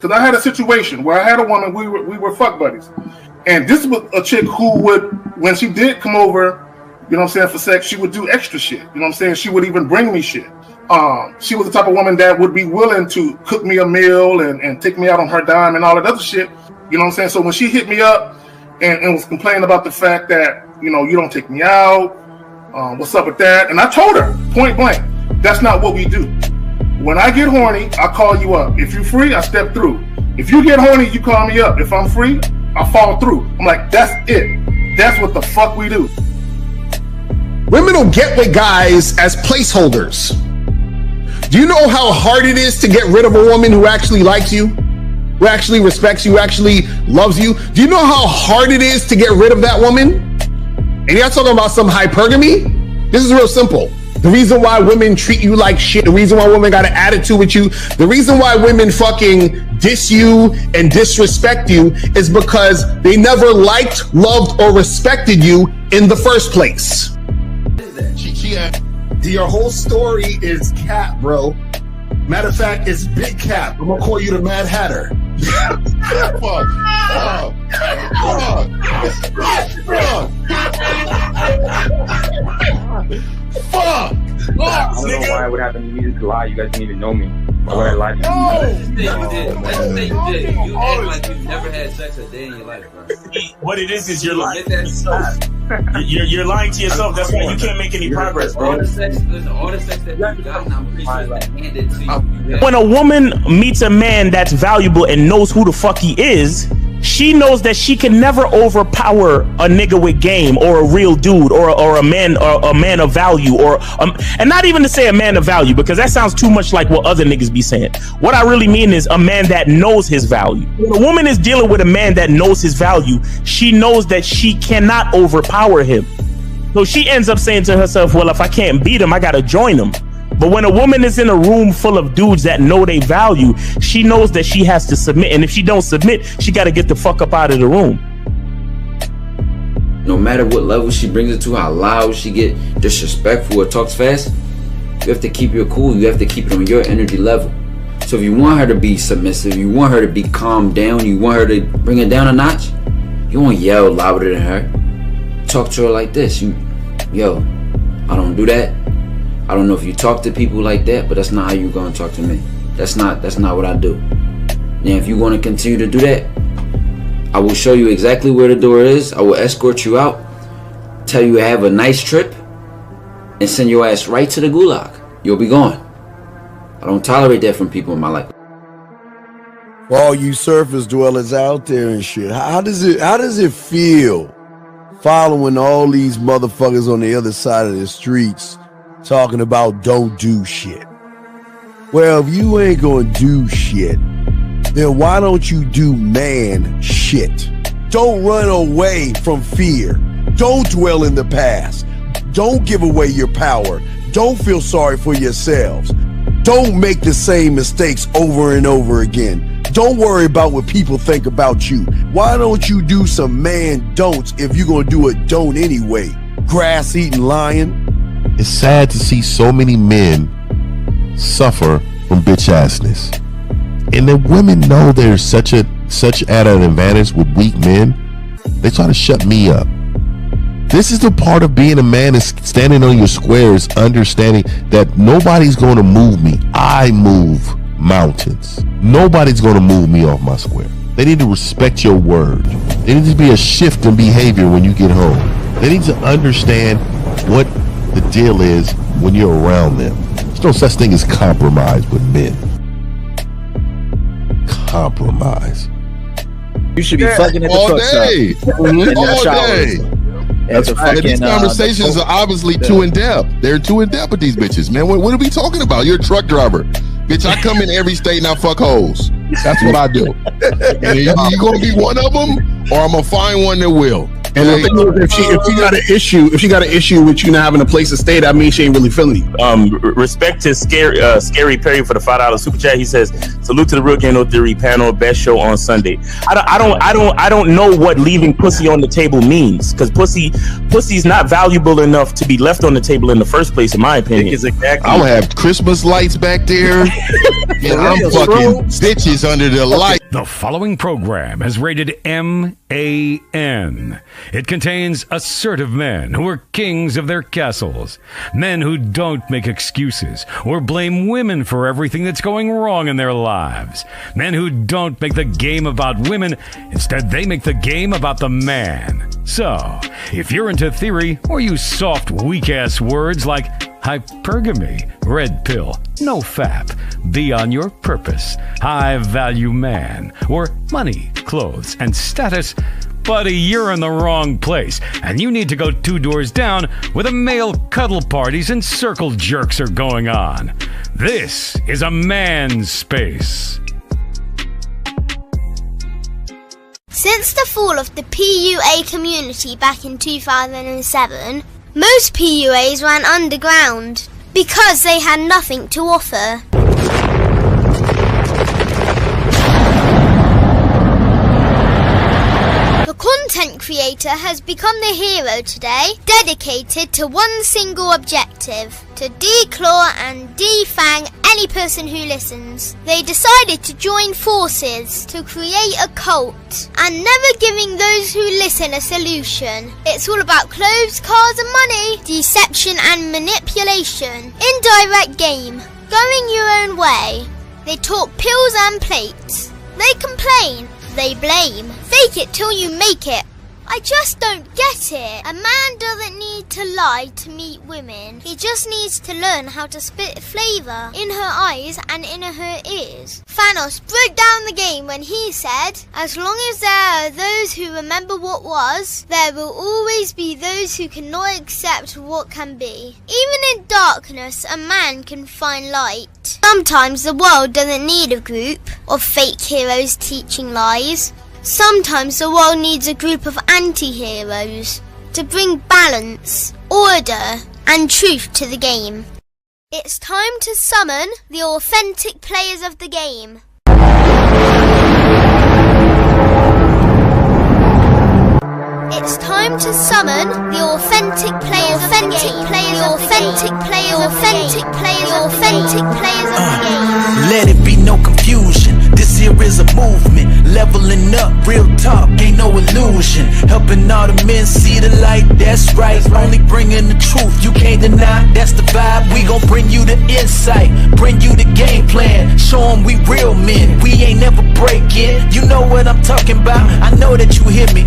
Because I had a situation where I had a woman, we were fuck buddies. And this was a chick who would, when she did come over, you know what I'm saying, for sex, she would do extra shit. You know what I'm saying? She would even bring me shit. She was the type of woman that would be willing to cook me a meal and take me out on her dime and all that other shit. You know what I'm saying? So when she hit me up and was complaining about the fact that, you know, you don't take me out, what's up with that? And I told her, point blank, that's not what we do. When I get horny, I call you up. If you're free, I step through. If you get horny, you call me up. If I'm free, I fall through. I'm like, that's it. That's what the fuck we do. Women don't get with guys as placeholders. Do you know how hard it is to get rid of a woman who actually likes you, who actually respects you, who actually loves you? Do you know how hard it is to get rid of that woman? And you're not talking about some hypergamy? This is real simple. The reason why women treat you like shit, the reason why women got an attitude with you, the reason why women fucking diss you and disrespect you is because they never liked, loved, or respected you in the first place. Your whole story is cap, bro. Matter of fact, it's big cap. I'm gonna call you the Mad Hatter. Fuck! I don't know why it would happen to me to lie. You guys didn't even know me. Why would I lie to you? Let's just say you did. You act like you've never had sex a day in your life, bro. What it is you're lying to yourself. You're lying to yourself. That's why you can't make any progress, bro. All the sex that you've gotten, I'm pretty sure it's handed to you. When a woman meets a man that's valuable and knows who the fuck he is, she knows that she can never overpower a nigga with game or a real dude or a man of value and not even to say a man of value, because that sounds too much like what other niggas be saying. What I really mean is a man that knows his value. When a woman is dealing with a man that knows his value, she knows that she cannot overpower him. So she ends up saying to herself, well, if I can't beat him, I gotta join him. But when a woman is in a room full of dudes that know they value, she knows that she has to submit. And if she don't submit, she got to get the fuck up out of the room. No matter what level she brings it to, how loud she get disrespectful or talks fast, you have to keep your cool. You have to keep it on your energy level. So if you want her to be submissive, you want her to be calmed down, you want her to bring it down a notch, you won't yell louder than her. Talk to her like this. Yo, I don't do that. I don't know if you talk to people like that, but that's not how you're gonna talk to me. That's not what I do. Now, if you want to continue to do that, I will show you exactly where the door is. I will escort you out, tell you have a nice trip, and send your ass right to the gulag. You'll be gone. I don't tolerate that from people in my life. For all you surface dwellers out there and shit, how does it feel following all these motherfuckers on the other side of the streets talking about don't do shit? Well, if you ain't gonna do shit, then why don't you do man shit? Don't run away from fear. Don't dwell in the past. Don't give away your power. Don't feel sorry for yourselves. Don't make the same mistakes over and over again. Don't worry about what people think about you. Why don't you do some man don'ts if you're gonna do a don't anyway? Grass eating lion. It's sad to see so many men suffer from bitch assness, and the women know there's such at an advantage with weak men. They try to shut me up. This is the part of being a man, is standing on your squares, understanding that nobody's going to move me. I move mountains. Nobody's going to move me off my square. They need to respect your word. There needs to be a shift in behavior when you get home. They need to understand what the deal is when you're around them. There's no such thing as compromise with men. Compromise. You should be fucking at the truck stop. All day. That's right. These conversations are obviously too in depth. They're too in depth with these bitches, man. What are we talking about? You're a truck driver. Bitch, I come in every state and I fuck hoes. That's what I do. And you gonna be one of them, or I'm gonna find one that will. And the thing is, if she got an issue with you not having a place to stay, that means she ain't really feeling you. Respect to Scary Perry for the $5 super chat. He says, "Salute to the Real Game No Theory panel, best show on Sunday." I don't know what leaving pussy on the table means, because pussy's not valuable enough to be left on the table in the first place, in my opinion. Exactly. I'll have Christmas lights back there, and I'm fucking bitches under the light. The following program is rated MAN. It contains assertive men who are kings of their castles, men who don't make excuses or blame women for everything that's going wrong in their lives, men who don't make the game about women, instead they make the game about the man. So, if you're into theory or use soft, weak-ass words like hypergamy, red pill, no fap, be on your purpose, high value man, or money, clothes, and status, buddy, you're in the wrong place, and you need to go 2 doors down where the male cuddle parties and circle jerks are going on. This is a man's space. Since the fall of the PUA community back in 2007, most PUAs ran underground because they had nothing to offer. The content creator has become the hero today, dedicated to one single objective: to declaw and defang any person who listens. They decided to join forces to create a cult, and never giving those who listen a solution. It's all about clothes, cars and money, deception and manipulation, indirect game, going your own way. They talk pills and plates. They complain. They blame. Fake it till you make it. I just don't get it. A man doesn't need to lie to meet women. He just needs to learn how to spit flavour in her eyes and in her ears. Thanos broke down the game when he said, "As long as there are those who remember what was, there will always be those who cannot accept what can be." Even in darkness, a man can find light. Sometimes the world doesn't need a group of fake heroes teaching lies. Sometimes the world needs a group of anti-heroes to bring balance, order, and truth to the game. It's time to summon the authentic players of the game. It's time to summon the authentic players of the game. The authentic players of the game. Let it be no confusion. This here is a movement, leveling up, real talk, ain't no illusion. Helping all the men see the light, that's right. Only bringing the truth, you can't deny, that's the vibe. We gon' bring you the insight, bring you the game plan. Show them we real men, we ain't never breaking. You know what I'm talking about, I know that you hear me.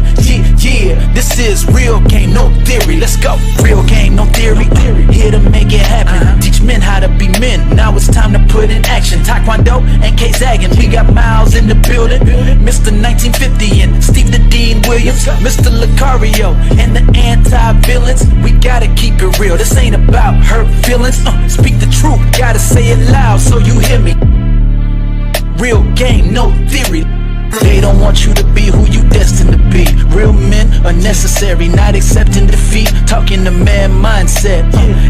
Yeah, this is real game, no theory. Let's go, real game, no theory. Here to make it happen, teach men how to be men. Now it's time to put in action. Taekwondo and K-Zagging, we got Miles in the building, Mr. 1950 and Steve the Dean Williams, Mr. Lucario and the anti-villains. We gotta keep it real, this ain't about hurt feelings. Speak the truth, gotta say it loud so you hear me. Real game, no theory. They don't want you to be who you destined to be. Real men are necessary, not accepting defeat. Talking the man mindset,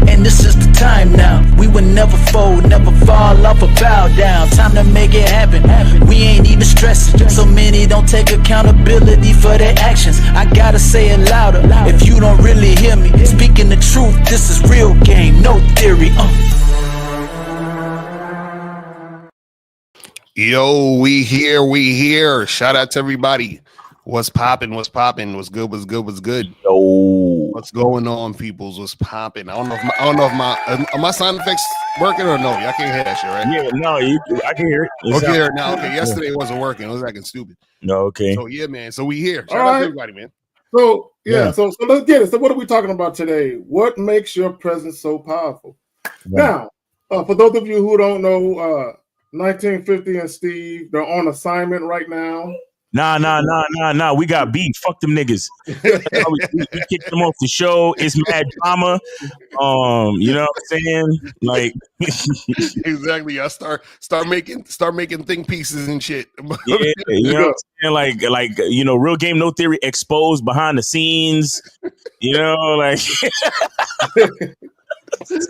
and this is the time now. We will never fold, never fall off or bow down. Time to make it happen. We ain't even stressing. So many don't take accountability for their actions. I gotta say it louder if you don't really hear me. Speaking the truth, this is real game, no theory. Yo, we here. Shout out to everybody. What's poppin'? What's good? Yo, what's going on, peoples? What's poppin'? I don't know if my sound effects working or no. Y'all can't hear that shit, right? Yeah, no, I can hear it. Okay, now. Okay, yesterday it wasn't working. It was acting stupid. No, okay. So yeah, man. So we here. Shout out to everybody, man. So so let's get it. So what are we talking about today? What makes your presence so powerful? Right. Now, for those of you who don't know, 1950 and Steve, they're on assignment right now. Nah. We got beef. Fuck them niggas. we kicked them off the show. It's mad drama. You know what I'm saying? Like exactly. I start making think pieces and shit. Yeah, you know what I'm saying? Like real game, no theory exposed behind the scenes. You know, like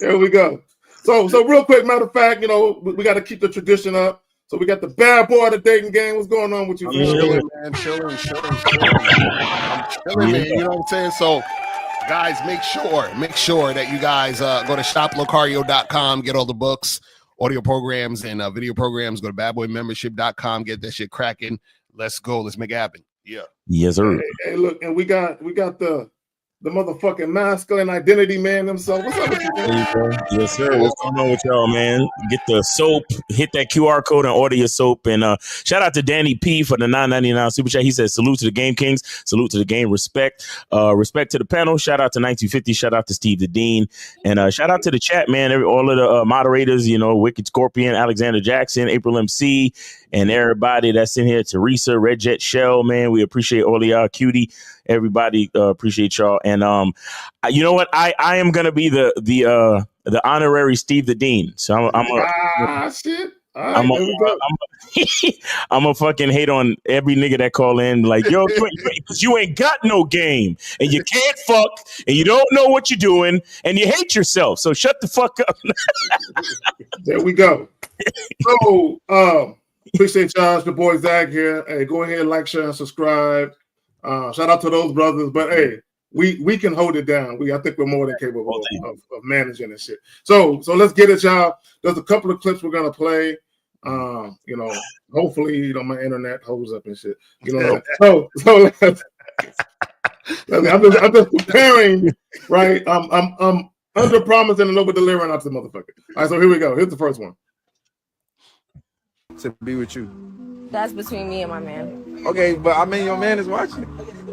there we go. So real quick, matter of fact, we got to keep the tradition up. So we got the bad boy of the dating game. What's going on with you? I'm chilling, man. Chilling. I'm chilling, man. You know what I'm saying? So, guys, make sure that you guys go to shoplocario.com, get all the books, audio programs, and video programs. Go to badboymembership.com, get that shit cracking. Let's go. Let's make it happen. Yeah. Yes, sir. Hey, look, and we got the motherfucking masculine identity man himself. What's up with you, man? Yes, sir. What's going on with y'all, man? Get the soap, hit that QR code and order your soap. And shout out to Danny P for the $9.99 super chat. He says, salute to the Game Kings, salute to the game, respect. Respect to the panel. Shout out to 1950. Shout out to Steve the Dean. And shout out to the chat, man. All of the moderators, Wicked Scorpion, Alexander Jackson, April MC, and everybody that's in here. Teresa, Red Jet Shell, man. We appreciate all of y'all. Cutie. Everybody appreciate y'all. And you know what? I am gonna be the honorary Steve the Dean. So shit. I'm a fucking hate on every nigga that call in like, yo, you ain't got no game and you can't fuck and you don't know what you're doing and you hate yourself. So shut the fuck up. There we go. So appreciate y'all. It's the boy Zach here. Hey, go ahead, like, share, and subscribe. Shout out to those brothers, but hey, we can hold it down. I think we're more than capable of managing this shit. So let's get it, y'all. There's a couple of clips we're gonna play. Hopefully, my internet holds up and shit. So I'm just preparing, right? I'm under promising and over delivering out to the motherfucker. All right, so here we go. Here's the first one. To be with you. That's between me and my man. Okay, but I mean your man is watching.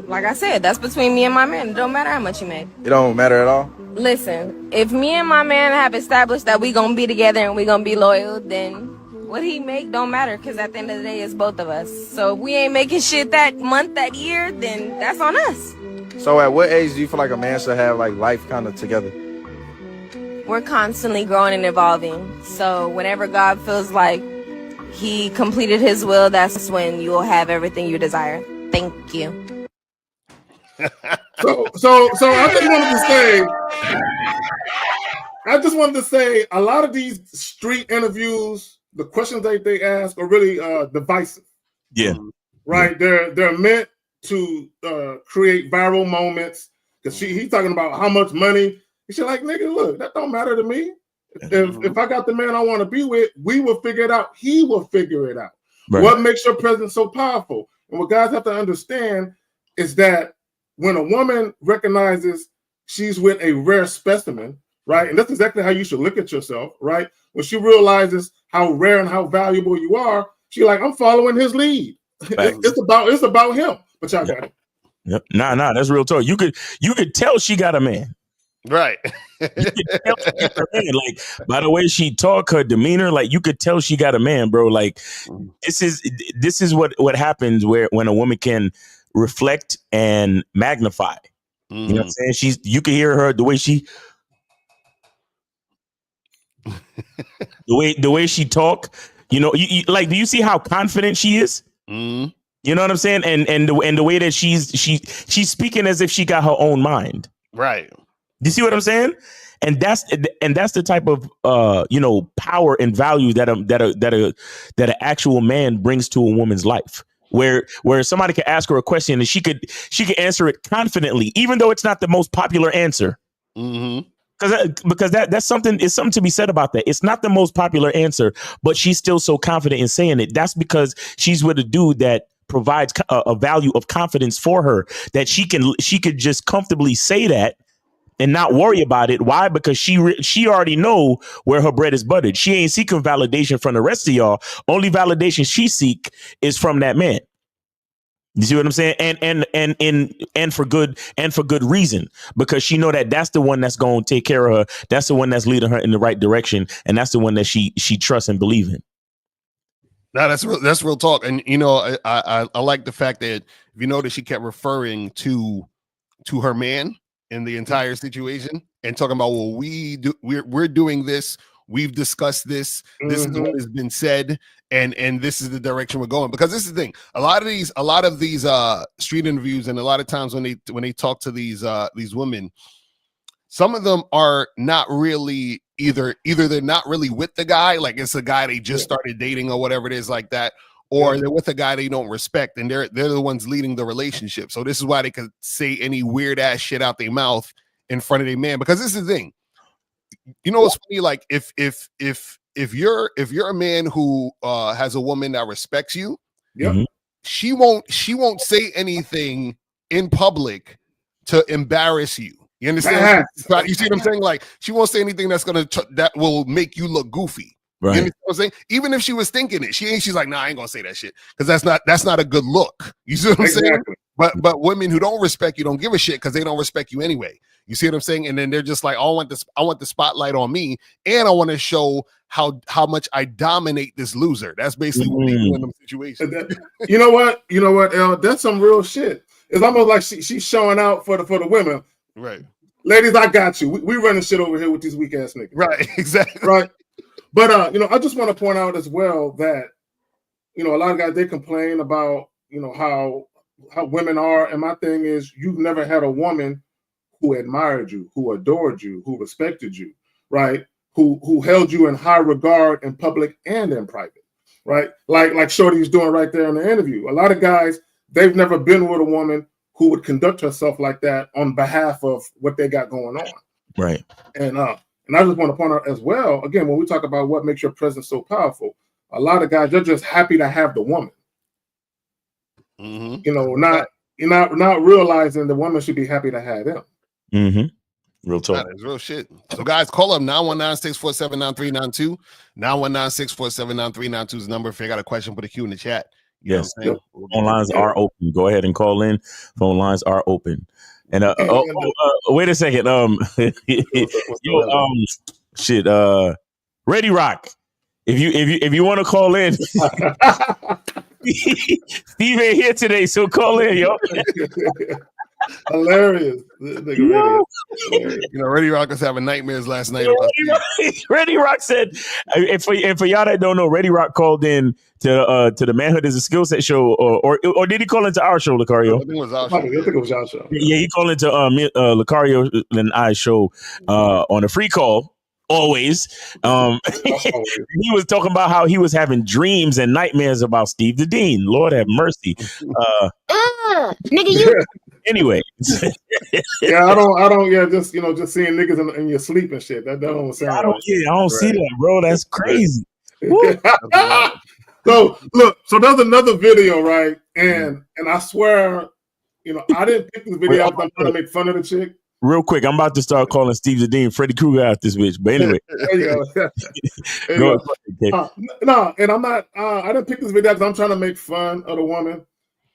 Like I said, that's between me and my man. It don't matter how much you make. It don't matter at all? Listen, if me and my man have established that we gonna be together and we gonna be loyal, then what he make don't matter, because at the end of the day, it's both of us. So if we ain't making shit that month, that year, then that's on us. So at what age do you feel like a man should have like life kind of together? We're constantly growing and evolving. So whenever God feels like he completed his will, that's when you will have everything you desire. Thank you. So I just wanted to say a lot of these street interviews, the questions that they ask are really divisive. Yeah. Right? Yeah. They're meant to create viral moments. Because he's talking about how much money. She's like, nigga, look, that don't matter to me. If I got the man I want to be with, we will figure it out. He will figure it out. Right. What makes your presence so powerful? And what guys have to understand is that when a woman recognizes she's with a rare specimen, right? And that's exactly how you should look at yourself, right? When she realizes how rare and how valuable you are, she's like, I'm following his lead. It's about him. But y'all got it. Yep. Nah, that's real talk. You could tell she got a man. Right. You could tell she got a man. Like, by the way she talk, her demeanor, like you could tell she got a man, bro. Like this is what happens when a woman can reflect and magnify. You know what I'm saying? You can hear her the way she the way she talk, you like, do you see how confident she is? You know what I'm saying? And the way that she's speaking as if she got her own mind. Right. Do you see what I'm saying? And that's the type of power and value that an actual man brings to a woman's life. Where somebody could ask her a question and she could answer it confidently, even though it's not the most popular answer. Because that's something to be said about that. It's not the most popular answer, but she's still so confident in saying it. That's because she's with a dude that provides a value of confidence for her, that she could just comfortably say that and not worry about it. Why? Because she already know where her bread is buttered. She ain't seeking validation from the rest of y'all. Only validation she seek is from that man. You see what I'm saying? And for good reason, because she know that's the one that's going to take care of her. That's the one that's leading her in the right direction, and that's the one that she trusts and believes in. No, that's real talk. And you know, I like the fact that if you notice, she kept referring to her man in the entire situation and talking about, well, we're doing this, we've discussed this, this is what has been said, and this is the direction we're going. Because this is the thing, a lot of these street interviews, and a lot of times when they talk to these women, some of them are not really either they're not really with the guy, like it's a guy they just started dating or whatever it is like that, or they're with a guy they don't respect, and they're the ones leading the relationship. So this is why they could say any weird ass shit out their mouth in front of their man. Because this is the thing, you know, it's funny. Like if you're a man who has a woman that respects you, she won't say anything in public to embarrass you. You understand? You see what I'm saying? Like she won't say anything that will make you look goofy. Right. You understand what I'm saying? Even if she was thinking it, she's like, nah, I ain't gonna say that shit because that's not a good look. You see what I'm saying? But women who don't respect you don't give a shit because they don't respect you anyway. You see what I'm saying? And then they're just like, oh, I want the spotlight on me, and I want to show how much I dominate this loser. That's basically what they do in them situations. You know what, El? That's some real shit. It's almost like she's showing out for the women. Right. Ladies, I got you. We running shit over here with these weak ass niggas. Right, exactly. Right. But I just want to point out as well that, a lot of guys, they complain about, how women are. And my thing is, you've never had a woman who admired you, who adored you, who respected you, right? Who held you in high regard in public and in private, right? Like Shorty's doing right there in the interview. A lot of guys, they've never been with a woman who would conduct herself like that on behalf of what they got going on. Right. And I just want to point out as well, again, when we talk about what makes your presence so powerful, a lot of guys, they're just happy to have the woman. Not realizing the woman should be happy to have them. Real talk. That is real shit. So guys, call up 919-647-9392. 919-647-9392 is the number. If you got a question, put a Q in the chat. Yes. Phone lines are open. Go ahead and call in. Phone lines are open. And wait a second. Ready Rock. If you want to call in, Steve ain't here today, so call in, yo. Hilarious. Ready Rock was having nightmares last night. Ready Rock said, and for y'all that don't know, Ready Rock called in to the Manhood is a Skill Set show, or did he call into our show, Lucario? I think it was our show. I think it was our show. Yeah, he called into Lucario and I show on a free call. Always. He was talking about how he was having dreams and nightmares about Steve the Dean. Lord have mercy. Nigga, you. Anyway. Yeah, I don't. Yeah, just seeing niggas in your sleep and shit. That don't sound. I don't see that, bro. That's crazy. So look, there's another video, right? And I swear, I didn't pick this video up. I'm trying to make fun of the chick. Real quick, I'm about to start calling Steve the Dean Freddy Krueger out this bitch. But anyway. There you go. No, and I'm not, I didn't pick this video because I'm trying to make fun of the woman.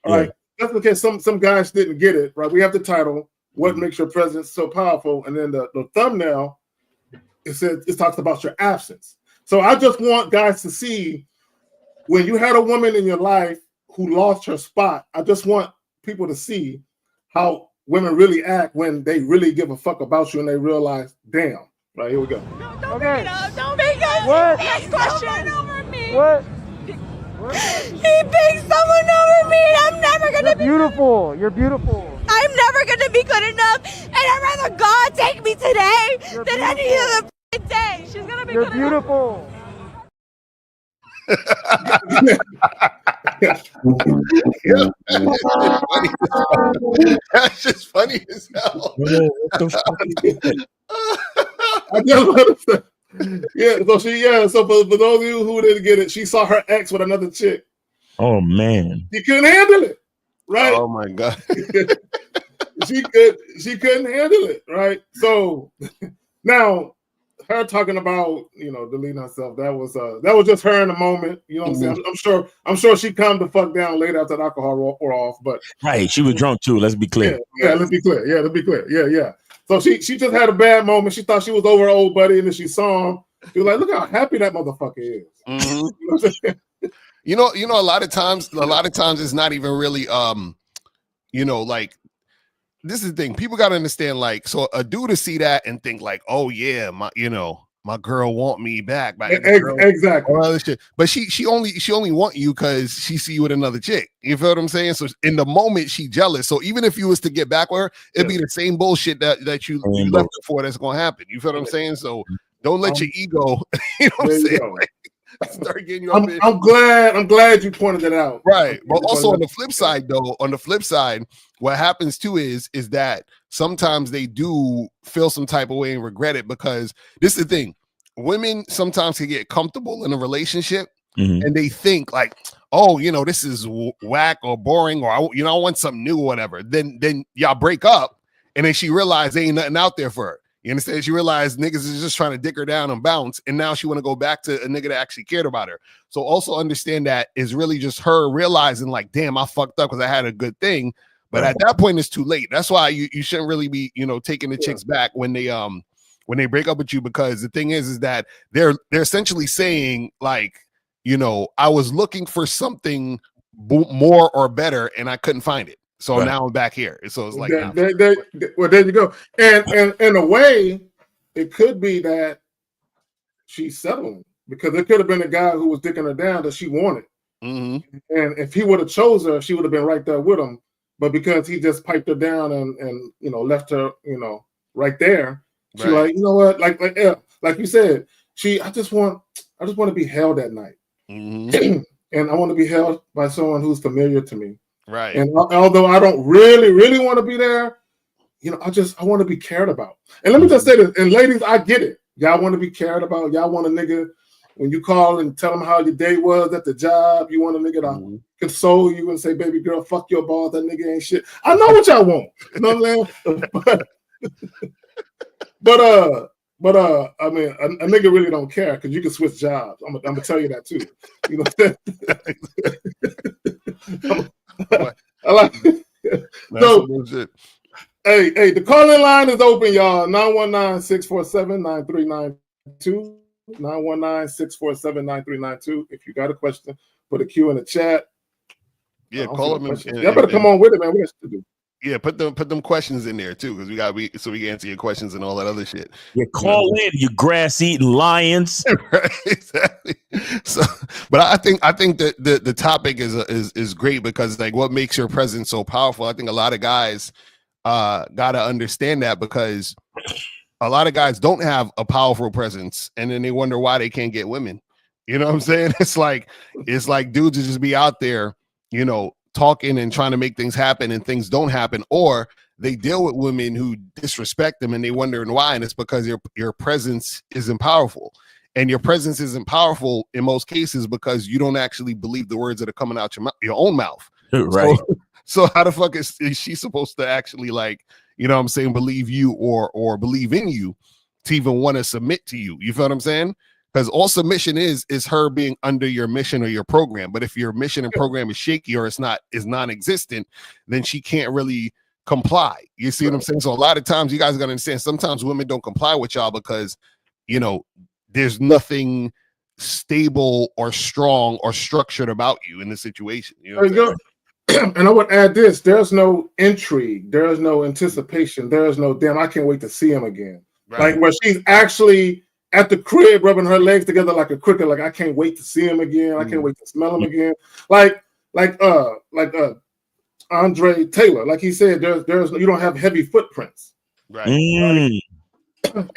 All right. That's because some guys didn't get it, right? We have the title, What Makes Your Presence So Powerful? And then the thumbnail, it talks about your absence. So I just want guys to see when you had a woman in your life who lost her spot, I just want people to see how women really act when they really give a fuck about you and they realize, damn. Right, here we go. Don't make it up. Don't make it up. What? Next question. Over me. What? He picked someone over me. I'm never gonna be beautiful. You're beautiful. I'm never gonna be good enough, and I'd rather God take me today than any other day. She's gonna be. You're beautiful. That's just funny as hell. I just want to say, so for those of you who didn't get it, she saw her ex with another chick. Oh man, she couldn't handle it, right? Oh my god, she couldn't handle it, right? So now her talking about deleting herself, that was just her in the moment. You know what I'm saying? I'm sure she calmed the fuck down later after the alcohol wore off, but right, she was drunk too. Let's be clear. Yeah, let's be clear. Yeah. So she just had a bad moment. She thought she was over her old buddy, and then she saw him. She was like, "Look how happy that motherfucker is." Mm-hmm. You know, a lot of times it's not even really like, this is the thing. People got to understand, like, so a dude to see that and think like, oh yeah, my girl want me back. Exactly. All other shit. But she only want you because she see you with another chick. You feel what I'm saying? So in the moment she jealous. So even if you was to get back with her, it'd be the same bullshit that you left her for that's gonna happen. You feel what I'm saying? So don't let your ego, you know what I'm saying? Like, start getting you up. I'm glad you pointed it out. Right. But also on the flip side, though, what happens too is that sometimes they do feel some type of way and regret it, because this is the thing. Women sometimes can get comfortable in a relationship and they think like, oh, this is whack or boring, or I want something new or whatever. Then y'all break up, and then she realized there ain't nothing out there for her. You understand? She realized niggas is just trying to dick her down and bounce, and now she want to go back to a nigga that actually cared about her. So also understand that is really just her realizing like, damn, I fucked up because I had a good thing. But at that point, it's too late. That's why you shouldn't really be, taking the chicks back when they break up with you, because the thing is that they're essentially saying like, I was looking for something more or better and I couldn't find it. So now I'm back here. So it's like, well, there you go. And in a way, it could be that she's settling, because it could have been a guy who was dicking her down that she wanted. And if he would have chose her, she would have been right there with him. But because he just piped her down and left her, right there, she like, you know what, like you said, I just want to be held at night. And I want to be held by someone who's familiar to me. Right. And although I don't really, really want to be there, I want to be cared about. And let me just say this, and ladies, I get it. Y'all want to be cared about. Y'all want a nigga, when you call and tell them how your day was at the job, you want a nigga to console you and say, baby girl, fuck your balls, that nigga ain't shit. I know what y'all want. You know what I'm saying? But I mean, a nigga really don't care, because you can switch jobs. I'm gonna tell you that too. You know what I'm saying? I like so. Hey, the call-in line is open, y'all. 919-647-9392. 919-647-9392. If you got a question, put a Q in the chat. Yeah, call them. Y'all better come on with it, man. We got to do. Yeah, put them questions in there too, because we can answer your questions and all that other shit. Yeah, call in, you grass-eating lions. Right, exactly. So, but I think that the topic is great, because like, what makes your presence so powerful? I think a lot of guys gotta understand that, because a lot of guys don't have a powerful presence, and then they wonder why they can't get women. You know what I'm saying? It's like dudes just be out there, talking and trying to make things happen, and things don't happen, or they deal with women who disrespect them and they wondering why, and it's because your presence isn't powerful. And your presence isn't powerful in most cases because you don't actually believe the words that are coming out your own mouth. Right. So how the fuck is she supposed to actually, like, what I'm saying, believe you or believe in you to even want to submit to you? You feel what I'm saying? Because all submission is her being under your mission or your program. But if your mission and program is shaky or is non-existent, then she can't really comply. You see what I'm saying? So a lot of times, you guys gotta understand, sometimes women don't comply with y'all because, there's nothing stable or strong or structured about you in the situation. And I would add this: there's no intrigue, there's no anticipation, there's no damn, I can't wait to see him again. Right. Like where she's actually at the crib rubbing her legs together like a cricket, like I can't wait to see him again. I can't wait to smell him again. Like Andre Taylor, like he said, there's you don't have heavy footprints. Right.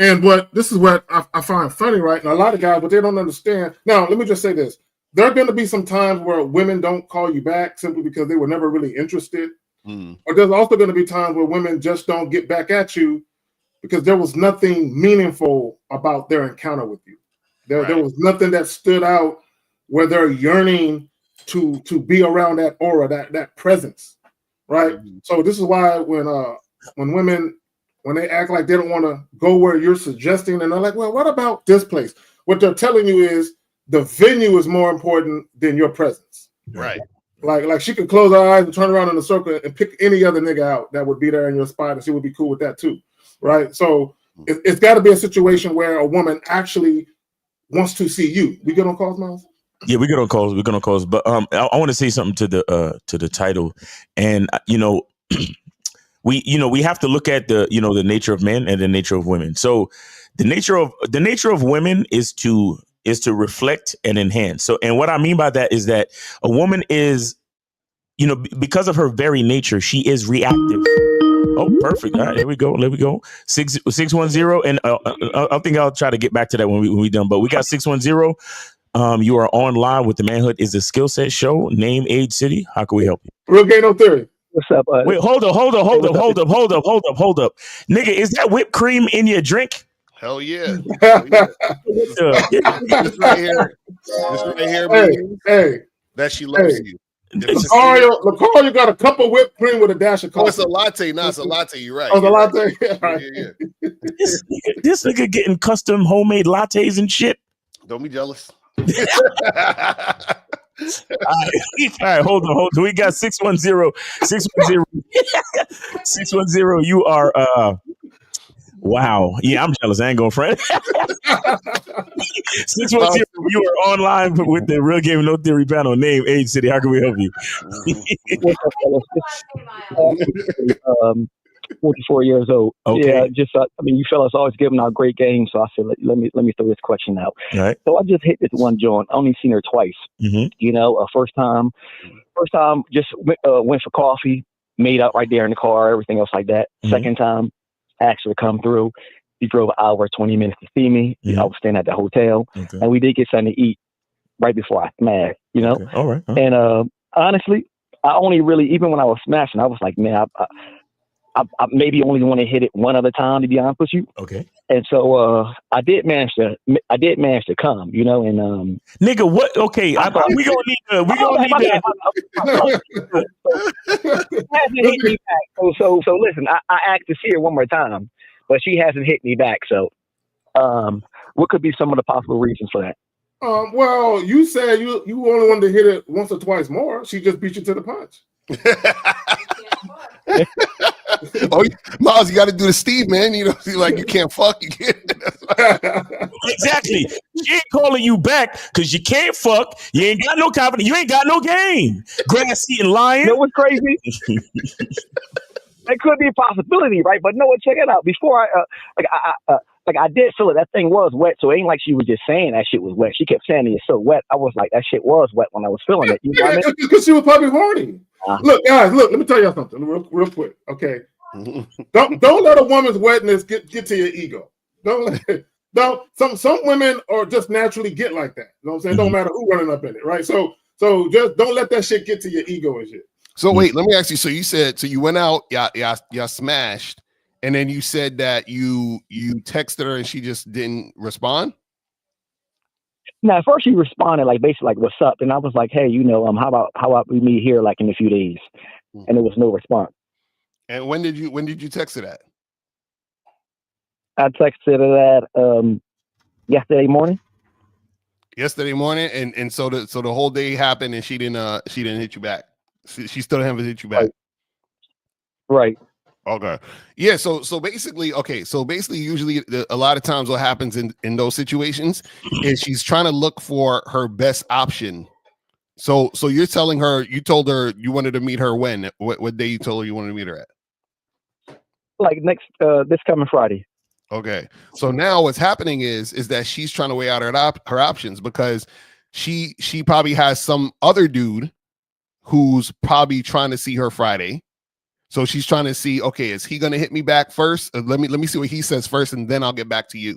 And this is what I find funny, right? And a lot of guys, but they don't understand. Now, let me just say this. There are going to be some times where women don't call you back simply because they were never really interested. Or there's also going to be times where women just don't get back at you because there was nothing meaningful about their encounter with you. There was nothing that stood out where they're yearning to be around that aura, that presence, right? So this is why when women, when they act like they don't want to go where you're suggesting, and they're like, well, what about this place? What they're telling you is the venue is more important than your presence. Right. Like she could close her eyes and turn around in a circle and pick any other nigga out that would be there in your spot, and she would be cool with that too. Right. So it's got to be a situation where a woman actually wants to see you. We get on calls, Miles? Yeah, we're gonna close. We're gonna close. But I want to say something to the title, and we have to look at the the nature of men and the nature of women. So the nature of women is to reflect and enhance. So, and what I mean by that is that a woman is, because of her very nature, she is reactive. Oh, perfect. All right, here we go. There we go. 610, and I think I'll try to get back to that when we done. But we got 610. You are online with the Manhood is a Skill Set show. Name, age, city. How can we help you? Real Gay No Theory. What's up? Wait, hold up. Nigga, is that whipped cream in your drink? Hell yeah. This right here means that she loves you. Lacario got a cup of whipped cream with a dash of coffee. Oh, it's a latte. No, it's a latte. You're right. Oh, it's a latte. Yeah, right. This nigga getting custom homemade lattes and shit. Don't be jealous. All right, hold on. We got 610. 610. You are wow. Yeah, I'm jealous. I ain't going front. 610. You are online with the Real Game No Theory panel. Name, age, city. How can we help you? What's up, 44 years old. Okay. Yeah, you fellas always giving out great games, so I said let me throw this question out. All right. So I just hit this one joint. I only seen her twice. Mm-hmm. First time, just went for coffee, made out right there in the car, everything else like that. Mm-hmm. Second time, asked her to come through. She drove an hour, 20 minutes to see me. Mm-hmm. I was staying at the hotel, and we did get something to eat right before I smashed. Okay. All right. And honestly, I only really, even when I was smashing, I was like, man, I maybe only want to hit it one other time, to be honest with you. Okay. And so I did manage to come, and nigga, what? Okay, we gonna need to. Hasn't hit me back. So listen, I asked to see her one more time, but she hasn't hit me back. So, what could be some of the possible reasons for that? Well, you said you only wanted to hit it once or twice more. She just beat you to the punch. Oh, Miles, you got to do the Steve, man. You can't fuck. You can't. Exactly. She ain't calling you back because you can't fuck. You ain't got no confidence. You ain't got no game. Grass eating lion. You know what's crazy? That could be a possibility, right? But no, check it out. Before I did feel it. That thing was wet, so it ain't like she was just saying that shit was wet. She kept saying it's so wet. I was like, that shit was wet when I was feeling it. You know what I mean? Because she was probably horny. Look, guys, let me tell y'all something real quick, okay? Don't let a woman's wetness get to your ego. Some women are just naturally get like that. You know what I'm saying? Don't matter who running up in it, right? So just don't let that shit get to your ego and shit. So wait, let me ask you. So you said you went out, y'all smashed, and then you said that you texted her and she just didn't respond. Now, at first she responded basically what's up, and I was like, hey, how about we meet here in a few days, and there was no response. And when did you text her that? I texted her that yesterday morning. Yesterday morning, and so the whole day happened, and she didn't hit you back. She still haven't hit you back. Right. Okay. Yeah. So basically, usually a lot of times what happens in those situations is she's trying to look for her best option. So you're telling her, you told her you wanted to meet her when? What day you told her you wanted to meet her at? Next this coming Friday. Okay. So now what's happening is that she's trying to weigh out her options because she probably has some other dude who's probably trying to see her Friday. So she's trying to see, okay, is he going to hit me back first? Let me see what he says first, and then I'll get back to you.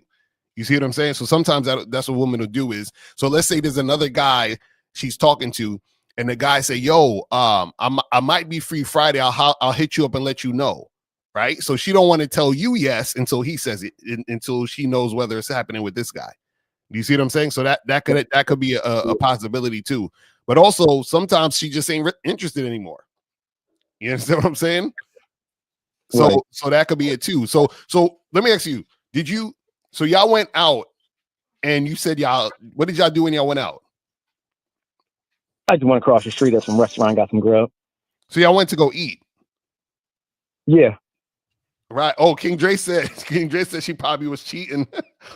You see what I'm saying? So sometimes that's what women will do is, so let's say there's another guy she's talking to, and the guy say, yo, I might be free Friday. I'll hit you up and let you know. Right. So she don't want to tell you yes until he says it, until she knows whether it's happening with this guy. Do you see what I'm saying? So that could be a possibility too. But also sometimes she just ain't interested anymore. You understand what I'm saying? So right. So that could be it too. So let me ask you, so y'all went out and you said what did y'all do when y'all went out? I just went across the street at some restaurant, got some grub. So y'all went to go eat? Yeah. Right. Oh, King Dre said she probably was cheating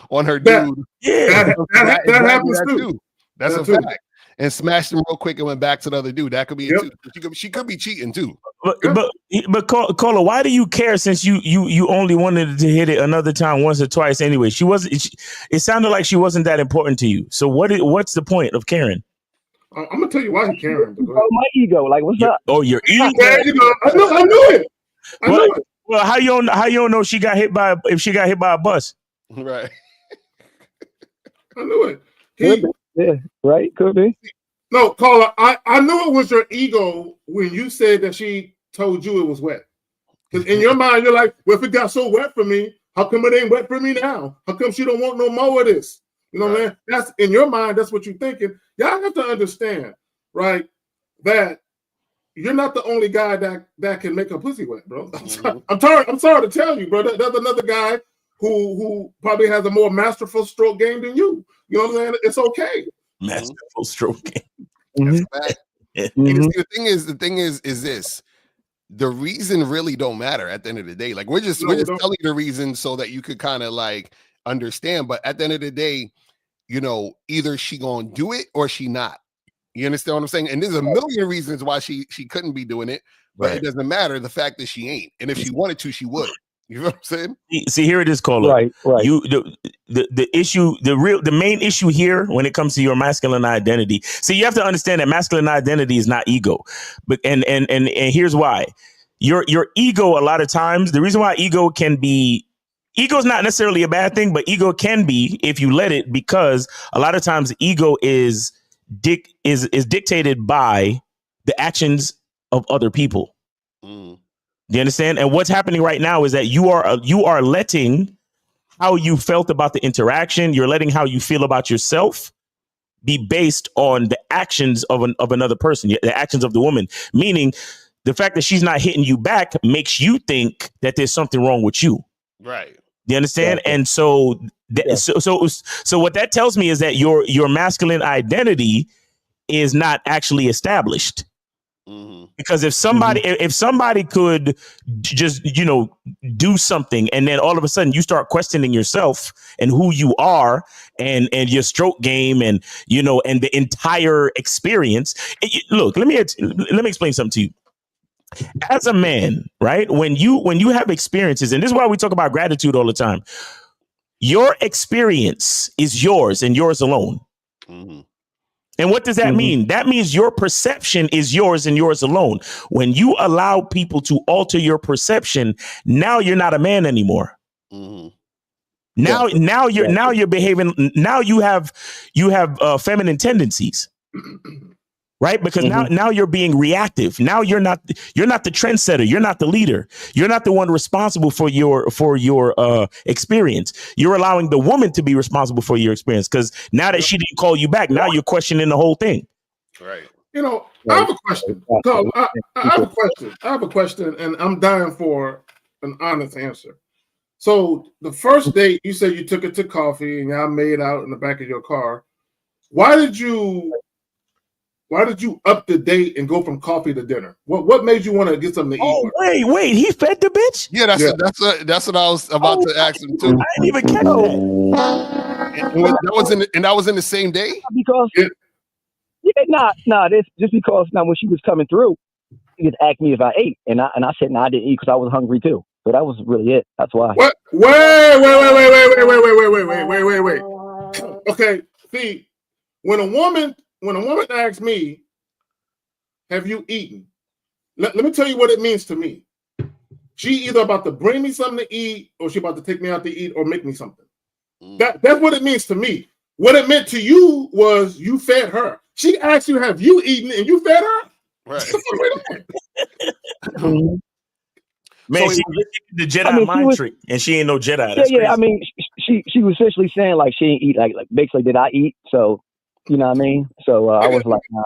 on her dude. Yeah, that happens too. That's a fact. and smashed him real quick and went back to the other dude. That could be it too. She could be cheating too. But Cola, why do you care? Since you only wanted to hit it another time once or twice anyway. She wasn't. It sounded like she wasn't that important to you. So what's the point of caring? I'm gonna tell you why he caring. My ego, like what's up? Oh, your ego. I knew it. I knew it. Well, how you don't know she got hit by a bus? Right. I knew it. Yeah, right. Could be. No, caller. I knew it was your ego when you said that she told you it was wet. Because in your mind, you're like, well, if it got so wet for me, how come it ain't wet for me now? How come she don't want no more of this? You know what I mean? That's in your mind. That's what you're thinking. Y'all have to understand, right? That you're not the only guy that can make a pussy wet, bro. I'm sorry to tell you, bro. There's another guy who probably has a more masterful stroke game than you. You know what I'm saying? It's okay. Masterful stroke game. That's fact. The thing is this. The reason really don't matter at the end of the day. Like we're just telling you the reason so that you could kind of like understand. But at the end of the day, you know, either she gonna do it or she not. You understand what I'm saying? And there's a million reasons why she couldn't be doing it, but it doesn't matter the fact that she ain't. And if she wanted to, she would. You know what I'm saying? See, here it is, Cola. Right. You the issue, the main issue here when it comes to your masculine identity. See, you have to understand that masculine identity is not ego. But and here's why. Your ego, a lot of times, the reason why ego is not necessarily a bad thing, but ego can be if you let it, because a lot of times ego is dictated by the actions of other people. Do you understand? And what's happening right now is that you are letting how you felt about the interaction, you're letting how you feel about yourself be based on the actions of another person, the actions of the woman. Meaning, the fact that she's not hitting you back makes you think that there's something wrong with you. Right. Do you understand? Yeah. And so what that tells me is that your masculine identity is not actually established. Because if somebody could just, do something and then all of a sudden you start questioning yourself and who you are and your stroke game and the entire experience. Look, let me explain something to you. As a man, right? When you have experiences, and this is why we talk about gratitude all the time. Your experience is yours and yours alone. And what does that mean? That means your perception is yours and yours alone. When you allow people to alter your perception, now you're not a man anymore. Now you're behaving. Now you have feminine tendencies, right? Because now you're being reactive. Now you're not the trendsetter. You're not the leader. You're not the one responsible for your experience. You're allowing the woman to be responsible for your experience, because now that she didn't call you back, now you're questioning the whole thing. Right. I have a question. I have a question, and I'm dying for an honest answer. So the first date, you said you took it to coffee and y'all made out in the back of your car. Why did you up the date and go from coffee to dinner? What made you want to get something to eat? Oh, wait, he fed the bitch? Yeah, that's what I was about to ask him too. I didn't even catch that. And that was in the same day? Because this just because now when she was coming through, she just asked me if I ate, and I said no, I didn't eat because I was hungry too. So that was really it. That's why. What? Wait. Okay, see, when a woman asks me, have you eaten? Let me tell you what it means to me. She either about to bring me something to eat, or she about to take me out to eat, or make me something. That's what it means to me. What it meant to you was you fed her. She asked you, have you eaten, and you fed her? Right. Man, she the Jedi mind trick, and she ain't no Jedi. That's yeah. crazy. I mean, she was essentially saying like she ain't eat, like basically did I eat? So you know what I mean. So I was like, nah,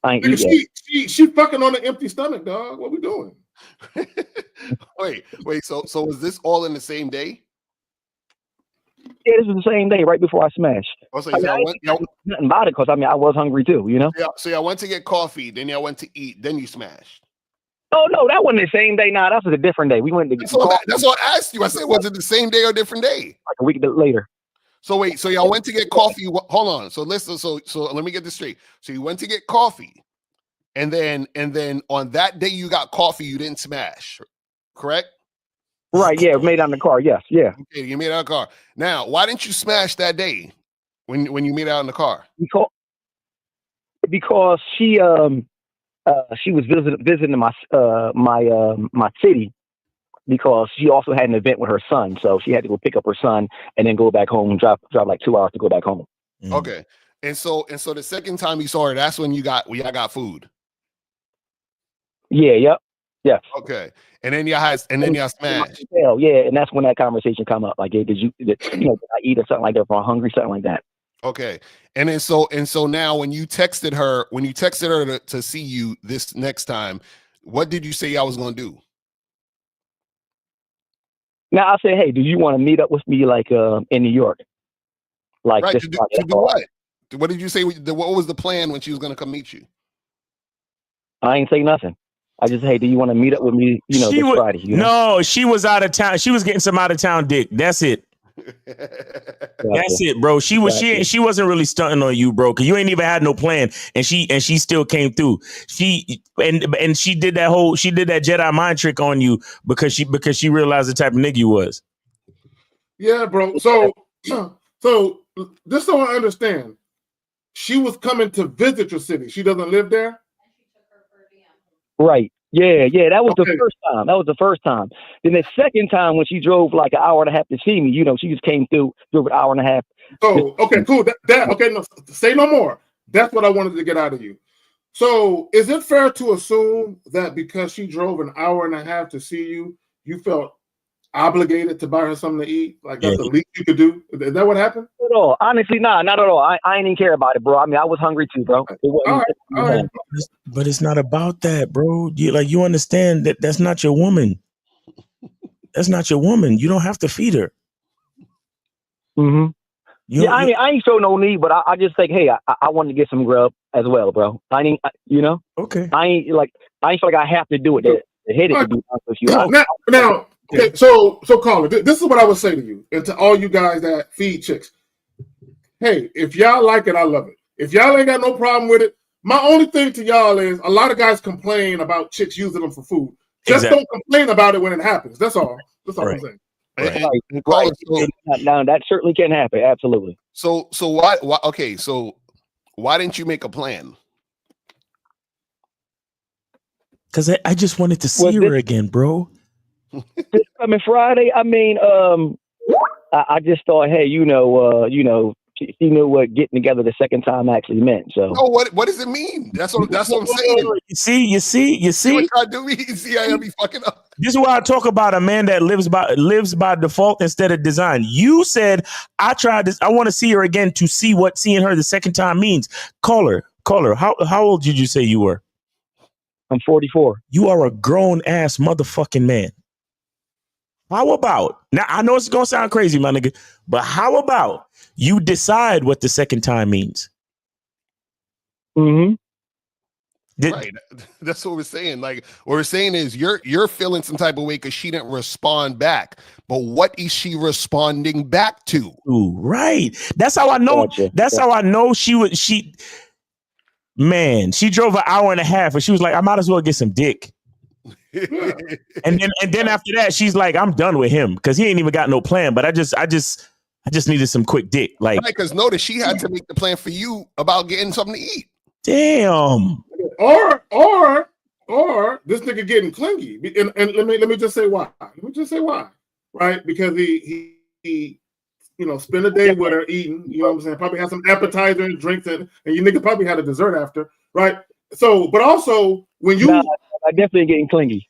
I ain't eat yet. She fucking on an empty stomach, dog. What we doing? wait. So was this all in the same day? Yeah, this was the same day, right before I smashed. Oh, so nothing about it because I was hungry too, Yeah. So y'all went to get coffee, then y'all went to eat, then you smashed. Oh no, that wasn't the same day. Nah, that was a different day. We went to get that's what I asked you. I said, was it the same day or different day? Like a week later. So wait, so y'all went to get coffee. Hold on. So listen. So let me get this straight. So you went to get coffee, and then on that day you got coffee. You didn't smash, correct? Right. Yeah. Made out in the car. Yes. Yeah. Okay, you made it out in the car. Now, why didn't you smash that day when you made it out in the car? Because she was visiting my city, because she also had an event with her son, so she had to go pick up her son and then go back home, drive like 2 hours to go back home. Okay, and so the second time you saw her, that's when y'all got food. Yeah. Yep. Yeah. Okay, and then y'all smashed. Yeah, and that's when that conversation come up. Like, hey, did I eat or something like that? If I'm hungry, something like that. Okay, and then so now when you texted her to see you this next time, what did you say I was gonna do? Now I say, hey, do you want to meet up with me like in New York? Like, right, this to do what? What did you say? What was the plan when she was gonna come meet you? I ain't say nothing. I just, hey, do you want to meet up with me? This Friday. No, she was out of town. She was getting some out of town dick. That's it. That's it, bro. She wasn't really stunting on you, bro, because you ain't even had no plan, and she still came through. She did that Jedi mind trick on you because she realized the type of nigga you was. Yeah, bro. So this so I understand. She was coming to visit your city. She doesn't live there. Right. Yeah. That was the first time. Then the second time when she drove like an hour and a half to see me, she just came through, drove an hour and a half. Oh, okay, cool. Okay, no, say no more. That's what I wanted to get out of you. So is it fair to assume that because she drove an hour and a half to see you, you felt obligated to buy her something to eat? Like that's the least you could do? Is that what happened? Not at all. Honestly, not at all. I ain't even care about it, bro. I mean, I was hungry too, bro. All right. But it's not about that, bro. You understand that that's not your woman. That's not your woman. You don't have to feed her. Mm-hmm. I mean, I ain't show no need, but I just think, hey, I wanted to get some grub as well, bro. Okay. I ain't feel like I have to do it. To hit it, to be honest with you. Now, okay, so caller, this is what I would say to you and to all you guys that feed chicks. Hey, if y'all like it, I love it. If y'all ain't got no problem with it, my only thing to y'all is a lot of guys complain about chicks using them for food. Just don't complain about it when it happens. That's all. That's all I'm saying. Right. Now that certainly can happen. Absolutely. So why? Okay, so why didn't you make a plan? Because I just wanted to see her again, bro. This coming Friday. I mean, I just thought, hey, she knew what getting together the second time actually meant. So, what does it mean? That's what I'm saying. You see. You see, I be fucking up. This is why I talk about a man that lives by default instead of design. You said I tried this. I want to see her again to see what seeing her the second time means. Call her. How old did you say you were? I'm 44. You are a grown ass motherfucking man. How about, now I know it's gonna sound crazy, my nigga, but how about you decide what the second time means? Mm-hmm. Right. That's what we're saying. Like what we're saying is you're feeling some type of way because she didn't respond back. But what is she responding back to? Ooh, right. That's how I know. That's how I know she drove an hour and a half and she was like, I might as well get some dick. and then after that, she's like, I'm done with him because he ain't even got no plan. But I just needed some quick dick. Like, because notice she had to make the plan for you about getting something to eat. Damn. Or this nigga getting clingy. And let me just say why. Right? Because he spend a day with her eating, you know what I'm saying? Probably had some appetizer and drinks and you nigga probably had a dessert after, right? So, but also when you I definitely getting clingy.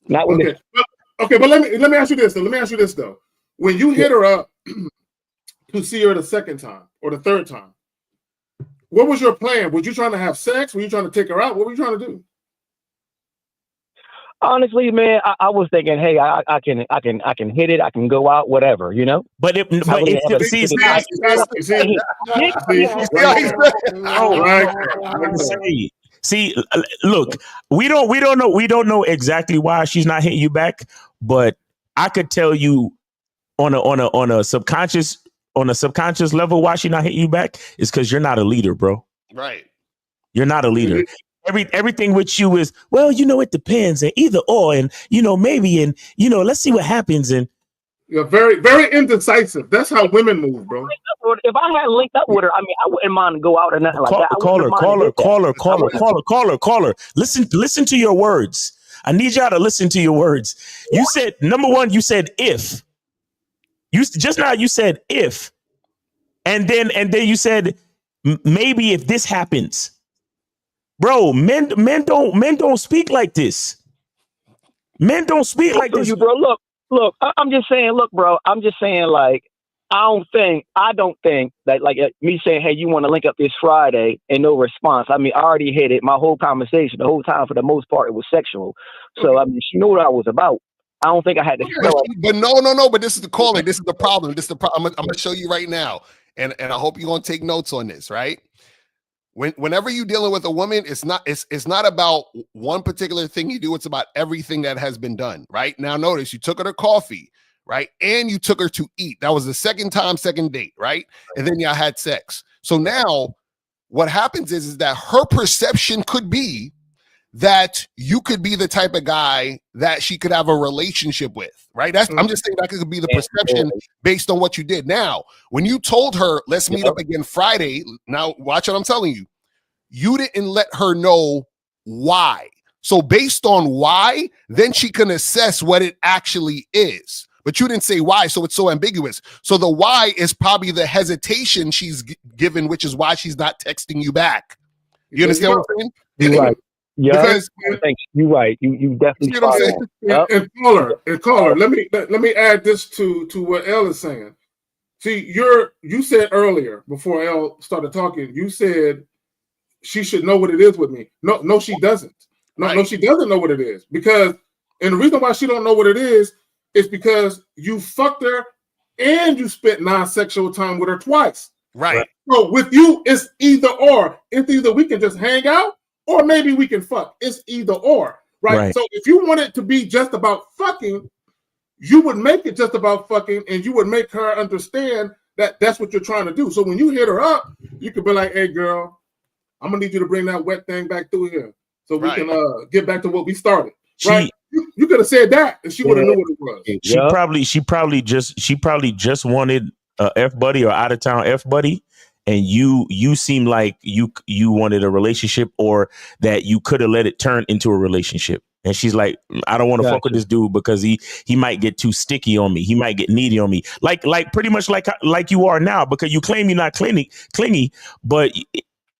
Not with okay. Okay, but let me ask you this though. When you hit her up to see her the second time or the third time, what was your plan? Were you trying to have sex? Were you trying to take her out? What were you trying to do? Honestly, man, I was thinking, hey, I can hit it. I can go out, whatever, But see, look, we don't know exactly why she's not hitting you back, but I could tell you on a subconscious on a subconscious level, why she not hitting you back is because you're not a leader, bro. Right. You're not a leader. Everything with you is, well, it depends, and either or, and maybe, and let's see what happens. And you're very, very indecisive. That's how women move, bro. If I had linked up with her, I mean, I wouldn't mind to go out or nothing like that. Call her. Listen to your words. I need y'all to listen to your words. You said, number one, you said if. You said if, and then you said maybe if this happens. Bro, men don't speak like this. Men don't speak like this. You, bro. Look. I'm just saying. Look, bro. I'm just saying. Like, I don't think that like me saying, hey, you want to link up this Friday and no response. I mean, I already hit it. My whole conversation, the whole time, for the most part, it was sexual. So I mean, she knew what I was about. I don't think I had to. But no. But this is the calling. This is the problem. I'm gonna show you right now, and I hope you're gonna take notes on this, right? Whenever you're dealing with a woman, it's not about one particular thing you do. It's about everything that has been done. Right now, notice you took her to coffee, right, and you took her to eat. That was the second date, right? And then y'all had sex. So now, what happens is that her perception could be that you could be the type of guy that she could have a relationship with, right? I'm just saying that could be the perception based on what you did. Now, when you told her, let's meet up again Friday, now watch what I'm telling you. You didn't let her know why. So based on why, then she can assess what it actually is. But you didn't say why, so it's so ambiguous. So the why is probably the hesitation she's given, which is why she's not texting you back. You understand what I'm saying? You're right. Yeah, because you're right. You definitely. You know what I'm saying? And caller. Let me add this to what Elle is saying. See, you said earlier before Elle started talking, you said she should know what it is with me. No, she doesn't. No, she doesn't know what it is, because, and the reason why she don't know what it is because you fucked her and you spent non-sexual time with her twice. Right. So with you, it's either or. It's either we can just hang out, or maybe we can fuck. It's either or, right? So if you want it to be just about fucking, you would make it just about fucking, and you would make her understand that that's what you're trying to do. So when you hit her up, you could be like, hey, girl, I'm going to need you to bring that wet thing back through here so we can get back to what we started, right? You could have said that, and she would have knew what it was. She probably just wanted a F buddy or out of town F buddy. And you seem like you wanted a relationship, or that you could have let it turn into a relationship. And she's like, I don't want to fuck with this dude because he might get too sticky on me. He might get needy on me. Like pretty much like you are now, because you claim you're not clingy, but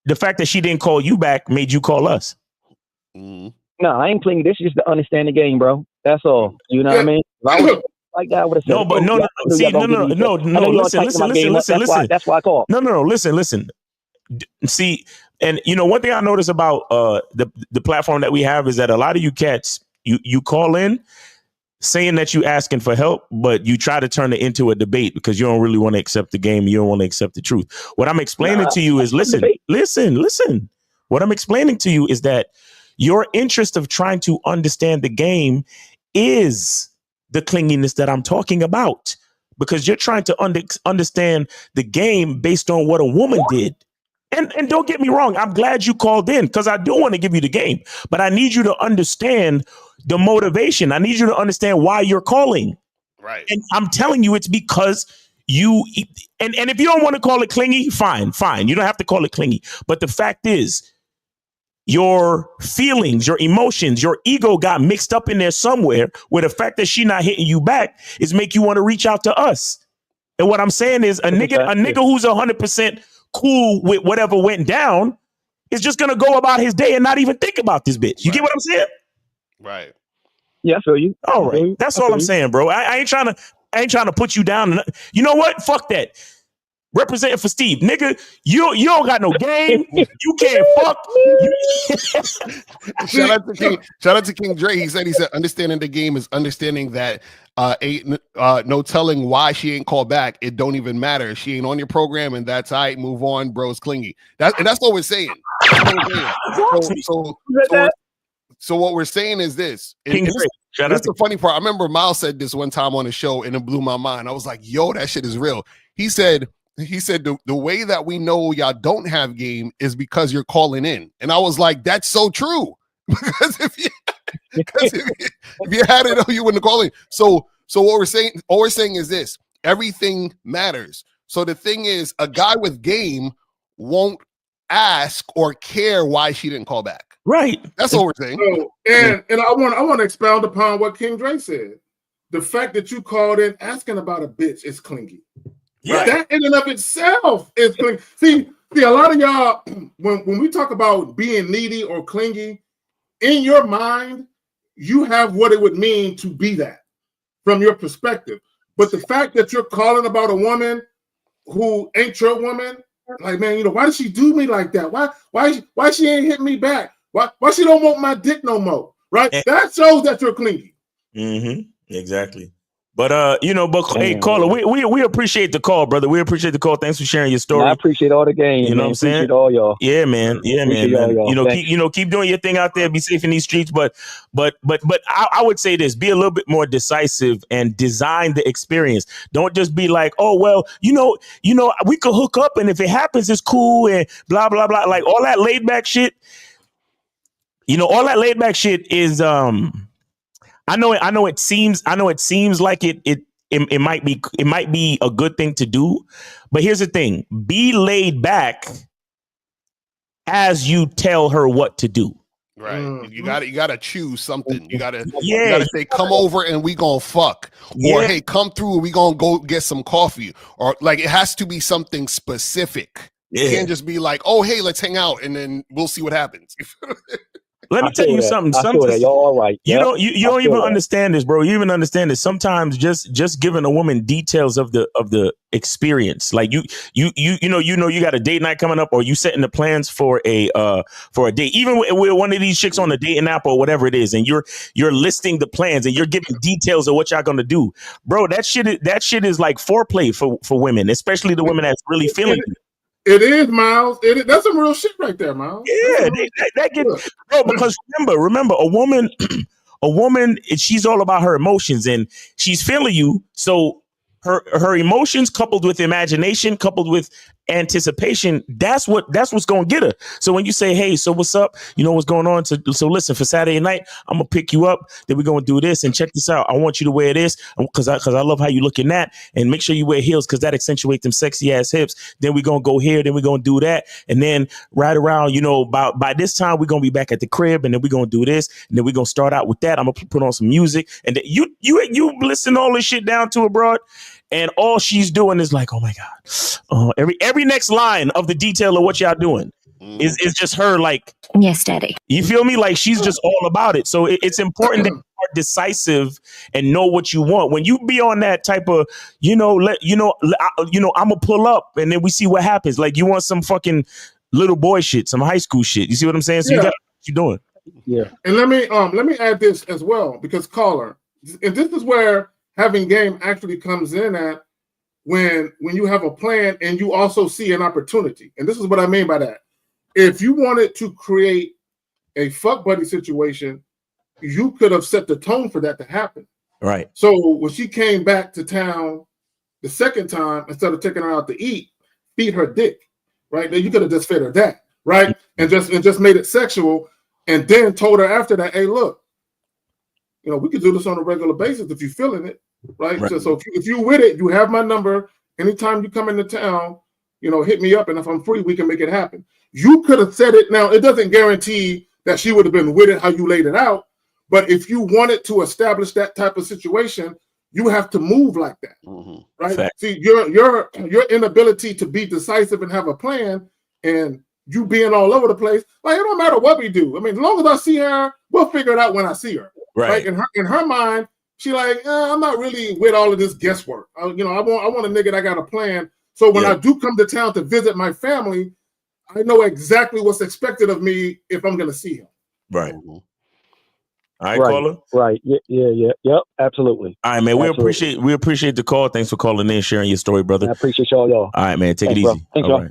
the fact that she didn't call you back made you call us. No, I ain't clingy. This is just to understand the game, bro. That's all. You know what I mean? Like that, I would have said, listen. That's why I called. No, listen. See, and one thing I notice about the platform that we have is that a lot of you cats, you call in saying that you asking for help, but you try to turn it into a debate because you don't really want to accept the game. You don't want to accept the truth. What I'm explaining to you is listen. What I'm explaining to you is that your interest of trying to understand the game is the clinginess that I'm talking about, because you're trying to understand the game based on what a woman did. And don't get me wrong, I'm glad you called in, because I do want to give you the game, but I need you to understand the motivation. I need you to understand why you're calling. Right. And I'm telling you, it's because you, and if you don't want to call it clingy, fine. You don't have to call it clingy. But the fact is, your feelings, your emotions, your ego got mixed up in there somewhere, where the fact that she not hitting you back is make you want to reach out to us. And what I'm saying is a nigga who's 100% cool with whatever went down is just going to go about his day and not even think about this bitch. You get what I'm saying? Right. Yeah, I feel you. All right. That's all I'm saying, bro. I ain't trying to put you down. You know what? Fuck that. Representing for Steve, nigga, you don't got no game. You can't fuck. Shout out to King Dre. He said understanding the game is understanding that ain't no telling why she ain't called back. It don't even matter. She ain't on your program, and that's all right. Move on, bro's clingy. That's what we're saying. So what we're saying is this. This is the funny part. I remember Miles said this one time on the show, and it blew my mind. I was like, yo, that shit is real. He said the way that we know y'all don't have game is because you're calling in. And I was like, that's so true. Because if you had it, you wouldn't call in. So what we're saying is this: everything matters. So the thing is, a guy with game won't ask or care why she didn't call back. Right. That's what we're saying. So, and I want to expound upon what King Dre said. The fact that you called in asking about a bitch is clingy. Yeah. That in and of itself is clingy. See, a lot of y'all, when we talk about being needy or clingy, in your mind, you have what it would mean to be that from your perspective. But the fact that you're calling about a woman who ain't your woman, like, man, why does she do me like that? Why she ain't hit me back? Why she don't want my dick no more? Right? That shows that you're clingy. Mm-hmm. Exactly. But hey, caller, we appreciate the call, brother. We appreciate the call. Thanks for sharing your story. I appreciate all the game. You know what I'm saying? Appreciate all y'all. Yeah, man. Yeah, man. Y'all. Keep doing your thing out there. Be safe in these streets. But I would say this: be a little bit more decisive and design the experience. Don't just be like, oh well, we could hook up, and if it happens, it's cool, and blah blah blah. Like all that laid back shit. All that laid back shit is I know it seems like it might be a good thing to do, but here's the thing: be laid back as you tell her what to do. Right. You gotta choose something. You gotta say, come over and we gonna fuck. Or hey, come through and we gonna go get some coffee. Or like it has to be something specific. You can't just be like, oh hey, let's hang out and then we'll see what happens. Let me tell you something. Sometimes y'all all right. You don't even understand this, bro. You even understand this. Sometimes just giving a woman details of the experience, like you got a date night coming up, or you setting the plans for a date, even with one of these chicks on the dating app or whatever it is, and you're listing the plans and you're giving details of what y'all gonna do, bro. That shit is like foreplay for women, especially the women that's really feeling you. It is, Miles. That's some real shit right there, Miles. Yeah, that gets, bro. Because remember, a woman, she's all about her emotions, and she's feeling you. So her emotions, coupled with imagination, coupled with anticipation, that's what's gonna get her. So when you say, hey, so what's up? What's going on? So listen, for Saturday night, I'm gonna pick you up. Then we're gonna do this, and check this out. I want you to wear this because I love how you look in that, and make sure you wear heels because that accentuates them sexy ass hips. Then we're gonna go here, then we're gonna do that, and then right around, by this time we're gonna be back at the crib, and then we're gonna do this, and then we're gonna start out with that. I'm gonna put on some music, and then you listen all this shit down to her, broad. And all she's doing is like, oh my God. Every next line of the detail of what y'all doing is just her like, yes, daddy. You feel me? Like she's just all about it. So it's important that you are decisive and know what you want. When you be on that type of, I'm gonna pull up and then we see what happens. Like you want some fucking little boy shit, some high school shit. You see what I'm saying? So you got what you doing. Yeah. And let me add this as well, because caller, and this is where having game actually comes in at when you have a plan and you also see an opportunity. And this is what I mean by that. If you wanted to create a fuck buddy situation, you could have set the tone for that to happen. Right. So when she came back to town the second time, instead of taking her out to eat, feed her dick. Right. Then you could have just fed her that. Right. And just made it sexual, and then told her after that, hey, look, we could do this on a regular basis if you're feeling it. Right. So if you with it, you have my number. Anytime you come into town, hit me up. And if I'm free, we can make it happen. You could have said it. Now, it doesn't guarantee that she would have been with it how you laid it out. But if you wanted to establish that type of situation, you have to move like that. Mm-hmm. Right. Fact. See, your inability to be decisive and have a plan, and you being all over the place, like it don't matter what we do. I mean, as long as I see her, we'll figure it out when I see her. Right. In her mind, she like, I'm not really with all of this guesswork. I want a nigga that got a plan. So when I do come to town to visit my family, I know exactly what's expected of me if I'm going to see him. Right. All right, caller. Right. Yeah. Yep. Absolutely. All right, man. Absolutely. We appreciate the call. Thanks for calling in, sharing your story, brother. I appreciate y'all. All right, man. Take it easy. Thanks, all right.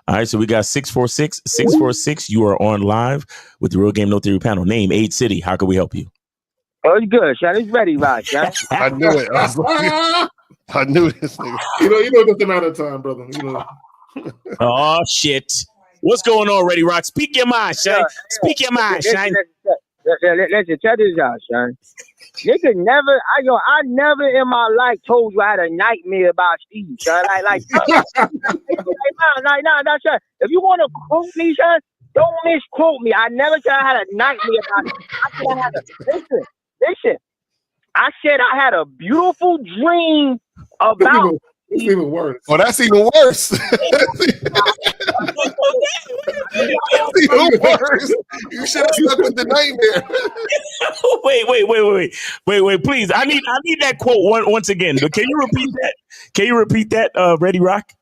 All right. So we got 646. You are on live with the Real Game No Theory panel. Name, age, city. How can we help you? Oh, you good, Sean. It's ready, right, Sean? I knew it. I knew this nigga. You know, just a matter of time, brother. You know. Oh shit. What's going on, Ready Rock? Speak your mind, Shine. Speak your mind, Shine. Listen, check this out, Shine. Nigga never, I never in my life told you I had a nightmare about Steve, son. Like, nah, son. If you want to quote me, son, don't misquote me. I never said I had a nightmare about it. I said I had listen. I said I had a beautiful dream about. It's even worse. Oh, that's even worse. That's even worse. You should have stuck with the nightmare. Wait, please. I need that quote once again. Can you repeat that? Can you repeat that, Ready Rock?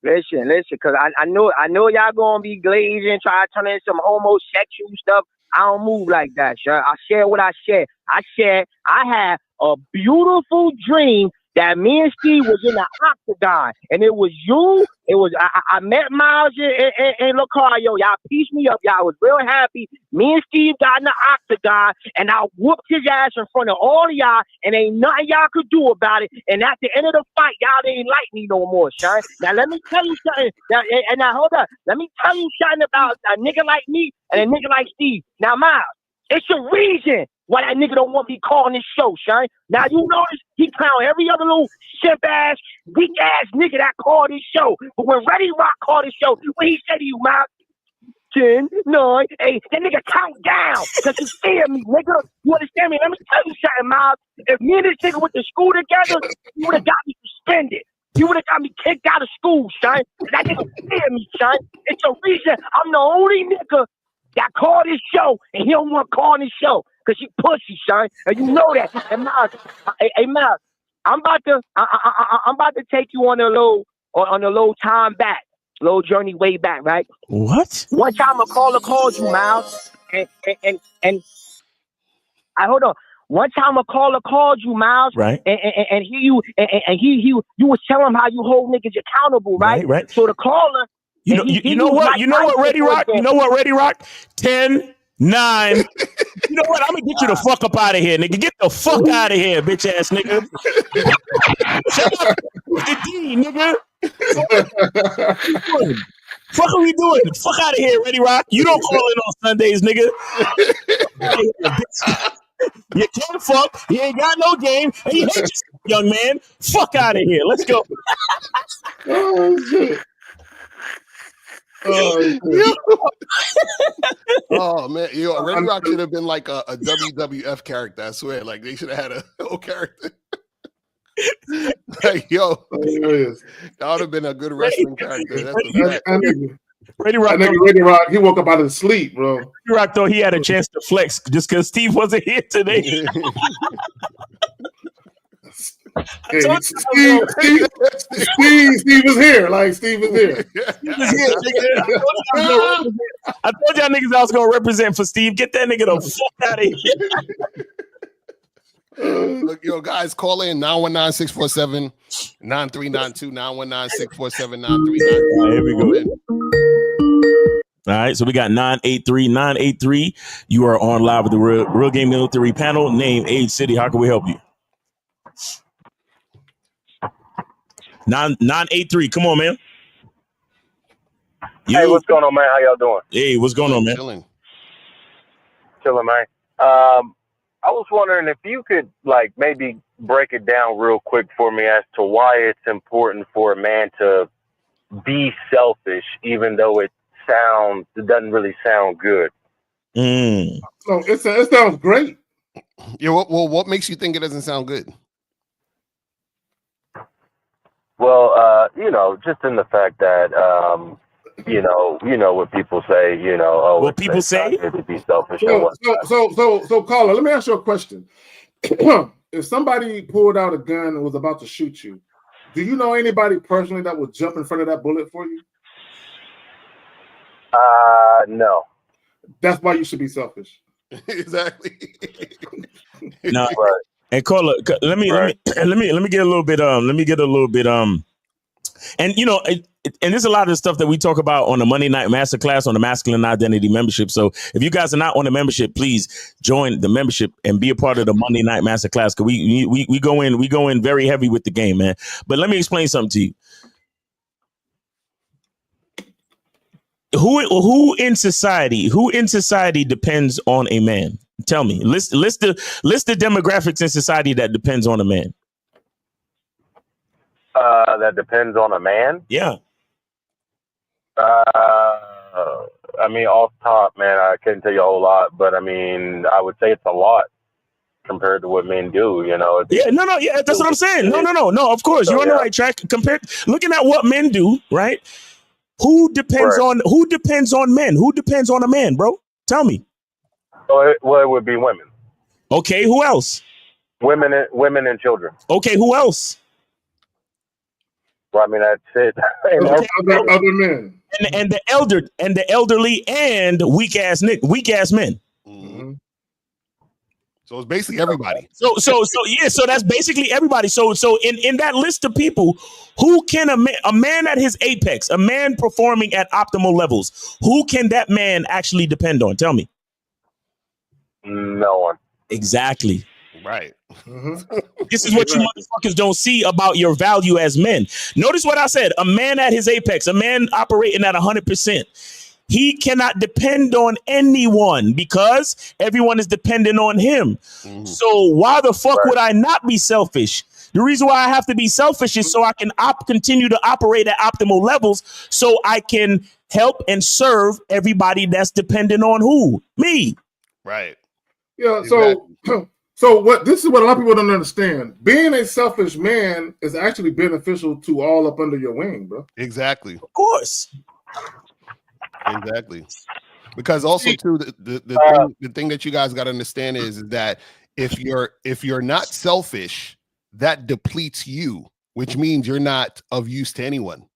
Listen, because I know y'all gonna be glazing, try to turn in some homosexual stuff. I don't move like that, sir. I share what I share. I said I had a beautiful dream that me and Steve was in the octagon, and it was you. It was I met Miles and Lucario. Y'all pieced me up. Y'all was real happy. Me and Steve got in the octagon, and I whooped his ass in front of all of y'all, and ain't nothing y'all could do about it. And at the end of the fight, y'all didn't like me no more, son. Now let me tell you something. Now hold up. Let me tell you something about a nigga like me and a nigga like Steve. Now, Miles, it's a reason why that nigga don't want me calling this show, son. Now you notice he clown every other little simp ass, weak ass nigga that called this show. But when Ready Rock called this show, what he said to you, Miles? 10, 9, 8. That nigga count down because you scared me, nigga. You understand me? Let me tell you something, Miles. If me and this nigga went to school together, you would have got me suspended. You would have got me kicked out of school, son. That nigga scared me, son. It's a reason I'm the only nigga that called this show, and he don't want to call this show because he pussy, son. And you know that. And Miles, hey, Miles, I'm about to take you on a little time back, little journey way back, right? What? One time a caller called you, Miles, and hold on. One time a caller called you, Miles, right? And you was telling him how you hold niggas accountable, right? Right. So the caller. You know what, Ready Rock? You know what, Ready Rock? 10, 9. You know what? I'm gonna get you the fuck up out of here, nigga. Get the fuck out of here, bitch ass nigga. Shut up, the D, nigga. Fuck are we doing? Fuck out of here, Ready Rock. You don't call in on Sundays, nigga. You can't fuck. You ain't got no game. And you hate yourself, young man. Fuck out of here. Let's go. Oh shit. Oh man, Ready Rock should have been like a WWF character. I swear, like they should have had a whole character. Like, yo, that would have been a good wrestling character. That's a fact. Ready Rock, Ready Rock, he woke up out of sleep, bro. Ready Rock thought he had a chance to flex just because Steve wasn't here today. Hey, Steve was here. Like Steve was here. Steve was here, nigga. I told y'all niggas I was gonna represent for Steve. Get that nigga the fuck out of here. Look, yo, guys, call in 919-647-9392, 919-647-9392. Here we go. All right, so we got 983. You are on live with the Real Game Military panel. Name, age, city. How can we help you? 983. Come on, man. Hey, what's going on, man? How y'all doing? Hey, what's going on, man? Chilling, man. I was wondering if you could maybe break it down real quick for me as to why it's important for a man to be selfish, even though it doesn't really sound good. So it sounds great. Yeah. What makes you think it doesn't sound good? Well, just in the fact that, what people say, what people say to be selfish. So, caller, let me ask you a question. If somebody pulled out a gun and was about to shoot you, do you know anybody personally that would jump in front of that bullet for you? No. That's why you should be selfish. Exactly. No. Right. And caller, let me get a little bit And you know, and there's a lot of stuff that we talk about on the Monday Night Masterclass on the Masculine Identity membership. So if you guys are not on the membership, please join the membership and be a part of the Monday Night Masterclass. Because we go in very heavy with the game, man. But let me explain something to you. Who in society depends on a man? Tell me. List the demographics in society that depends on a man. That depends on a man. Yeah. I mean, off top, man, I couldn't tell you a whole lot, but I mean, I would say it's a lot compared to what men do. You know. Yeah, that's what I'm saying. No. Of course, you're on the right track. Looking at what men do, right? Who depends on men? Who depends on a man, bro? Tell me. Well, it would be women. Okay, who else? Women and children. Okay, who else? Well, I mean, that's it. Other men. And the elderly and weak ass men. Mm-hmm. So it's basically everybody. So that's basically everybody. So in that list of people, who can a man at his apex, a man performing at optimal levels, who can that man actually depend on? Tell me. No one. Exactly. Right. This is what you motherfuckers don't see about your value as men. Notice what I said. A man at his apex, a man operating at 100%. He cannot depend on anyone because everyone is dependent on him. Mm-hmm. So why the fuck would I not be selfish? The reason why I have to be selfish is so I can continue to operate at optimal levels so I can help and serve everybody that's dependent on who? Me. Right. Yeah, so this is what a lot of people don't understand. Being a selfish man is actually beneficial to all up under your wing, bro. Exactly. Of course. Exactly. Because also too, the thing that you guys got to understand is that if you're not selfish, that depletes you, which means you're not of use to anyone.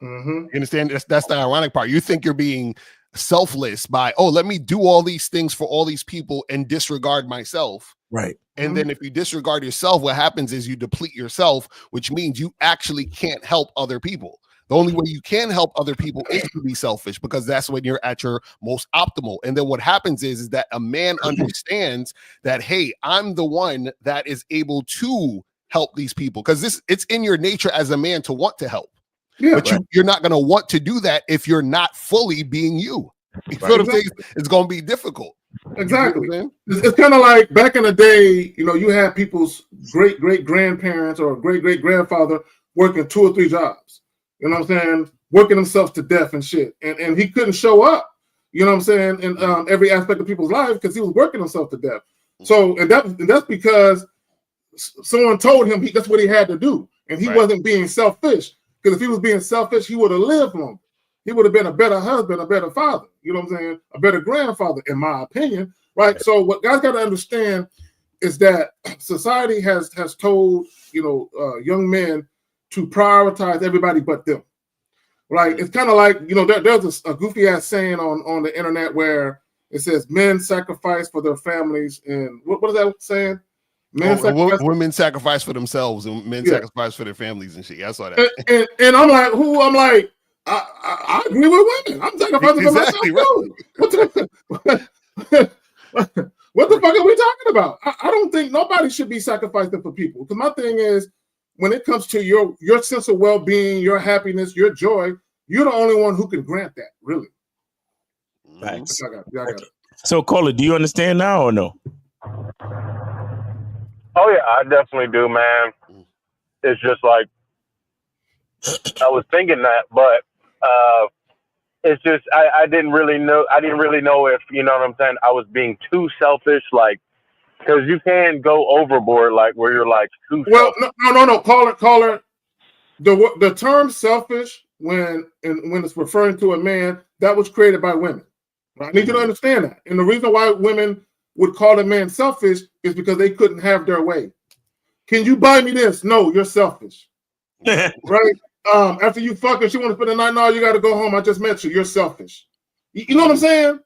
Mm-hmm. You understand? That's the ironic part. You think you're being selfless by, let me do all these things for all these people and disregard myself. Right. And then if you disregard yourself, what happens is you deplete yourself, which means you actually can't help other people. The only way you can help other people is to be selfish, because that's when you're at your most optimal. And then what happens is that a man understands that, hey, I'm the one that is able to help these people, because it's in your nature as a man to want to help. Yeah, but you're not going to want to do that if you're not fully being you. You feel what I'm saying? It's going to be difficult. Exactly. It's kind of like back in the day, you had people's great grandparents or great grandfather working 2 or 3 jobs. You know what I'm saying? Working themselves to death and shit. And he couldn't show up, you know what I'm saying, in every aspect of people's lives because he was working himself to death. So, and that's because someone told him that's what he had to do. And he wasn't being selfish. Because if he was being selfish, he would have lived longer. He would have been a better husband, a better father, you know what I'm saying? A better grandfather, in my opinion, right? So what guys got to understand is that society has told, young men to prioritize everybody but them, right? It's kind of like, there's a goofy ass saying on the internet where it says men sacrifice for their families. And what is that saying? Women sacrifice for themselves and men sacrifice for their families and shit. Yeah, I saw that. And I'm like, I agree with women. I'm sacrificing for myself too. What the fuck are we talking about? I don't think nobody should be sacrificing for people. Because my thing is, when it comes to your sense of well-being, your happiness, your joy, you're the only one who can grant that, really. Thanks. I got it. So, Cola, do you understand now or no? Oh yeah, I definitely do, man. It's just like I was thinking that, but it's just I didn't really know if, you know what I'm saying, I was being too selfish, like, because you can go overboard, like where you're like too selfish. No. Caller. The term selfish when it's referring to a man, that was created by women. I need you to understand that. And the reason why women would call a man selfish is because they couldn't have their way. Can you buy me this? No, you're selfish. Right? After you fuck her, she want to spend the night. No, you got to go home. I just met you. You're selfish. You know what I'm saying?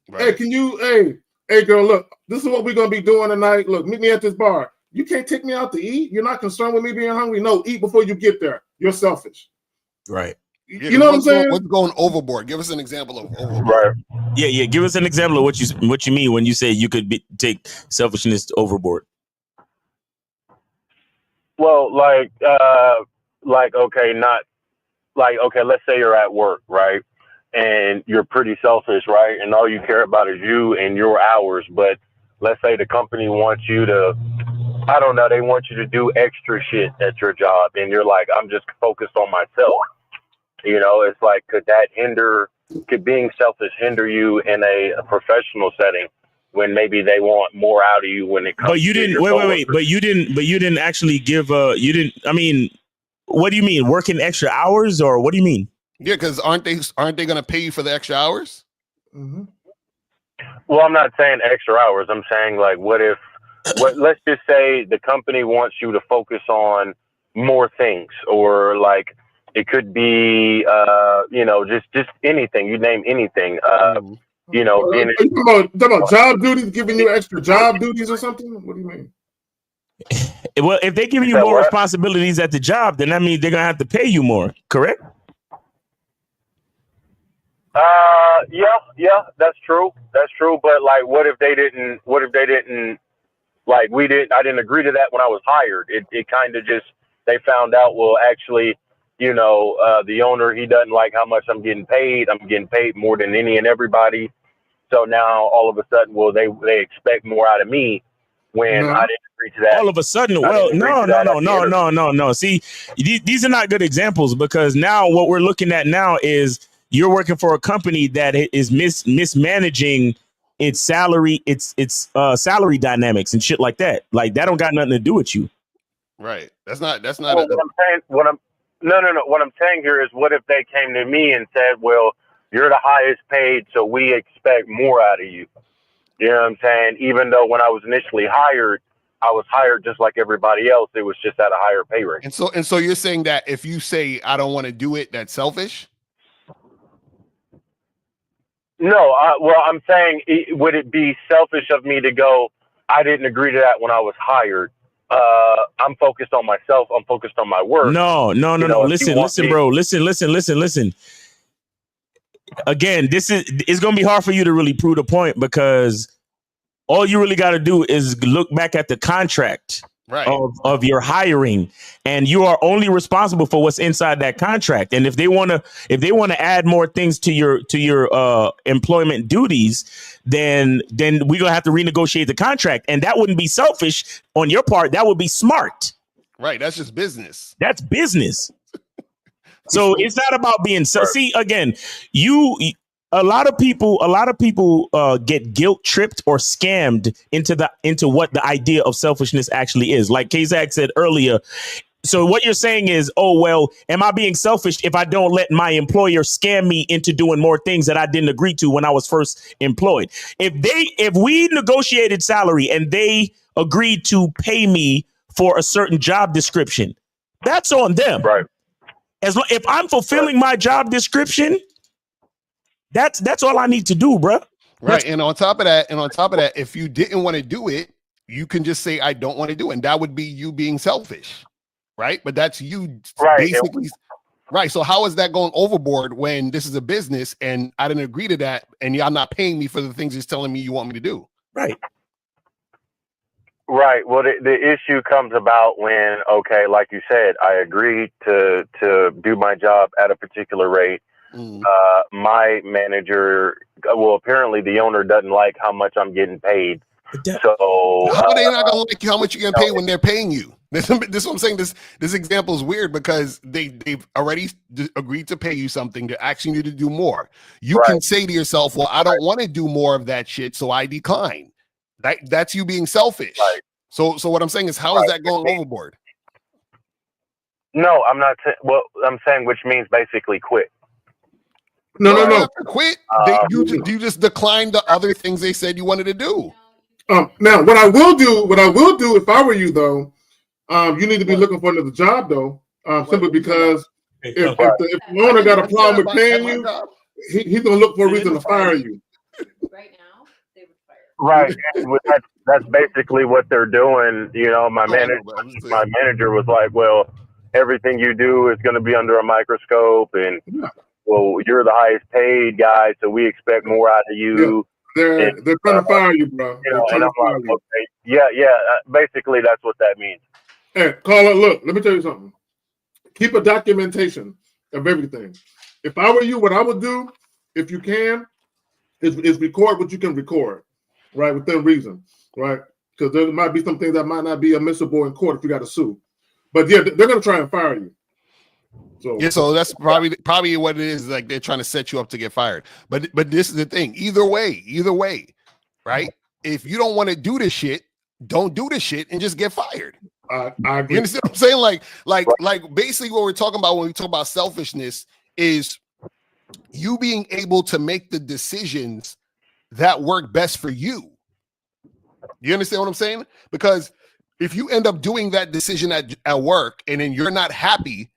Right. Hey, hey, girl, look, this is what we're going to be doing tonight. Look, meet me at this bar. You can't take me out to eat. You're not concerned with me being hungry. No, eat before you get there. You're selfish. Right. You know what I'm saying? What's going overboard? Give us an example of overboard. Right. Yeah. Give us an example of what you mean when you say you could take selfishness overboard. Well, like, okay, not like, okay, let's say you're at work, right? And you're pretty selfish, right? And all you care about is you and your hours. But let's say the company wants you to, I don't know, they want you to do extra shit at your job. And you're like, I'm just focused on myself. You know, it's like, could being selfish hinder you in a professional setting when maybe they want more out of you when it comes But you didn't, wait. But you didn't actually give, I mean, what do you mean? Working extra hours or what do you mean? Yeah, because aren't they going to pay you for the extra hours? Mm-hmm. Well, I'm not saying extra hours. I'm saying like, let's just say the company wants you to focus on more things, or like it could be, just anything. You name anything. Being talking about job duties, giving you extra job duties or something? What do you mean? Well, if they're giving you more responsibilities at the job, then that means they're gonna have to pay you more. Correct? Yeah, that's true. But like, what if they didn't? Like, I didn't agree to that when I was hired. It kind of just, they found out, well, actually, the owner, he doesn't like how much I'm getting paid. I'm getting paid more than any and everybody. So now all of a sudden, well, they expect more out of me when I didn't agree to that. All of a sudden, well, no. See, these are not good examples, because now what we're looking at now is you're working for a company that is mismanaging its salary, its salary dynamics and shit like that. Like, that don't got nothing to do with you. Right. That's not. Well, what I'm saying here is, what if they came to me and said, well, you're the highest paid, so we expect more out of you. You know what I'm saying? Even though when I was initially hired, I was hired just like everybody else. It was just at a higher pay rate. And so you're saying that if you say, I don't want to do it, that's selfish? No, I'm saying, would it be selfish of me to go, I didn't agree to that when I was hired. I'm focused on myself. I'm focused on my work. No. Listen, bro. Listen. Again, it's going to be hard for you to really prove the point, because all you really got to do is look back at the contract of your hiring, and you are only responsible for what's inside that contract. And if they want to add more things to your employment duties, then we're going to have to renegotiate the contract. And that wouldn't be selfish on your part. That would be smart. Right. That's just business. That's business. So it's not about being see, again, a lot of people get guilt tripped or scammed into what the idea of selfishness actually is. Like Kazak said earlier. So what you're saying is, oh, well, am I being selfish if I don't let my employer scam me into doing more things that I didn't agree to when I was first employed? If we negotiated salary and they agreed to pay me for a certain job description, that's on them. Right. If I'm fulfilling my job description, that's all I need to do, bro. Right. And on top of that, if you didn't want to do it, you can just say, I don't want to do it. And that would be you being selfish. Right. But that's you basically. Right. So how is that going overboard when this is a business and I didn't agree to that and y'all not paying me for the things you're telling me you want me to do? Right. Right. Well, the issue comes about when, okay, like you said, I agreed to do my job at a particular rate. My manager, well, apparently the owner doesn't like how much I'm getting paid. So how are they not gonna like how much you're getting paid when they're paying you? This is what I'm saying. This example is weird because they've already agreed to pay you something. They're asking you to do more. You can say to yourself, well, I don't want to do more of that shit, so I decline. That's you being selfish. Right. So what I'm saying is, how is that going overboard? No, I'm not. Well, I'm saying, which means basically quit. No. Quit. You just declined the other things they said you wanted to do. Now, what I will do if I were you, though, you need to be looking for another job, though, simply because if the owner got a problem with paying you, he's gonna look for a reason to fire you. Right now, they would fire. Right. That's basically what they're doing. You know, my manager was like, well, everything you do is going to be under a microscope, and well, you're the highest paid guy, so we expect more out of you. They're trying to fire you, bro. You know, and I'm like, okay, yeah, basically that's what that means. Hey, caller, look, let me tell you something. Keep a documentation of everything. If I were you, what I would do, if you can, is record what you can record, right, within reason, right? Because there might be some things that might not be admissible in court if you got to sue. But yeah, they're going to try and fire you. So that's probably what it is. Like they're trying to set you up to get fired. But this is the thing. Either way, right? If you don't want to do this shit, don't do this shit and just get fired. I agree. You understand what I'm saying? Like basically what we're talking about when we talk about selfishness is you being able to make the decisions that work best for you. You understand what I'm saying? Because if you end up doing that decision at work and then you're not happy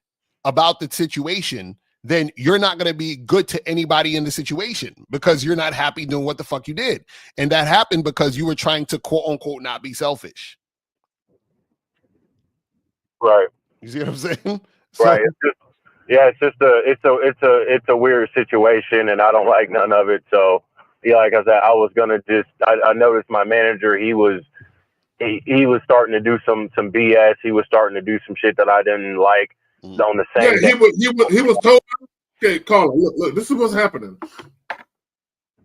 about the situation, then you're not going to be good to anybody in the situation because you're not happy doing what the fuck you did. And that happened because you were trying to quote unquote not be selfish. Right. You see what I'm saying? Right. It's a weird situation, and I don't like none of it. So yeah, like I said, I noticed my manager, he was starting to do some BS. He was starting to do some shit that I didn't like. On the same he was told, okay, caller, look, this is what's happening.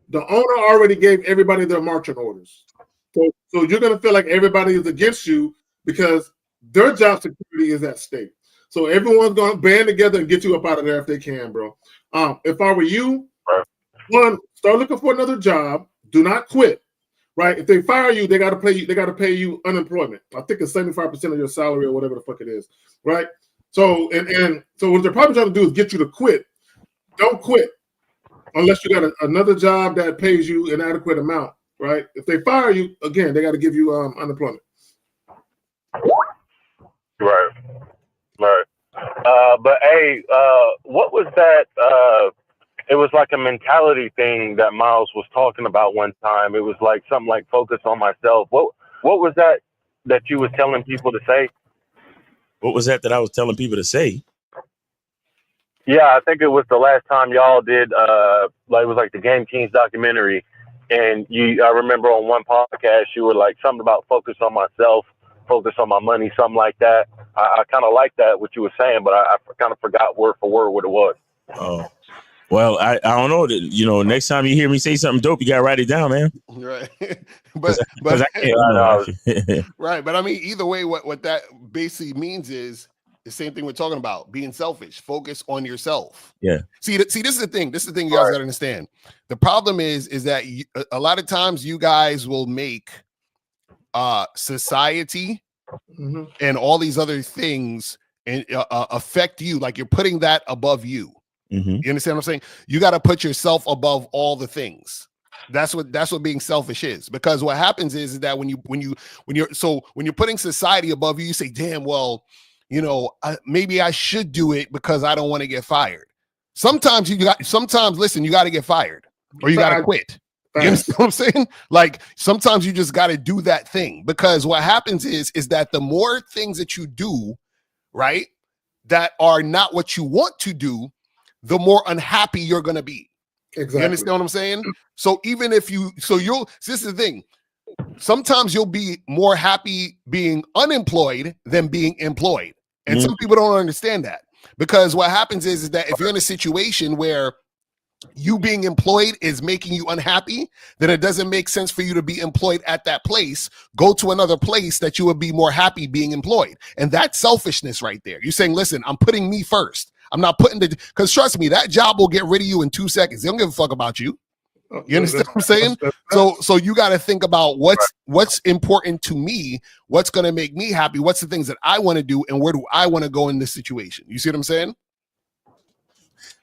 The owner already gave everybody their marching orders. So you're gonna feel like everybody is against you because their job security is at stake. So everyone's gonna band together and get you up out of there if they can, bro. If I were you, one, start looking for another job. Do not quit. Right? If they fire you, they gotta pay you unemployment. I think it's 75% of your salary or whatever the fuck it is. Right? So so what they're probably trying to do is get you to quit. Don't quit unless you got another job that pays you an adequate amount, right? If they fire you, again, they got to give you unemployment. Right. But hey, what was that? It was like a mentality thing that Miles was talking about one time. It was like something like focus on myself. What was that you was telling people to say? What was that I was telling people to say? Yeah, I think it was the last time y'all did, it was like the Game Kings documentary. And I remember on one podcast, you were like something about focus on myself, focus on my money, something like that. I kind of like that, what you were saying, but I kind of forgot word for word what it was. Oh, well, I don't know. You know, next time you hear me say something dope, you got to write it down, man. Right. but I can't, right. But I mean, either way, what that basically means is the same thing we're talking about, being selfish, focus on yourself. Yeah. See, this is the thing. This is the thing you guys got to understand. The problem is that a lot of times you guys will make society and all these other things and affect you. Like you're putting that above you. You understand what I'm saying? You got to put yourself above all the things. That's what being selfish is. Because what happens is that when you're putting society above you, you say, "Damn, well, you know, maybe I should do it because I don't want to get fired." Sometimes you got to get fired or you got to quit. You understand what I'm saying? Like sometimes you just got to do that thing because what happens is that the more things that you do, right, that are not what you want to do, the more unhappy you're going to be. Exactly. You understand what I'm saying? So even if this is the thing. Sometimes you'll be more happy being unemployed than being employed. And some people don't understand that because what happens is that if you're in a situation where you being employed is making you unhappy, then it doesn't make sense for you to be employed at that place. Go to another place that you would be more happy being employed. And that's selfishness right there. You're saying, listen, I'm putting me first. I'm not putting because trust me, that job will get rid of you in 2 seconds. They don't give a fuck about you. You understand what I'm saying? So you got to think about what's important to me, what's going to make me happy, what's the things that I want to do, and where do I want to go in this situation? You see what I'm saying?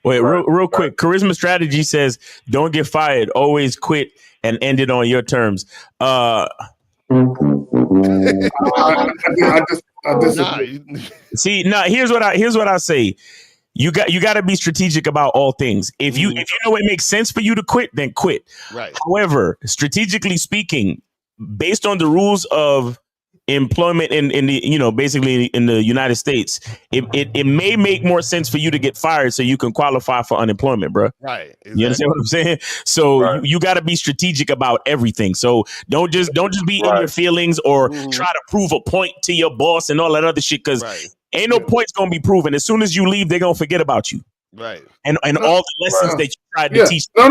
Wait, real quick. Charisma Strategy says, "Don't get fired. Always quit and end it on your terms." See, here's what I say. You got to be strategic about all things. If you know it makes sense for you to quit, then quit. Right. However, strategically speaking, based on the rules of employment in the basically in the United States, it may make more sense for you to get fired so you can qualify for unemployment, bro. Right. Exactly. You understand what I'm saying? So you got to be strategic about everything. So don't just be in your feelings or try to prove a point to your boss and all that other shit, because ain't no points gonna be proven. As soon as you leave, they're gonna forget about you. Right. And all the lessons that you tried to teach. No.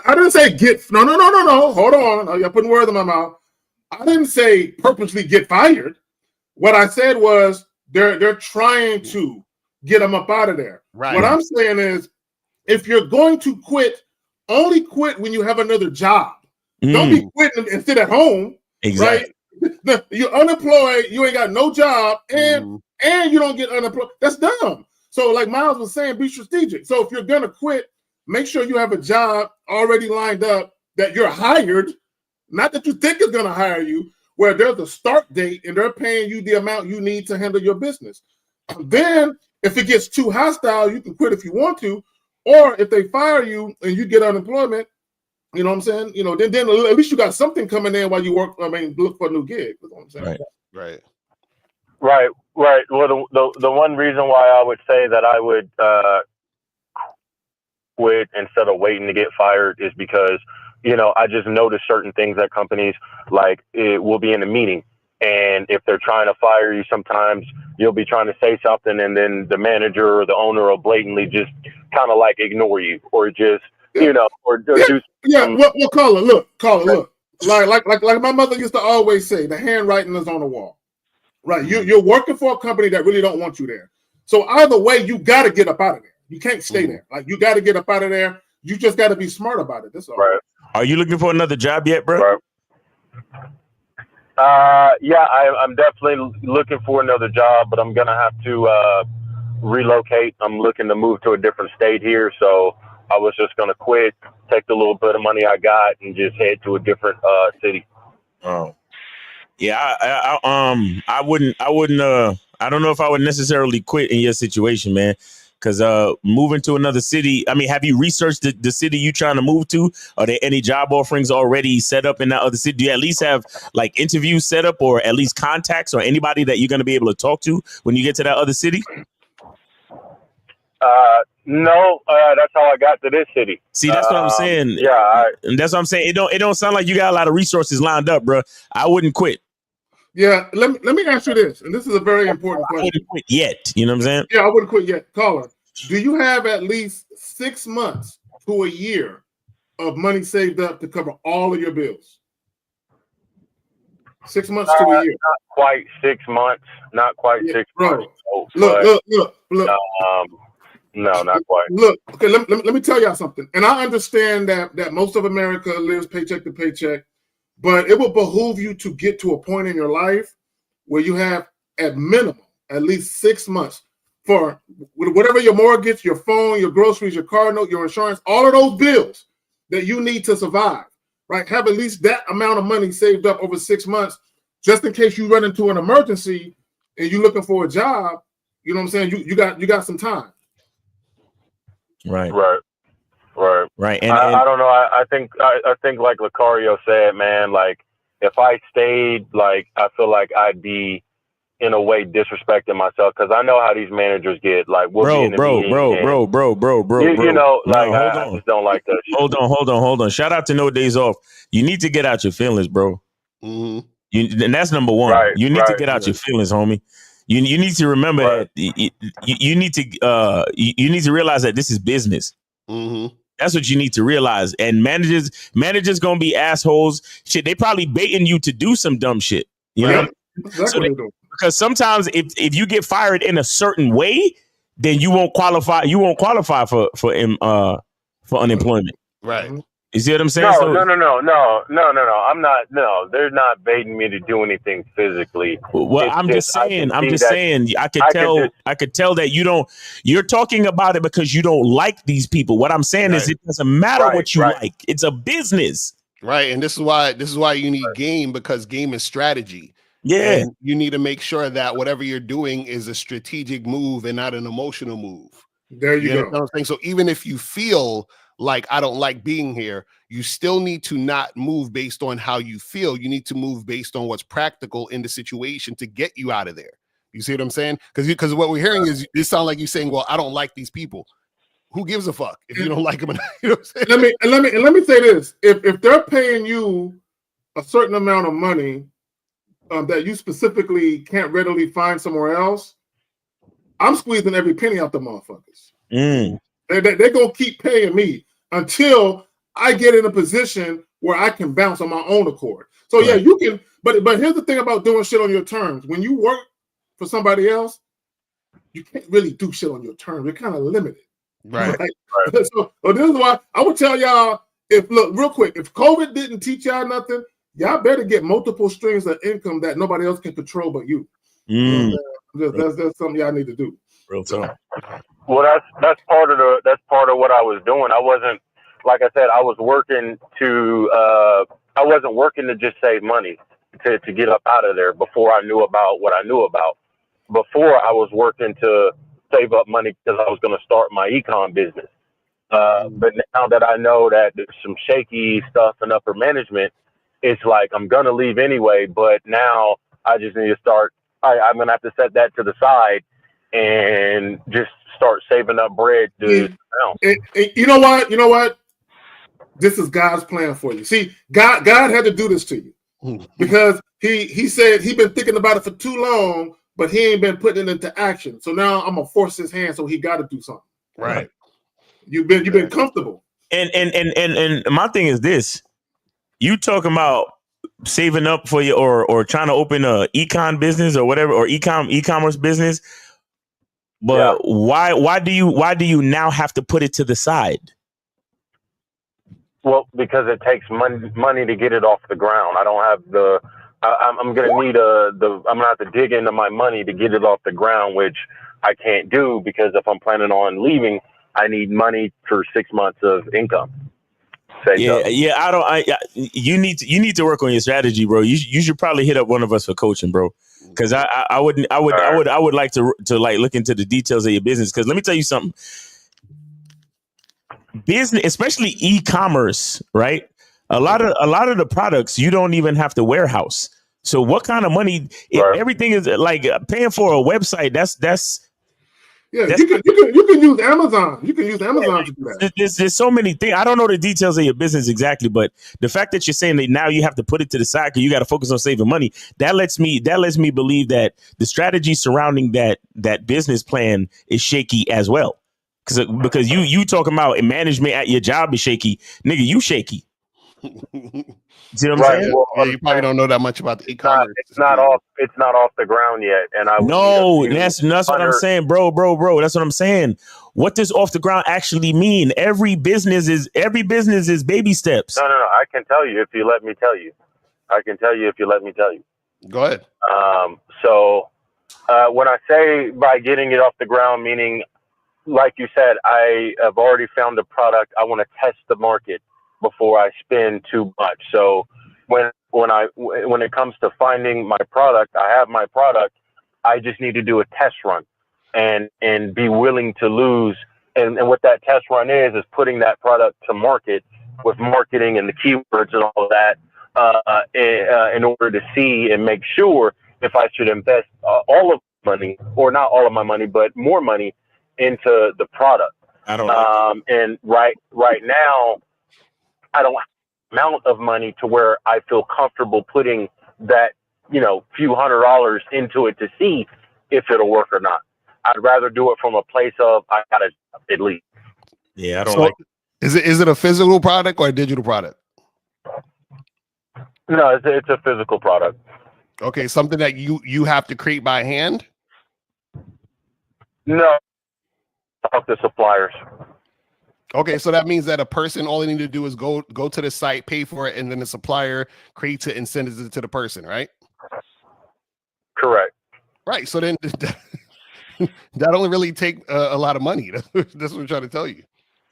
I didn't say get. No. Hold on. You're putting words in my mouth. I didn't say purposely get fired. What I said was they're trying to get them up out of there. Right. What I'm saying is, if you're going to quit, only quit when you have another job. Don't be quitting and sit at home. Exactly. Right? You're unemployed. You ain't got no job, and you don't get unemployed. That's dumb. So, like Miles was saying, be strategic. So, if you're gonna quit, make sure you have a job already lined up that you're hired. Not that you think is going to hire you, where there's a start date and they're paying you the amount you need to handle your business. Then, if it gets too hostile, you can quit if you want to. Or if they fire you and you get unemployment, you know what I'm saying? Then at least you got something coming in while you work. Look for a new gig. That's what I'm saying. Right. Well, the one reason why I would say that I would quit instead of waiting to get fired is because I just noticed certain things at companies, like it will be in a meeting, and if they're trying to fire you, sometimes you'll be trying to say something, and then the manager or the owner will blatantly just kind of like ignore you, or just or do Well, caller, look. Like my mother used to always say, the handwriting is on the wall. Right, you're working for a company that really don't want you there. So either way, you got to get up out of there. You can't stay there. Like, you got to get up out of there. You just got to be smart about it. That's all. Right. Are you looking for another job yet, bro? Right. Yeah, I'm definitely looking for another job, but I'm gonna have to relocate. I'm looking to move to a different state here, so I was just gonna quit, take the little bit of money I got, and just head to a different city. Oh. Yeah, I wouldn't. I don't know if I would necessarily quit in your situation, man. Because moving to another city, I mean, have you researched the city you trying to move to? Are there any job offerings already set up in that other city? Do you at least have like interviews set up, or at least contacts, or anybody that you're going to be able to talk to when you get to that other city? No, that's how I got to this city. See, that's what I'm saying. And that's what I'm saying. It don't sound like you got a lot of resources lined up, bro. I wouldn't quit. Yeah, let me ask you this, and this is a very important question. I wouldn't quit yet. You know what I'm saying? Yeah, I wouldn't quit yet. Caller, do you have at least 6 months to a year of money saved up to cover all of your bills? 6 months to a year. Not quite 6 months. Not quite 6 months. Look. No, not quite. Look, okay, let me tell y'all something. And I understand that most of America lives paycheck to paycheck, but it will behoove you to get to a point in your life where you have at minimum at least 6 months for whatever your mortgage, your phone, your groceries, your car note, your insurance, all of those bills that you need to survive, right? Have at least that amount of money saved up over 6 months, just in case you run into an emergency and you're looking for a job. You know what I'm saying? You got some time. Right. And I don't know. I think like Lucario said, man, like if I stayed, like I feel like I'd be in a way disrespecting myself, because I know how these managers get. Like, we'll be in the meeting. You know, like I just don't like that shit. Hold on. Shout out to No Days Off. You need to get out your feelings, bro. Mm-hmm. And that's number one. You need to get out your feelings, homie. You need to remember that you need to realize that this is business. Mm-hmm. That's what you need to realize. And managers gonna be assholes. Shit, they probably baiting you to do some dumb shit. You know? Exactly. Because sometimes if you get fired in a certain way, then you won't qualify. You won't qualify for unemployment. Right. You see what I'm saying? No. I'm not. No, they're not baiting me to do anything physically. Well, I'm just saying. I could tell that you don't. You're talking about it because you don't like these people. What I'm saying is, it doesn't matter what you like. It's a business. Right, and this is why you need game, because game is strategy. Yeah, and you need to make sure that whatever you're doing is a strategic move and not an emotional move. There you go. Know what I'm saying? So even if you feel like, I don't like being here, you still need to not move based on how you feel. You need to move based on what's practical in the situation to get you out of there. You see what I'm saying? Because what we're hearing is it sounds like you saying, well, I don't like these people. Who gives a fuck if you don't like them? You know what I'm saying? Let me say this: if they're paying you a certain amount of money that you specifically can't readily find somewhere else, I'm squeezing every penny out the motherfuckers. They're gonna keep paying me until I get in a position where I can bounce on my own accord. So yeah, you can. But here's the thing about doing shit on your terms. When you work for somebody else, you can't really do shit on your terms. You're kind of limited. Right. So this is why I would tell y'all, look real quick, if COVID didn't teach y'all nothing, y'all better get multiple streams of income that nobody else can control but you. That's something y'all need to do. Real talk. Well, that's part of what I was doing. I wasn't, like I said, I wasn't working to just save money to get up out of there before I knew about what I knew about. Before I was working to save up money because I was going to start my econ business. But now that I know that there's some shaky stuff in upper management, it's like I'm going to leave anyway, but now I just need to start. I'm going to have to set that to the side and just start saving up bread. You know what? You know what? This is God's plan for you. See, God had to do this to you because he said he'd been thinking about it for too long, but he ain't been putting it into action. So now I'm gonna force his hand, so he got to do something. Right. You've been comfortable. And my thing is this: you talking about saving up for you or trying to open a econ business or whatever, or e-commerce business. But why do you now have to put it to the side? Well, because it takes money to get it off the ground. I don't have I'm gonna need I'm gonna have to dig into my money to get it off the ground, which I can't do because if I'm planning on leaving, I need money for 6 months of income. You need to work on your strategy, bro. You should probably hit up one of us for coaching, bro. Because I would like to like look into the details of your business. Because let me tell you something. Business, especially e-commerce, right? A lot of the products you don't even have to warehouse. So what kind of money? Everything is like paying for a website. That's you can use Amazon. You can use Amazon to do that. There's so many things. I don't know the details of your business exactly, but the fact that you're saying that now you have to put it to the side because you got to focus on saving money, that lets me believe that the strategy surrounding that business plan is shaky as well. Because you talking about management at your job is shaky, nigga. You shaky. See what I'm saying? Well, you probably don't know that much about the e-commerce. It's not off the ground yet, and that's what I'm saying, bro. That's what I'm saying. What does off the ground actually mean? Every business is baby steps. No. I can tell you if you let me tell you. Go ahead. So when I say by getting it off the ground, meaning, like you said, I have already found a product. I want to test the market before I spend too much. So when it comes to finding my product, I have my product. I just need to do a test run and be willing to lose. And what that test run is putting that product to market with marketing and the keywords and all of that in order to see and make sure if I should invest all of my money, or not all of my money, but more money into the product. I don't and right now, I don't have an amount of money to where I feel comfortable putting that, few $100s into it to see if it'll work or not. I'd rather do it from a place of I gotta at least. Yeah, I don't like. Is it a physical product or a digital product? No, it's a physical product. Okay, something that you have to create by hand? No, talk to suppliers. Okay, so that means that a person, all they need to do is go to the site, pay for it, and then the supplier creates it and sends it to the person, right? Correct. Right. So then that only really take a lot of money. That's what I'm trying to tell you.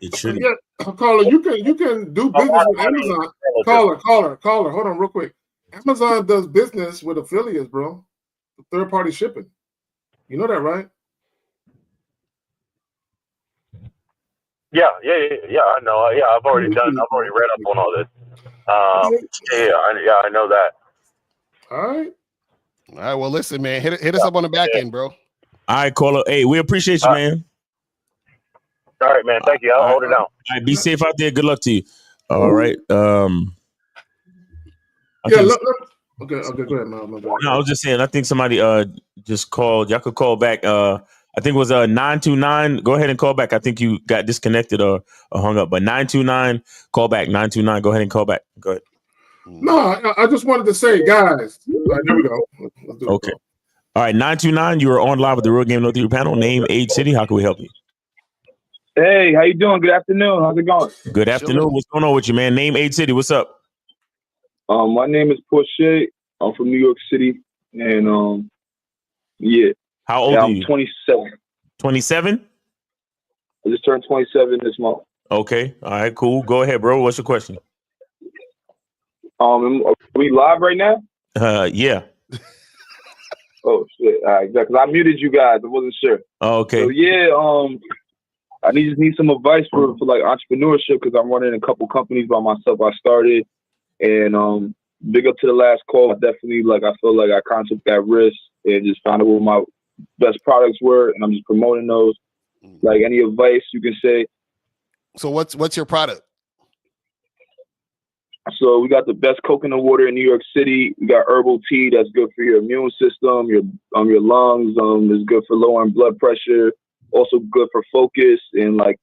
It should. Yeah, caller, you can do business with Amazon. Caller, hold on real quick. Amazon does business with affiliates, bro. Third party shipping. You know that, right? Yeah. I know. Yeah, I've already read up on all this. I know that. All right. All right. Well, listen, man. Hit us up on the back end, bro. All right, caller. Hey, we appreciate you, man. All right, man. Thank you. I'll hold it down. All right, be safe out there. Good luck to you. All right. Okay, go ahead, man. No, I was just saying. I think somebody just called. Y'all could call back. I think it was 929. Go ahead and call back. I think you got disconnected or hung up. But 929, call back. 929. Go ahead and call back. Go ahead. No, I just wanted to say, guys. There we go. Let's do it. Okay. All right, 929. You are on live with the Real Game No Theory panel. Name, age, city. How can we help you? Hey, how you doing? Good afternoon. How's it going? Good afternoon. What's going on with you, man? Name, age, city. What's up? My name is Porsche. I'm from New York City, and yeah. How old are you? I'm 27. 27? I just turned 27 this month. Okay. All right. Cool. Go ahead, bro. What's your question? Are we live right now? Yeah. Oh shit! All right, because I muted you guys. I wasn't sure. Oh, okay. So yeah, I just need some advice for like entrepreneurship because I'm running a couple companies by myself. I started, and big up to the last call. I definitely I feel like I kind of took that risk and just found out what my best products were, and I'm just promoting those. Like any advice you can say. So what's your product? So we got the best coconut water in New York City. We got herbal tea that's good for your immune system, your lungs. It's good for lowering blood pressure. Also good for focus and like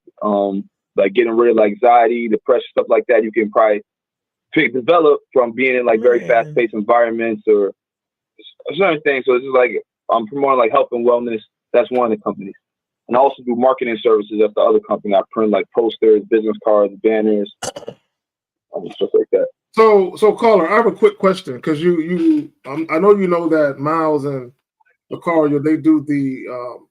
getting rid of anxiety, depression, stuff like that. You can probably develop from being in very fast-paced environments or certain things. So it's just I'm promoting health and wellness. That's one of the companies. And I also do marketing services at the other company. I print posters, business cards, banners, stuff like that. So caller, I have a quick question because I know you know that Miles and Lucario, they do the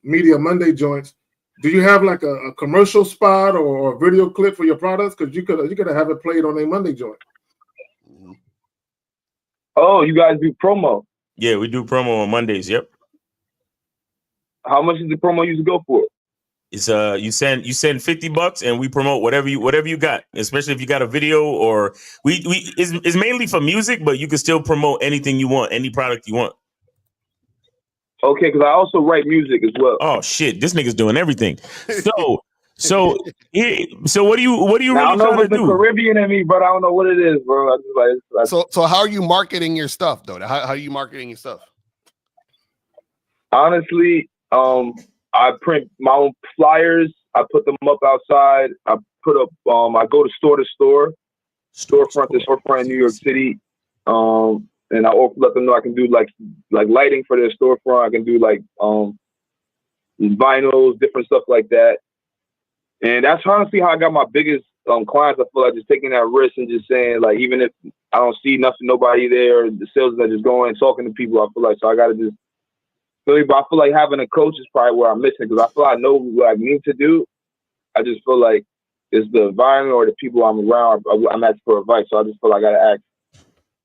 Media Monday joints. Do you have a commercial spot or a video clip for your products? Because you could have it played on a Monday joint. Oh, you guys do promo? Yeah, we do promo on Mondays. Yep. How much is the promo usually go for? It's you send $50 and we promote whatever you got, especially if you got a video or it's mainly for music, but you can still promote anything you want, any product you want. Okay, because I also write music as well. Oh shit, this nigga's doing everything. So what do you really I don't know trying if it's to do? the Caribbean in me, but I don't know what it is, bro. I just So how are you marketing your stuff though? How are you marketing your stuff? Honestly, I print my own flyers. I put them up outside. I put up. I go to store to store, storefront to storefront in New York City. And I let them know I can do like lighting for their storefront. I can do vinyls, different stuff like that. And that's honestly how I got my biggest clients. I feel like just taking that risk and just saying even if I don't see nobody there, the sales are just going and talking to people. I feel like so I got to just. But I feel like having a coach is probably where I'm missing because I feel I know what I need to do. I just feel like it's the environment or the people I'm around. I'm asking for advice, so I just feel like I gotta ask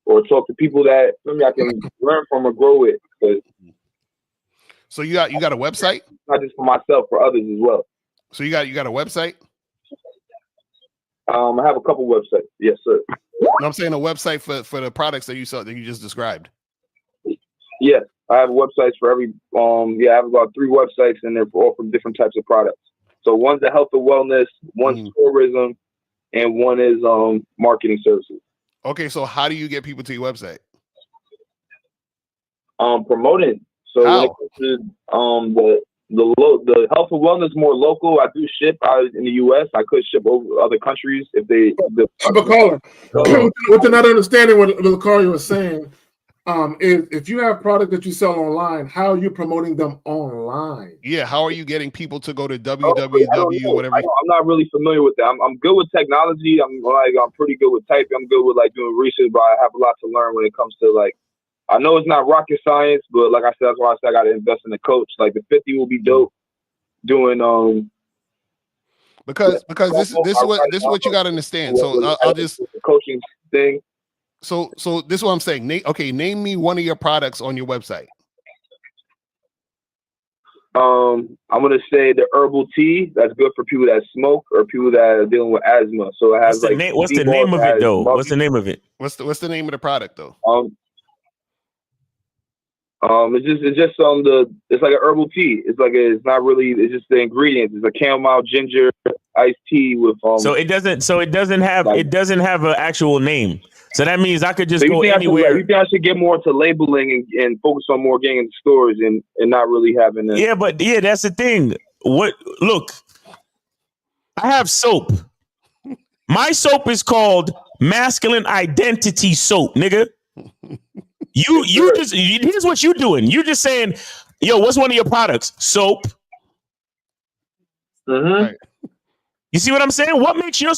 or talk to people that maybe I can learn from or grow with. So you got a website? Not just for myself, for others as well. So you got a website? I have a couple websites. Yes, sir. No, I'm saying a website for the products that you saw that you just described. Yes. I have websites for every, I have about 3 websites and they're all for different types of products. So one's the health and wellness, one's tourism, and one is marketing services. Okay, so how do you get people to your website? Promoting. So when it comes to the health and wellness more local. I do ship out in the U.S. I could ship over other countries if they. But caller, what you're not understanding what Lucario was saying. Is if you have product that you sell online, how are you promoting them online? Yeah, how are you getting people to go to www whatever? I'm not really familiar with that. I'm good with technology. I'm pretty good with typing. I'm good with doing research, but I have a lot to learn when it comes to I know it's not rocket science, but like I said, that's why I said I got to invest in a coach. The 50 will be dope. Doing because this is what you got to understand. So I'll just the coaching thing. So this is what I'm saying. Name me one of your products on your website. I'm gonna say the herbal tea. That's good for people that smoke or people that are dealing with asthma. So it has What's the name of it though? What's the name of it? What's the name of the product though? It's just it's like an herbal tea. It's not really. It's just the ingredients. It's a chamomile ginger iced tea with So it doesn't have an actual name. So that means I could just go anywhere. You think I should get more into labeling and focus on more getting into stores and not really having that? Yeah, but that's the thing. Look, I have soap. My soap is called masculine identity soap, nigga. Here's what you're doing. You're just saying, yo, what's one of your products? Soap. Right. You see what I'm saying? What makes your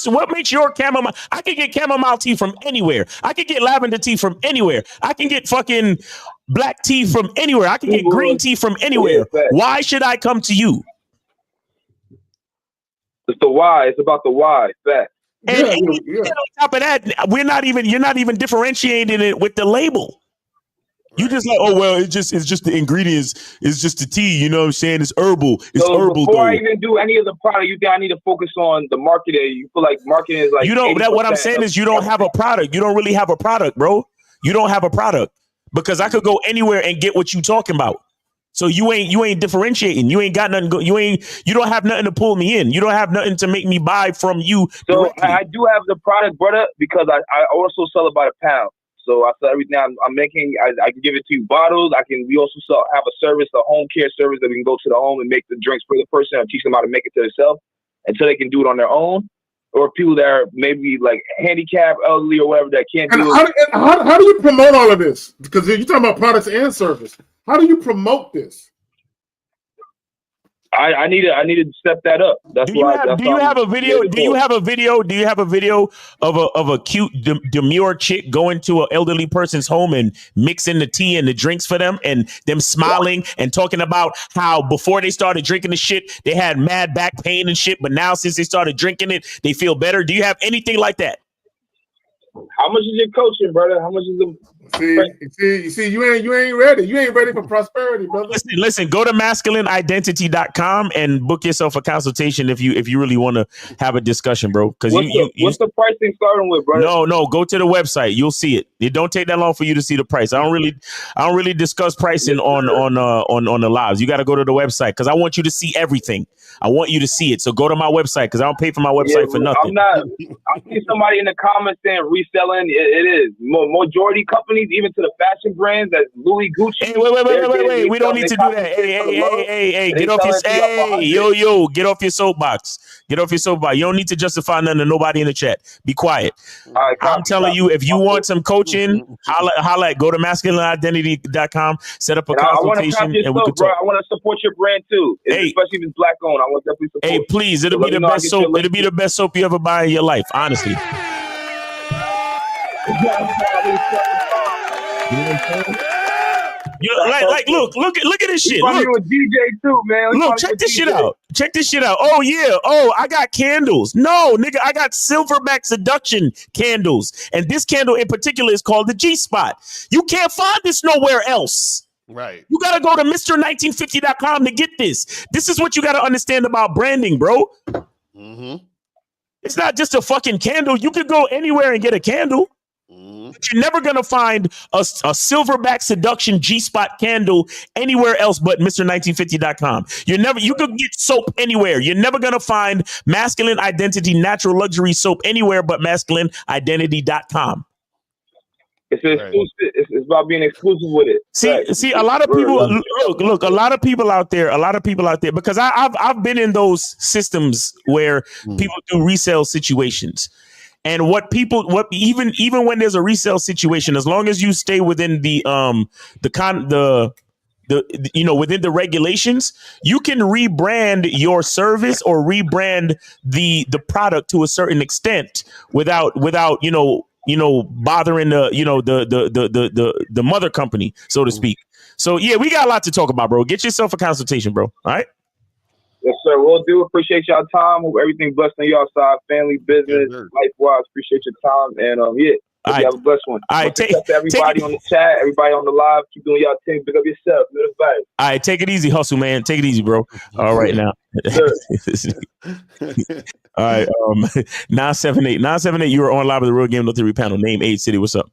chamomile? I can get chamomile tea from anywhere. I can get lavender tea from anywhere. I can get fucking black tea from anywhere. I can get green tea from anywhere. Why should I come to you? It's the why. It's about the why. Fact. And on top of that, you're not even differentiating it with the label. You just like, oh well, it's just the ingredients. It's just the tea. You know what I'm saying? It's herbal. It's herbal. Before I even do any of the product, you think I need to focus on the marketing? You feel like marketing is like what I'm saying is you don't have a product. You don't really have a product, bro. You don't have a product because I could go anywhere and get what you talking about. So you ain't differentiating. You ain't got nothing. You don't have nothing to pull me in. You don't have nothing to make me buy from you. So directly. I do have the product, brother, because I also sell it by the pound. So I sell everything I'm making. I can give it to you bottles. We also have a service, a home care service that we can go to the home and make the drinks for the person and teach them how to make it to themselves until they can do it on their own. Or people that are maybe like handicapped, elderly, or whatever that can't do it. How do you promote all of this? Because you're talking about products and service. How do you promote this? I need to step that up. That's do you have a video? Do you have a video of a cute demure chick going to an elderly person's home and mixing the tea and the drinks for them and them smiling and talking about how before they started drinking the shit they had mad back pain and shit, but now since they started drinking it they feel better? Do you have anything like that? How much is your coaching, brother? How much is the? See, you ain't ready. You ain't ready for prosperity, brother. Listen. Go to masculineidentity.com and book yourself a consultation if you really want to have a discussion, bro. Because what's the pricing starting with, brother? No. Go to the website. You'll see it. It don't take that long for you to see the price. I don't really discuss pricing on the lives. You got to go to the website because I want you to see everything. I want you to see it. So go to my website because I don't pay for my website for nothing. I see somebody in the comments saying reselling. It is majority companies, even to the fashion brands, that Louis, Gucci. Hey, wait. We don't need to do that. Hey, get off your get off your soapbox. Get off your soapbox. You don't need to justify nothing to nobody in the chat. Be quiet. Right, I'm telling you, if you want some coaching, holla, go to masculineidentity.com, set up a consultation, and we can talk. I want to support your brand too, especially if it's black owned. I want to definitely support. Hey, please, it'll be the best soap. It'll be the best soap you ever buy in your life, honestly. Look at this shit. Look, you a DJ too, man. Look, check this shit out. Check this shit out. Oh yeah. Oh, I got candles. No, nigga, I got silverback seduction candles, and this candle in particular is called the G-Spot. You can't find this nowhere else. Right. You gotta go to Mr1950.com to get this. This is what you gotta understand about branding, bro. Mm-hmm. It's not just a fucking candle. You could go anywhere and get a candle. But you're never going to find a silverback seduction G-Spot candle anywhere else but Mr1950.com. You could get soap anywhere. You're never going to find masculine identity natural luxury soap anywhere but masculineidentity.com. It's exclusive. It's about being exclusive with it. See, a lot of people look. A lot of people out there. Because I've been in those systems where people do resale situations. And even when there's a resale situation, as long as you stay within within the regulations, you can rebrand your service or rebrand the product to a certain extent without bothering the mother company, so to speak. So yeah, we got a lot to talk about, bro. Get yourself a consultation, bro. All right. Yes, sir. We'll do. Appreciate y'all time. Hope everything blessed on y'all side, family, business, life-wise. Appreciate your time. And yeah, Hope you have a blessed one. All right, take everybody on the chat, everybody on the live. Keep doing y'all thing. Pick up yourself. Good advice. All right, take it easy, hustle, man. Take it easy, bro. All right now. All right, 978. You are on live with the Real Game No Theory panel. Name, age, city. What's up?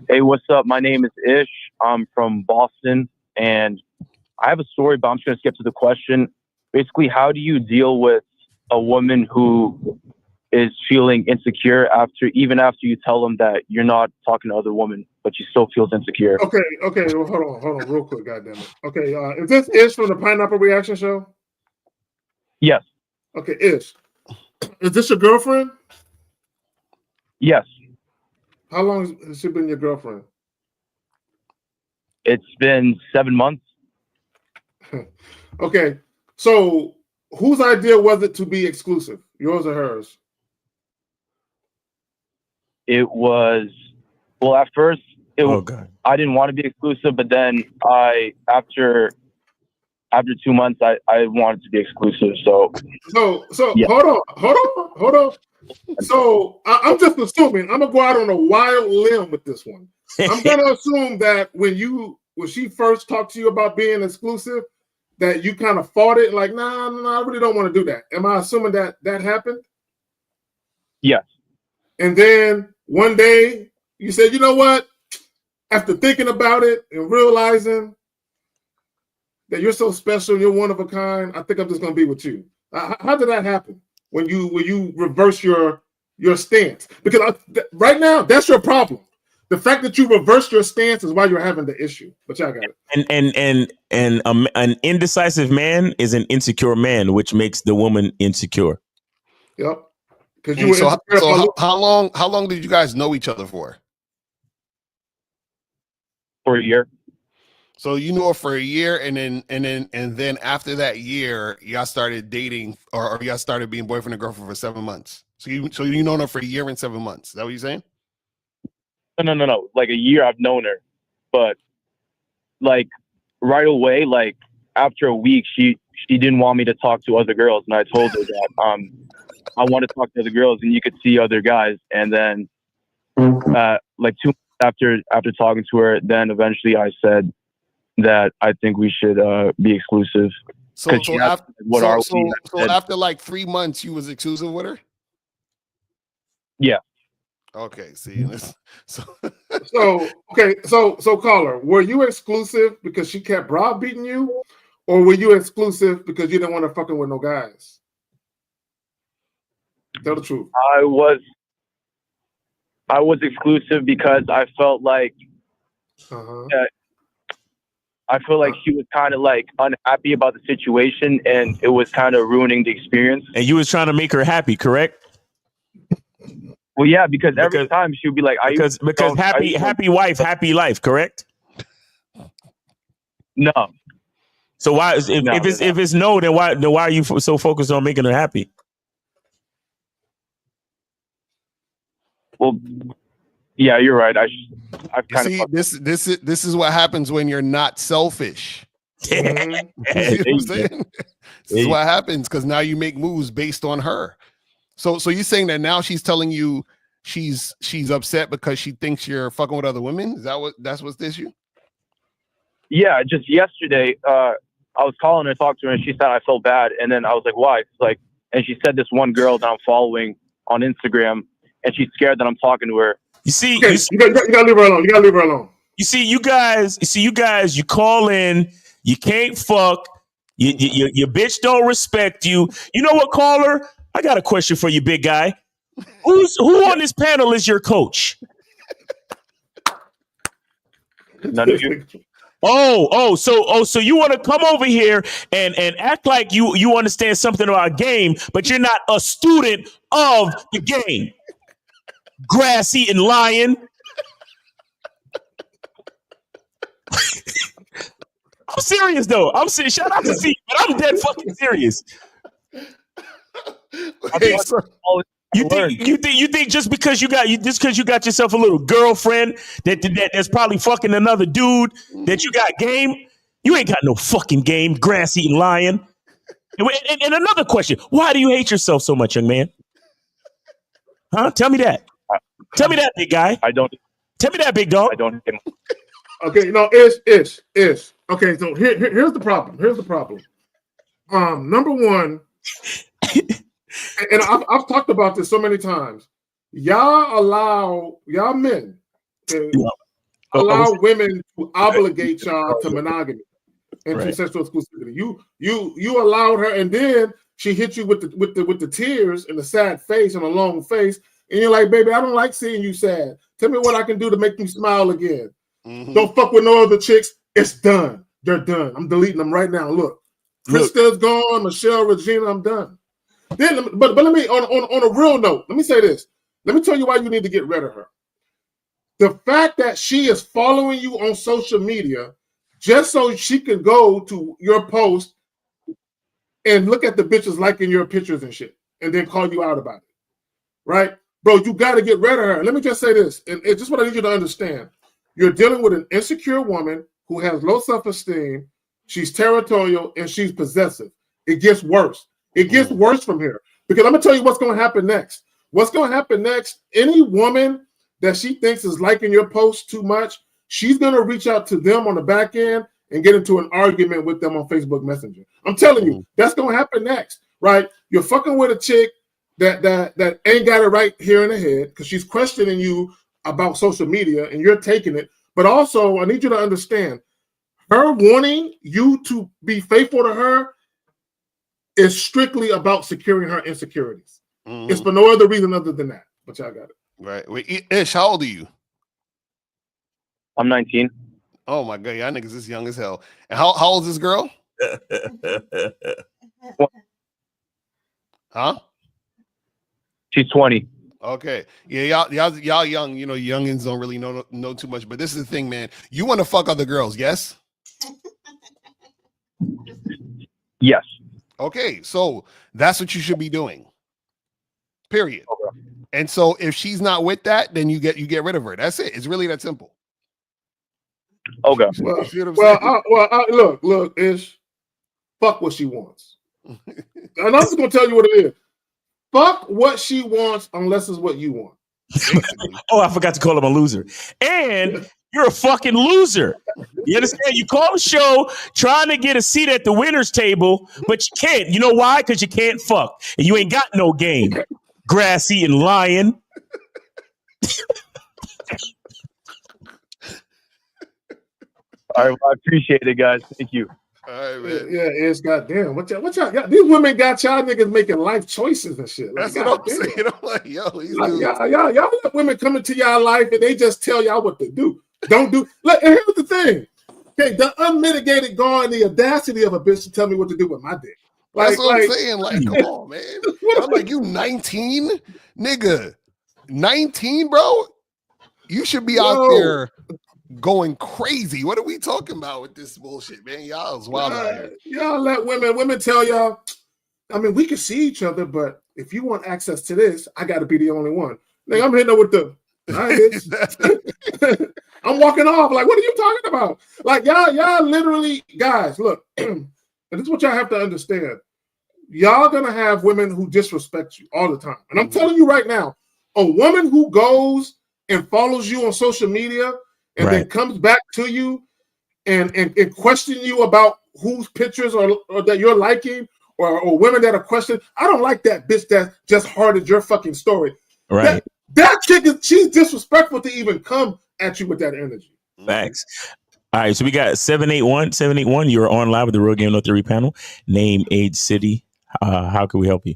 Hey, what's up? My name is Ish. I'm from Boston, and I have a story, but I'm just going to skip to the question. Basically, how do you deal with a woman who is feeling insecure even after you tell them that you're not talking to other women, but she still feels insecure? Okay. Well, hold on, real quick, goddammit. Okay, is this Ish from the Pineapple Reaction Show? Yes. Okay, Ish. Is this your girlfriend? Yes. How long has she been your girlfriend? It's been 7 months. Okay, so whose idea was it to be exclusive? Yours or hers? It was, well, at first, I didn't want to be exclusive, but then after 2 months, I wanted to be exclusive. So yeah. Hold on. So I'm just assuming, I'm gonna go out on a wild limb with this one. I'm gonna assume that when she first talked to you about being exclusive, that you kind of fought it, like, nah, I really don't want to do that. Am I assuming that happened? Yes. And then one day you said, you know what? After thinking about it and realizing that you're so special, you're one of a kind, I think I'm just gonna be with you. How did that happen? When you reverse your stance? Because right now, that's your problem. The fact that you reversed your stance is why you're having the issue. But y'all got it. And an indecisive man is an insecure man, which makes the woman insecure. Yep. So how long did you guys know each other for? For a year. So you knew her for a year, and then after that year, y'all started dating, or y'all started being boyfriend and girlfriend for 7 months. So you known her for a year and 7 months. Is that what you're saying? No. Like a year I've known her, but like right away, like after a week, she didn't want me to talk to other girls, and I told her that I want to talk to other girls, and you could see other guys. And then like 2 months after talking to her, then eventually I said that I think we should be exclusive. So after like 3 months, you was exclusive with her? Yeah. Okay. See, so caller, were you exclusive because she kept browbeating you, or were you exclusive because you didn't want to fucking with no guys? Tell the truth. I was exclusive because I felt like she was kind of like unhappy about the situation, and it was kind of ruining the experience. And you was trying to make her happy, correct? Well, yeah, because every time she would be like, because happy wife, happy life, correct? No. So why if it's no, then why are you so focused on making her happy? Well, yeah, you're right. This is what happens when you're not selfish. You know what I'm saying? This is what happens because now you make moves based on her. So you're saying that now she's telling you she's upset because she thinks you're fucking with other women? Is that's what's the issue? Yeah, just yesterday, I was calling her to talk to her, and she said I felt bad, and then I was like, why? And she said this one girl that I'm following on Instagram, and she's scared that I'm talking to her. You see, you gotta leave her alone. You gotta leave her alone. You see, you guys, you call in, you can't fuck, your bitch don't respect you. You know what, caller? I got a question for you, big guy. Who on this panel is your coach? None of you. So you want to come over here and act like you understand something about game, but you're not a student of the game. Grass eating lion. I'm serious though. Shout out to C, but I'm dead fucking serious. You think just because you got yourself a little girlfriend that's probably fucking another dude that you got game? You ain't got no fucking game, grass eating lion. And another question: why do you hate yourself so much, young man? Huh? Tell me that. Tell me that, big guy. I don't. Tell me that, big dog. I don't. Okay, no, is. Okay, so here's the problem. Here's the problem. Number one, and I've talked about this so many times. Y'all men allow women to obligate y'all to monogamy and to sexual exclusivity. You allowed her, and then she hit you with the tears and the sad face and a long face, and you're like, baby, I don't like seeing you sad. Tell me what I can do to make you smile again. Don't fuck with no other chicks. It's done. They're done. I'm deleting them right now. Look, Krista's gone. Michelle, Regina, I'm done. Then, but let me on a real note. Let me say this. Let me tell you why you need to get rid of her. The fact that she is following you on social media just so she can go to your post and look at the bitches liking your pictures and shit, and then call you out about it, right, bro? You got to get rid of her. Let me just say this, and it's just what I need you to understand. You're dealing with an insecure woman who has low self-esteem. She's territorial and she's possessive. It gets worse. It gets worse from here, because I'm gonna tell you what's gonna happen next. What's gonna happen next? Any woman that she thinks is liking your post too much, she's gonna reach out to them on the back end and get into an argument with them on Facebook Messenger. I'm telling you, that's gonna happen next, right? You're fucking with a chick that ain't got it right here in the head because she's questioning you about social media and you're taking it. But also, I need you to understand, her wanting you to be faithful to her is strictly about securing her insecurities. It's for no other reason other than that. But y'all got it. Right. Wait, Ish, how old are you? I'm 19. Oh my god, y'all niggas is young as hell. And how old is this girl? Huh? She's 20. Okay. Yeah, y'all young, you know, youngins don't really know too much, but this is the thing, man. You want to fuck other girls, yes? Yes. Okay, so that's what you should be doing. Period. Okay. And so if she's not with that, then you get rid of her. That's it. It's really that simple. Okay. Look, Ish, fuck what she wants. And I'm just gonna tell you what it is. Fuck what she wants unless it's what you want. Oh, I forgot to call him a loser. And you're a fucking loser. You understand? You call the show trying to get a seat at the winner's table, but you can't. You know why? Because you can't fuck. And you ain't got no game. Grass-eating lion. All right, well, I appreciate it, guys. Thank you. All right, man. Yeah, it's goddamn. What y'all? These women got y'all niggas making life choices and shit. Like, that's what I'm saying. I'm like, yo, these dudes. Y'all let women come into y'all life and they just tell y'all what to do. Don't do. Look, and here's the thing. Okay, the unmitigated gall and the audacity of a bitch to tell me what to do with my dick. That's what I'm saying. Like, come on, man. I'm like, you 19, nigga, 19, bro. You should be out there going crazy. What are we talking about with this bullshit, man? Y'all is wild out here. Y'all let women tell y'all. I mean, we can see each other, but if you want access to this, I got to be the only one. Like, I'm hitting her with the. I'm walking off. Like, what are you talking about? Like, y'all literally, guys. Look, and this is what y'all have to understand. Y'all gonna have women who disrespect you all the time, and I'm telling you right now, a woman who goes and follows you on social media and then comes back to you and question you about whose pictures or that you're liking, or women that are questioning. I don't like that bitch that just hearted your fucking story. Right. That chick she's disrespectful to even come at you with that energy. Thanks. All right, so we got 781. You're on live with the Real Game No Theory panel. Name, age, city. How can we help you?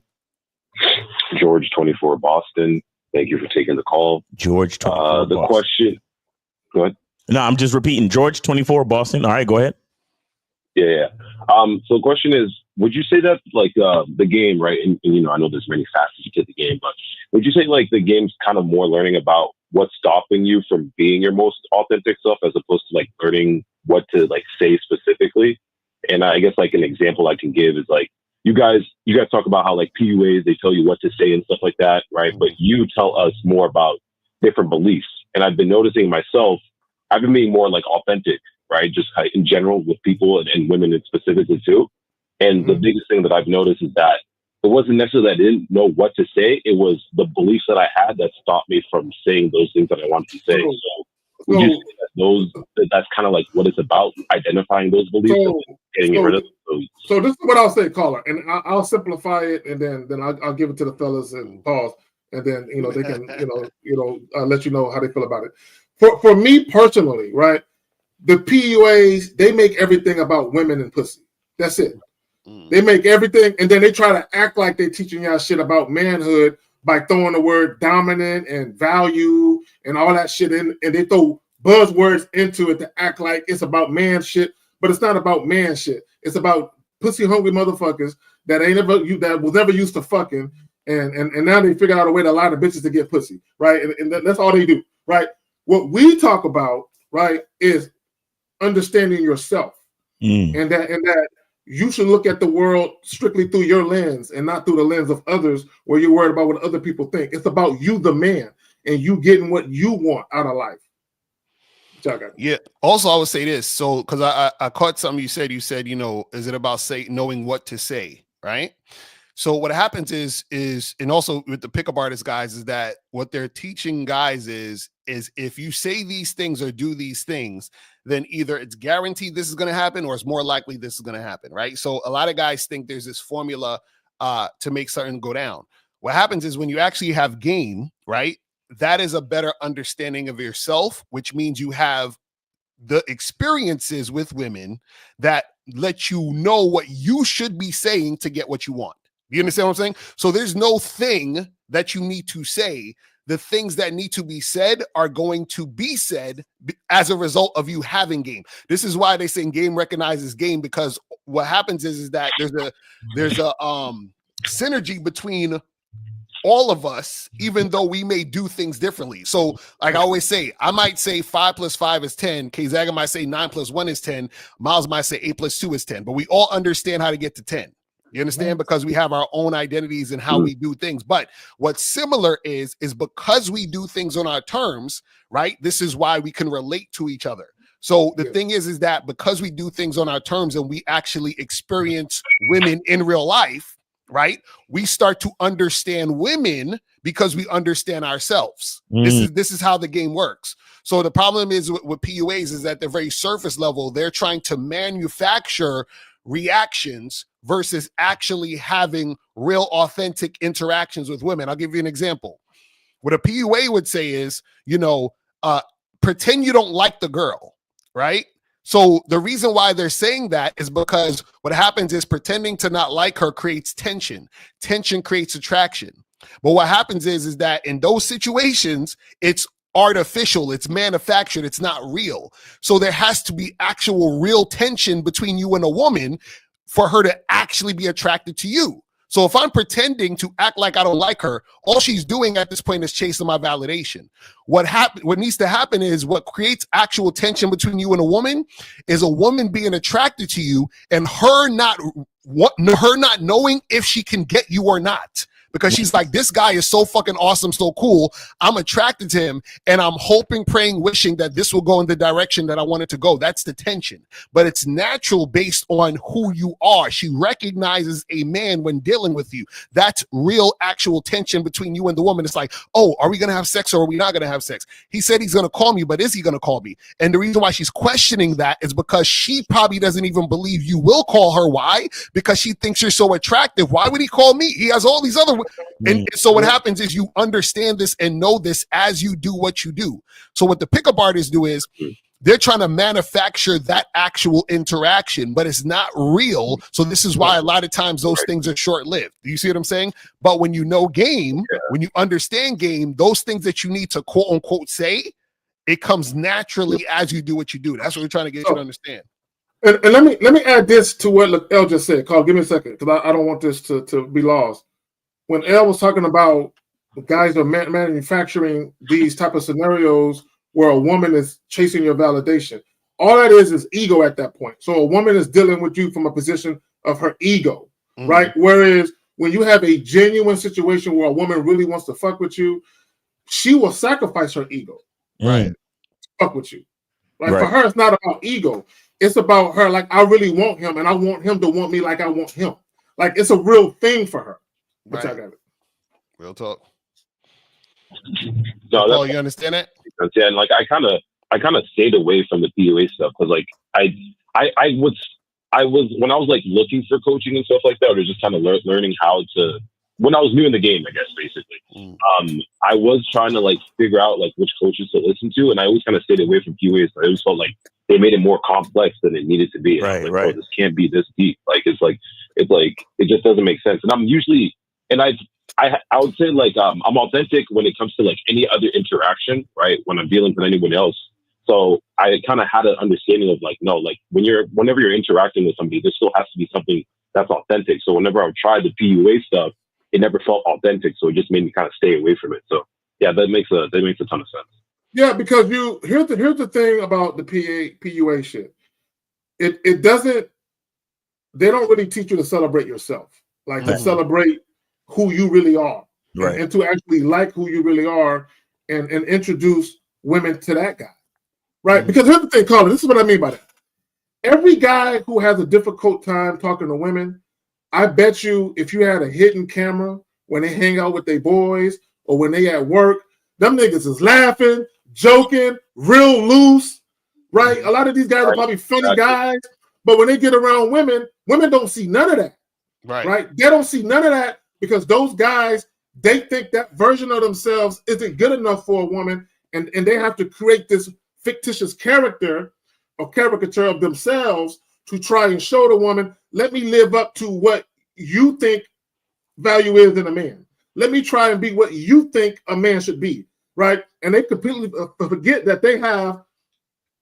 George, 24, Boston. Thank you for taking the call. George, 24, the Boston. question. Go ahead. No, I'm just repeating. George, 24, Boston. All right, go ahead. Yeah. So the question is, would you say that like the game, right? And you know, I know there's many facets to the game, but would you say like the game's kind of more learning about what's stopping you from being your most authentic self as opposed to like learning what to like say specifically? And I guess like an example I can give is like you guys talk about how like PUAs, they tell you what to say and stuff like that, right? But you tell us more about different beliefs. And I've been noticing myself, I've been being more like authentic, right? Just in general with people and women specifically too. And the biggest thing that I've noticed is that it wasn't necessarily that I didn't know what to say. It was the beliefs that I had that stopped me from saying those things that I wanted to say. So would you say that's kind of like what it's about, identifying those beliefs and getting rid of them? So this is what I'll say, caller, and I'll simplify it, and then I'll give it to the fellas and pause, and then they can let you know how they feel about it. For me personally, right, the PUAs, they make everything about women and pussy. That's it. They make everything, and then they try to act like they're teaching y'all shit about manhood by throwing the word dominant and value and all that shit in, and they throw buzzwords into it to act like it's about man shit, but it's not about man shit. It's about pussy hungry motherfuckers that was never used to fucking, and now they figured out a way to lie to bitches to get pussy, right? And that's all they do, right? What we talk about, right, is understanding yourself, and that you should look at the world strictly through your lens and not through the lens of others where you're worried about what other people think. It's about you, the man, and you getting what you want out of life. Yeah. Also, I would say this. So, because I caught something you said. You said, is it about knowing what to say, right? So what happens is, and also with the pickup artist guys, is that what they're teaching guys is if you say these things or do these things, then either it's guaranteed this is going to happen or it's more likely this is going to happen, right? So a lot of guys think there's this formula to make something go down. What happens is when you actually have game, right? That is a better understanding of yourself, which means you have the experiences with women that let you know what you should be saying to get what you want. You understand what I'm saying? So there's no thing that you need to say. The things that need to be said are going to be said as a result of you having game. This is why they say game recognizes game, because what happens is that there's a synergy between all of us, even though we may do things differently. So like I always say, I might say 5 + 5 is 10. K-Zaga might say 9 + 1 is 10. Miles might say 8 + 2 is 10, but we all understand how to get to 10. You understand? Because we have our own identities and how we do things. But what's similar is because we do things on our terms, right? This is why we can relate to each other. So the thing is that because we do things on our terms and we actually experience women in real life, right? We start to understand women because we understand ourselves. This is how the game works. So the problem is with PUAs is that they're very surface level. They're trying to manufacture reactions versus actually having real authentic interactions with women. I'll give you an example. What a PUA would say is, pretend you don't like the girl, right? So the reason why they're saying that is because what happens is pretending to not like her creates tension. Tension creates attraction. But what happens is that in those situations, it's artificial, it's manufactured, it's not real. So there has to be actual real tension between you and a woman for her to actually be attracted to you. So if I'm pretending to act like I don't like her, all she's doing at this point is chasing my validation. What needs to happen is what creates actual tension between you and a woman is a woman being attracted to you and her not knowing if she can get you or not. Because she's like, this guy is so fucking awesome, so cool. I'm attracted to him, and I'm hoping, praying, wishing that this will go in the direction that I want it to go. That's the tension. But it's natural based on who you are. She recognizes a man when dealing with you. That's real, actual tension between you and the woman. It's like, oh, are we going to have sex or are we not going to have sex? He said he's going to call me, but is he going to call me? And the reason why she's questioning that is because she probably doesn't even believe you will call her. Why? Because she thinks you're so attractive. Why would he call me? He has all these other... And so what happens is you understand this and know this as you do what you do. So what the pickup artists do is they're trying to manufacture that actual interaction, but it's not real. So this is why a lot of times those things are short-lived. Do you see what I'm saying? But when you know game, when you understand game, those things that you need to quote unquote say, it comes naturally as you do what you do. That's what we're trying to get you to understand. And let me add this to what El just said. Carl, give me a second, because I don't want this to be lost. When El was talking about guys are manufacturing these type of scenarios where a woman is chasing your validation, all that is ego at that point. So a woman is dealing with you from a position of her ego, right? Whereas when you have a genuine situation where a woman really wants to fuck with you, she will sacrifice her ego, right? Fuck with you, right? For her, it's not about ego. It's about her, like, I really want him, and I want him to want me like I want him. Like, it's a real thing for her. But y'all got it. Real talk. No, Paul, you understand that? Yeah, and like I kind of stayed away from the PUA stuff because like I was when I was like looking for coaching and stuff like that, or just kind of learning how to, when I was new in the game, I guess basically, I was trying to like figure out like which coaches to listen to, and I always kind of stayed away from PUAs. I always felt like they made it more complex than it needed to be. And I was like, oh, this can't be this deep. Like it just doesn't make sense. And I'm usually, and I would say like I'm authentic when it comes to like any other interaction, right? When I'm dealing with anyone else. So I kind of had an understanding of like, no, like whenever you're interacting with somebody, there still has to be something that's authentic. So whenever I tried the PUA stuff, it never felt authentic. So it just made me kind of stay away from it. So yeah, that makes a ton of sense. Yeah, because here's the thing about the PUA shit. It doesn't, they don't really teach you to celebrate yourself, like to celebrate who you really are, right? And to actually like who you really are, and introduce women to that guy, right? Because here's the thing, Colin. This is what I mean by that. Every guy who has a difficult time talking to women, I bet you if you had a hidden camera when they hang out with their boys or when they at work, them niggas is laughing, joking, real loose, right? A lot of these guys are probably funny guys, but when they get around women, women don't see none of that, right? They don't see none of that because those guys, they think that version of themselves isn't good enough for a woman, and they have to create this fictitious character or caricature of themselves to try and show the woman, let me live up to what you think value is in a man. Let me try and be what you think a man should be, right? And they completely forget that they have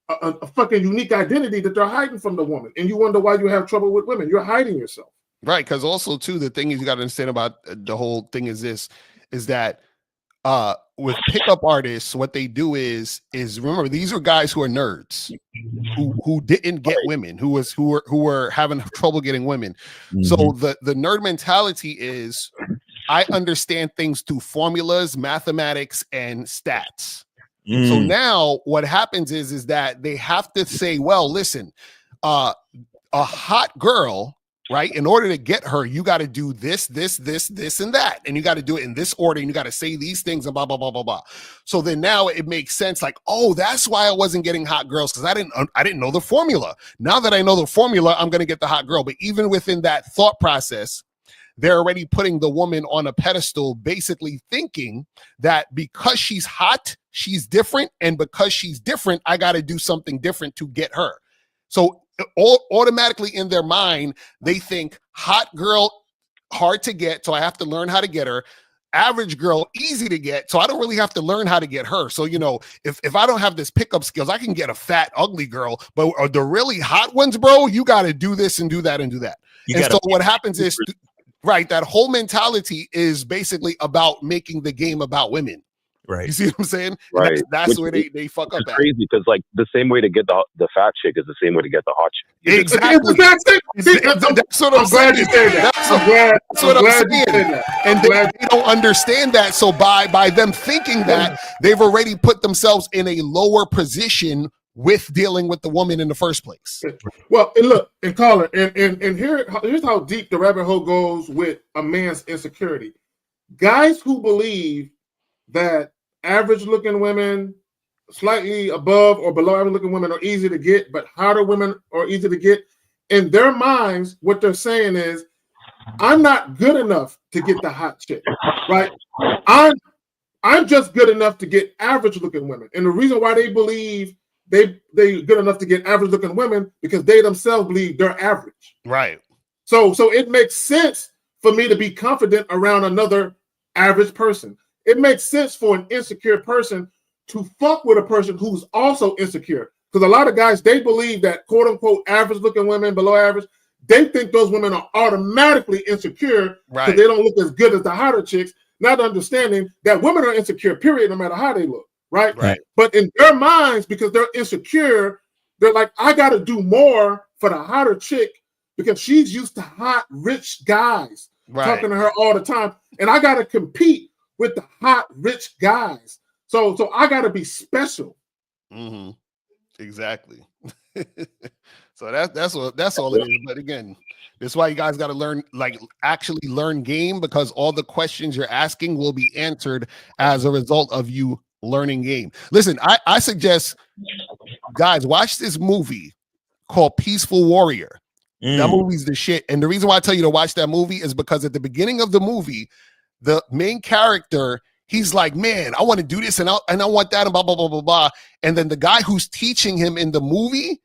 a fucking unique identity that they're hiding from the woman. And you wonder why you have trouble with women. You're hiding yourself. Right, because also, too, the thing is you got to understand about the whole thing is that with pickup artists, what they do is remember, these are guys who are nerds who didn't get women, who were having trouble getting women. So the nerd mentality is, I understand things through formulas, mathematics, and stats. So now what happens is that they have to say, well, listen, a hot girl, right? In order to get her, you got to do this, and that. And you got to do it in this order. And you got to say these things and blah, blah, blah, blah, blah. So then now it makes sense. Like, oh, that's why I wasn't getting hot girls, because I didn't know the formula. Now that I know the formula, I'm going to get the hot girl. But even within that thought process, they're already putting the woman on a pedestal, basically thinking that because she's hot, she's different. And because she's different, I got to do something different to get her. So automatically in their mind, they think hot girl, hard to get, so I have to learn how to get her. Average girl, easy to get, so I don't really have to learn how to get her. So, you know, if I don't have this pickup skills, I can get a fat, ugly girl, but the really hot ones, bro, you got to do this and do that and do that. And so what happens is, right, that whole mentality is basically about making the game about women. Right. You see what I'm saying? Right. That's where they fuck up at. Crazy, because like the same way to get the fat chick is the same way to get the hot chick. Exactly. That's what I'm glad you saying. said that. That's what I'm saying. And they don't understand that. So by them thinking that, they've already put themselves in a lower position with dealing with the woman in the first place. Well, and look, and Colin, and here's how deep the rabbit hole goes with a man's insecurity. Guys who believe that average looking women, slightly above or below average looking women are easy to get, but hotter women are easy to get. In their minds, what they're saying is, I'm not good enough to get the hot chick, right? I'm just good enough to get average looking women. And the reason why they believe they good enough to get average looking women, because they themselves believe they're average. Right. So it makes sense for me to be confident around another average person. It makes sense for an insecure person to fuck with a person who's also insecure. Because a lot of guys, they believe that quote unquote average looking women, below average, they think those women are automatically insecure because they don't look as good as the hotter chicks, not understanding that women are insecure, period, no matter how they look. Right. But in their minds, because they're insecure, they're like, I got to do more for the hotter chick because she's used to hot, rich guys talking to her all the time. And I got to compete with the hot, rich guys. So I got to be special. Exactly. So that's all it is. But again, This is why you guys got to learn, like, actually learn game, because all the questions you're asking will be answered as a result of you learning game. Listen, I suggest, guys, watch this movie called Peaceful Warrior. That movie's the shit. And the reason why I tell you to watch that movie is because at the beginning of the movie, the main character, he's like, man, I want to do this and I want that and blah, blah, blah, blah, blah. And then the guy who's teaching him in the movie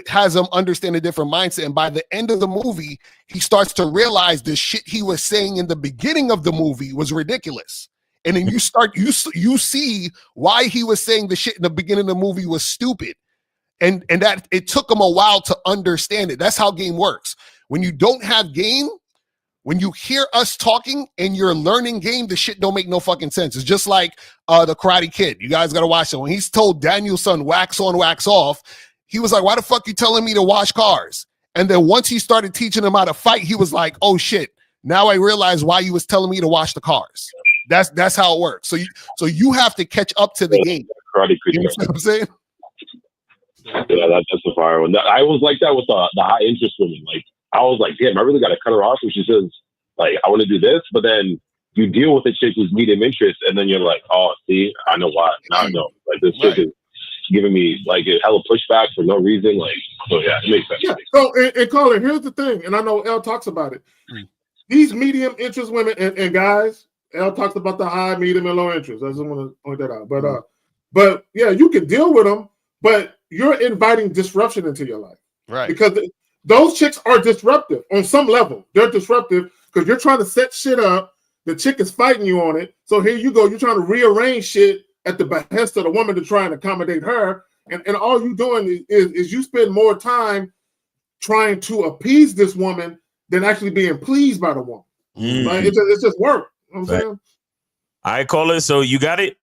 has him understand a different mindset. And by the end of the movie, he starts to realize the shit he was saying in the beginning of the movie was ridiculous. And then you see why he was saying the shit in the beginning of the movie was stupid. And that it took him a while to understand it. That's how game works. When you don't have game, when you hear us talking and you're learning game, the shit don't make no fucking sense. It's just like the Karate Kid. You guys got to watch it. When he's told Daniel's son, wax on, wax off, he was like, why the fuck you telling me to wash cars? And then once he started teaching him how to fight, he was like, oh shit, now I realize why you was telling me to wash the cars. That's how it works. So you have to catch up to the game. Karate You know what I'm saying? Yeah, that's a fire one. I was like that with the high interest woman. Like, I was like, damn, I really got to cut her off when she says, like, I want to do this. But then you deal with a chick who's medium interest, and then you're like, oh, see, I know why. Now I know. Like, this chick is giving me, like, a hella pushback for no reason. Like, so yeah, it makes sense. Yeah. So, and Colin, here's the thing, and I know Elle talks about it. These medium interest women and guys, Elle talks about the high, medium, and low interest. I just want to point that out. But yeah, you can deal with them, but you're inviting disruption into your life. Right. Because those chicks are disruptive on some level. They're disruptive because you're trying to set shit up. The chick is fighting you on it. So here you go. You're trying to rearrange shit at the behest of the woman to try and accommodate her. And all you're doing is you spend more time trying to appease this woman than actually being pleased by the woman. Right? It's just work. You know what I'm saying? All right, caller. So you got it?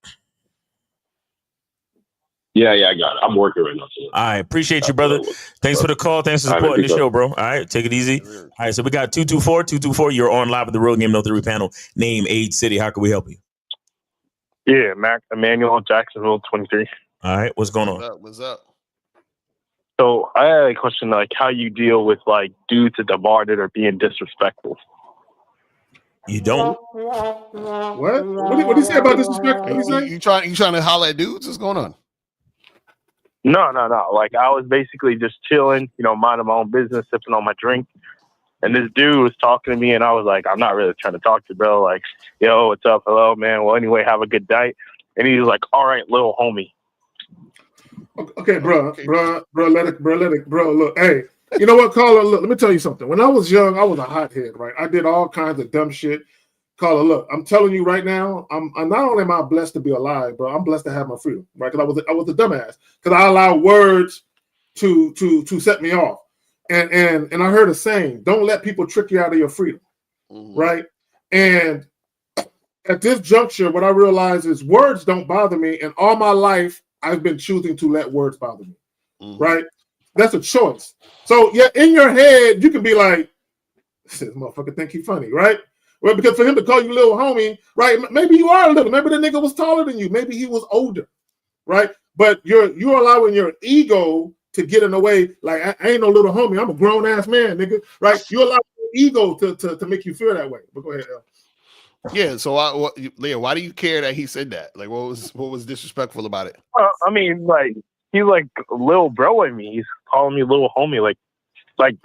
Yeah, I got it. I'm working right now. So. All right, appreciate you, brother. Thanks for the call. Thanks for supporting the show, bro. All right, take it easy. All right, so we got 224. You're on live with the Real Game No 3 panel. Name, age, city. How can we help you? Yeah, Mac Emmanuel, Jacksonville, 23. All right, what's going on? What's up? So I had a question, like how you deal with like dudes at the bar that are being disrespectful. You don't. What? What do you say about disrespect? You trying to holler at dudes? What's going on? No. Like I was basically just chilling, minding my own business, sipping on my drink. And this dude was talking to me and I was like, I'm not really trying to talk to you, bro. Like, yo, what's up? Hello, man. Well, anyway, have a good night. And he was like, all right, little homie. Okay, bro, let it, look, hey, you know what, caller, look, let me tell you something. When I was young, I was a hothead, right? I did all kinds of dumb shit. Caller, look, I'm telling you right now, I'm not only am I blessed to be alive, bro, I'm blessed to have my freedom, right? Because I was a dumbass because I allow words to set me off, and I heard a saying: don't let people trick you out of your freedom, right? And at this juncture, what I realize is words don't bother me, and all my life I've been choosing to let words bother me, right? That's a choice. So yeah, in your head, you can be like, this motherfucker think he funny, right? Well, because for him to call you little homie, right? Maybe you are a little. Maybe the nigga was taller than you. Maybe he was older, right? But you're allowing your ego to get in the way. Like I ain't no little homie. I'm a grown ass man, nigga, right? You allow your ego to make you feel that way. But go ahead, El. Yeah. So, Leah, why do you care that he said that? Like, what was disrespectful about it? I mean, like he's like little bro in me. He's calling me little homie. Like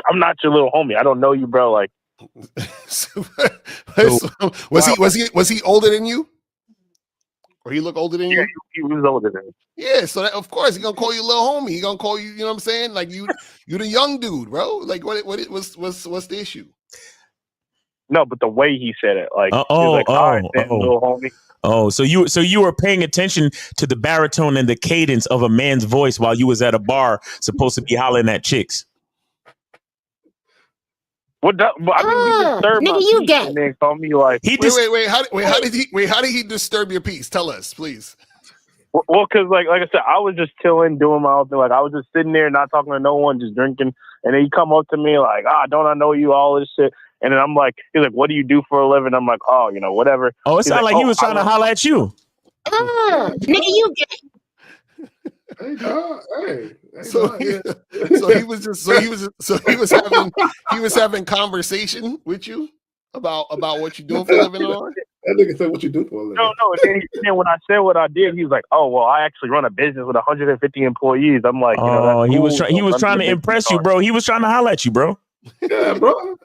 I'm not your little homie. I don't know you, bro. Like, was he older than you? Or he look older than you? He was older than me. Yeah, so of course he's gonna call you little homie. He gonna call you, you know what I'm saying? Like you the young dude, bro. Like what's the issue? No, but the way he said it, like, little homie. Oh, so you were paying attention to the baritone and the cadence of a man's voice while you was at a bar, supposed to be hollering at chicks. What? I mean, he disturbed my peace and then called me like. How did he disturb your peace? Tell us, please. Well, because like I said, I was just chilling, doing my own thing. Like I was just sitting there, not talking to no one, just drinking. And then he come up to me like, don't I know you? All this shit. And then I'm like, he's like, what do you do for a living? I'm like, whatever. Oh, it sounded like he was trying to holler at you. Nigga, you gay. Hey, dog. Hey, So, dog, yeah. so he was just he was having conversation with you about what you're doing for a living on. That nigga said, "What you do for a living?" No. And then when I said what I did, he was like, "Oh, well, I actually run a business with 150 employees." I'm like, Oh, that's he was cool, he was none of trying the to business impress you, cards. bro. He was trying to holler at you, bro. Yeah, bro.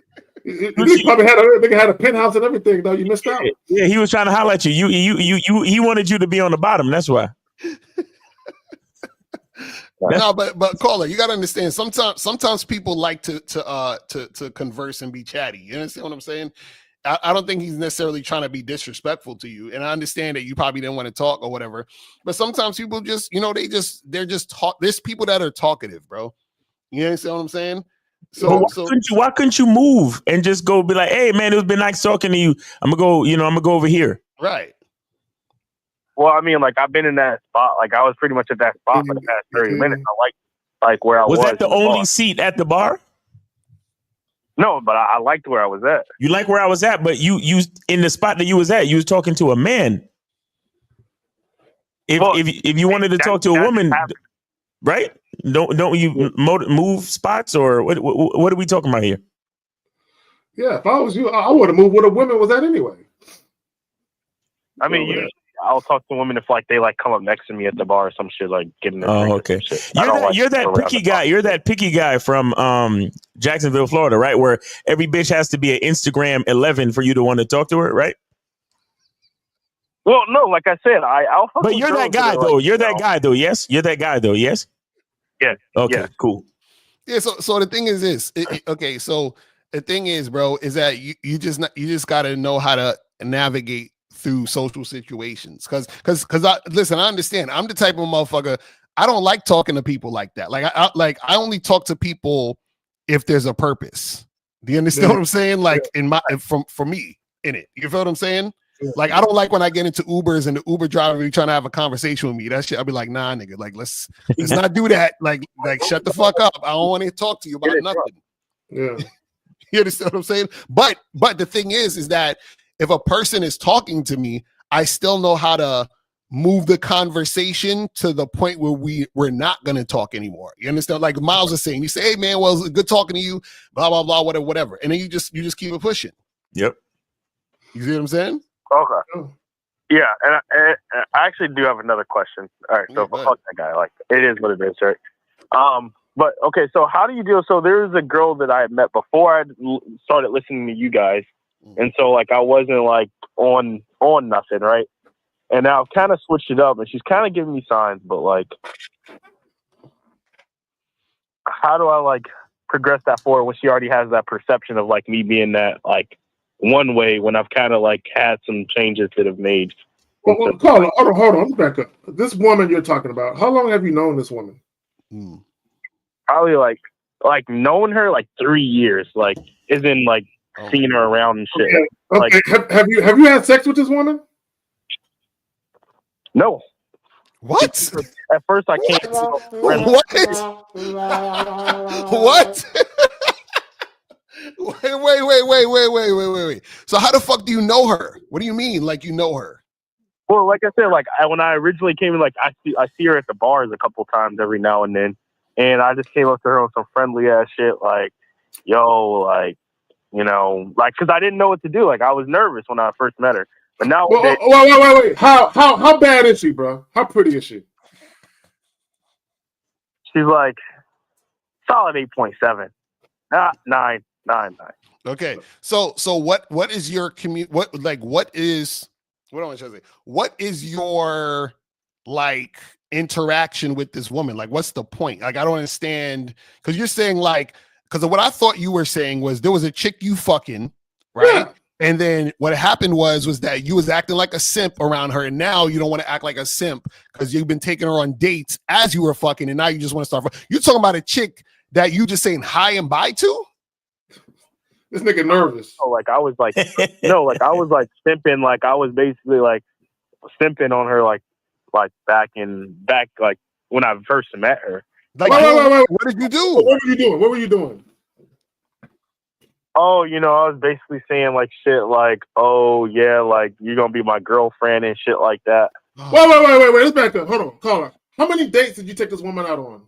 He probably had a penthouse and everything. Though you missed out. Yeah, he was trying to holler at you. He wanted you to be on the bottom. That's why. No, but caller, you gotta understand. Sometimes people like to converse and be chatty. You understand what I'm saying? I don't think he's necessarily trying to be disrespectful to you, and I understand that you probably didn't want to talk or whatever. But sometimes people just, they're just talk. There's people that are talkative, bro. You understand what I'm saying? So why couldn't you move and just go be like, hey man, it's been nice talking to you. I'm gonna go over here. Right. Well, I mean, like I've been in that spot. Like I was pretty much at that spot for the past 30 minutes. I like where I was. Was that the in only bar. seat at the bar? No, but I liked where I was at. You like where I was at, but you in the spot that you was at, you was talking to a man. If you wanted to talk to a woman, right? Don't you move spots or what are we talking about here? Yeah, if I was you, I would have moved where the women was at anyway. I mean, usually I'll talk to women if like they like come up next to me at the bar or some shit, like getting their drink or some shit. You're that picky guy. You're that picky guy from Jacksonville, Florida, right? Where every bitch has to be an Instagram 11 for you to want to talk to her, right? Well, no, like I said, I'll. But you're that guy though. You're that guy though. Yes, you're that guy though. Yes. Yeah. Okay. Cool. Yeah. So the thing is this. Okay. So the thing is, bro, is that you just got to know how to navigate through social situations. Because listen, I understand. I'm the type of motherfucker. I don't like talking to people like that. Like I only talk to people if there's a purpose. Do you understand what I'm saying? Like for me in it. You feel what I'm saying? Like I don't like when I get into Ubers and the Uber driver be trying to have a conversation with me. That shit, I'll be like, nah, nigga. Like let's not do that. Like shut the fuck up. I don't want to talk to you about nothing. Yeah. You understand what I'm saying? But the thing is that if a person is talking to me, I still know how to move the conversation to the point where we're not going to talk anymore. You understand? Like Miles is saying, you say, hey man, well, it's good talking to you, blah, blah, blah, whatever. And then you just keep it pushing. Yep. You see what I'm saying? Okay. Yeah. And I actually do have another question. All right. So fuck that guy. Like it is what it is, right? But okay. So how do you deal? So there's a girl that I had met before I started listening to you guys. And so like I wasn't like on nothing, right? And now I've kind of switched it up and she's kind of giving me signs, but like how do I like progress that forward when she already has that perception of like me being that like one way when I've kind of like had some changes that have made. Well, Carla, hold on, back up. This woman you're talking about, how long have you known this woman? Probably like known her like 3 years, like isn't like seeing her around and shit. Okay. Like, have you had sex with this woman? No. What? At first I can't. What? Wait. So how the fuck do you know her? What do you mean? Like you know her? Well, like I said, like when I originally came in, like I see her at the bars a couple times every now and then, and I just came up to her with some friendly ass shit, like, yo, like, you know, like, cause I didn't know what to do. Like I was nervous when I first met her, but now. Wait. How bad is she, bro? How pretty is she? She's like solid 8.7, 9. Okay, so what is your what is your like interaction with this woman? Like what's the point? Like I don't understand, because you're saying like, because what I thought you were saying was there was a chick you fucking, right? Yeah. And then what happened was that you was acting like a simp around her, and now you don't want to act like a simp because you've been taking her on dates as you were fucking, and now you just want to start. You're talking about a chick that you just saying hi and bye to? This nigga nervous. Oh, like I was like, no, like I was like simping, like I was basically like simping on her, like back like when I first met her. Like, wait. What did you do? What were you doing? Oh, you know, I was basically saying like shit like, oh yeah, like you're gonna be my girlfriend and shit like that. Wait. Let's back up. Hold on, caller. How many dates did you take this woman out on?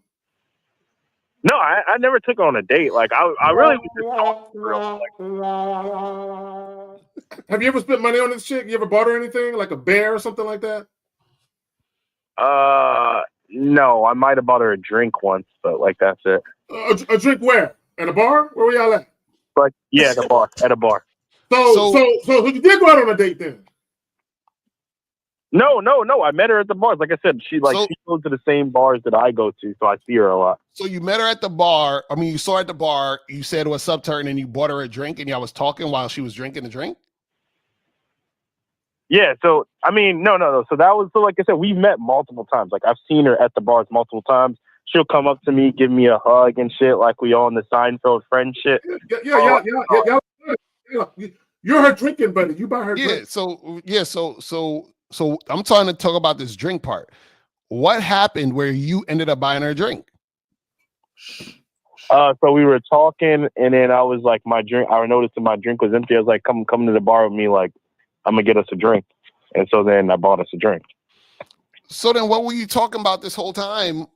No, I never took her on a date. Like I really was just talking to her. Like, have you ever spent money on this chick? You ever bought her anything, like a bear or something like that? No, I might have bought her a drink once, but like that's it. A drink where? At a bar? Where were y'all at? Like yeah, at a bar. At a bar. So you did go out on a date then? No. I met her at the bars. Like I said, she goes to the same bars that I go to, so I see her a lot. So you met her at the bar. I mean, you saw her at the bar. You said what's up to her, and then you bought her a drink, and y'all was talking while she was drinking the drink. Yeah. So I mean, no. So that was like I said, we've met multiple times. Like I've seen her at the bars multiple times. She'll come up to me, give me a hug and shit, like we all in the Seinfeld friend shit. Yeah. You're her drinking buddy. You buy her drink. So I'm trying to talk about this drink part. What happened where you ended up buying her a drink? So we were talking, and then I was like, I noticed that my drink was empty. I was like, come to the bar with me. Like, I'm gonna get us a drink. And so then I bought us a drink. So then what were you talking about this whole time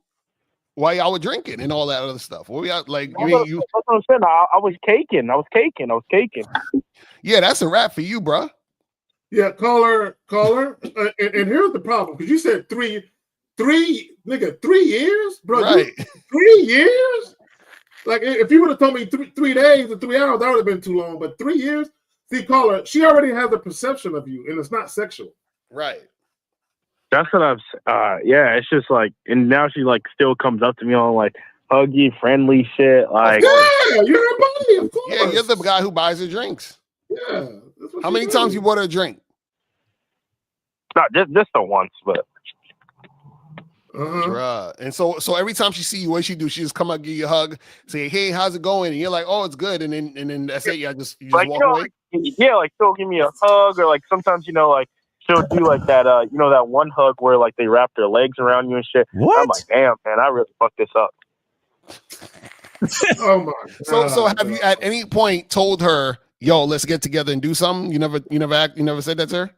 while y'all were drinking and all that other stuff? What were y'all like? That's what I'm saying. I was caking. Yeah, that's a wrap for you, bro. Yeah, call her. And here's the problem, because you said three years, bro. Right. 3 years? Like, if you would have told me 3 days or 3 hours, that would have been too long. But 3 years? See, call her. She already has a perception of you, and it's not sexual. Right. That's what I'm. Yeah, it's just like, and now she like still comes up to me on like huggy, friendly shit. Like, yeah, you're a buddy, of course. Yeah, you're the guy who buys her drinks. Yeah. How many times you bought her a drink? Not just the once, but. Bruh. And so every time she see you, what she do? She just come up, give you a hug, say, "Hey, how's it going?" And you're like, "Oh, it's good." And then that's it. You just like, walk away. Like she'll give me a hug, or like sometimes like she'll do like that. That one hug where like they wrap their legs around you and shit. What? I'm like, damn, man, I really fucked this up. Oh my God. So have you at any point told her, "Yo, let's get together and do something"? You never said that to her?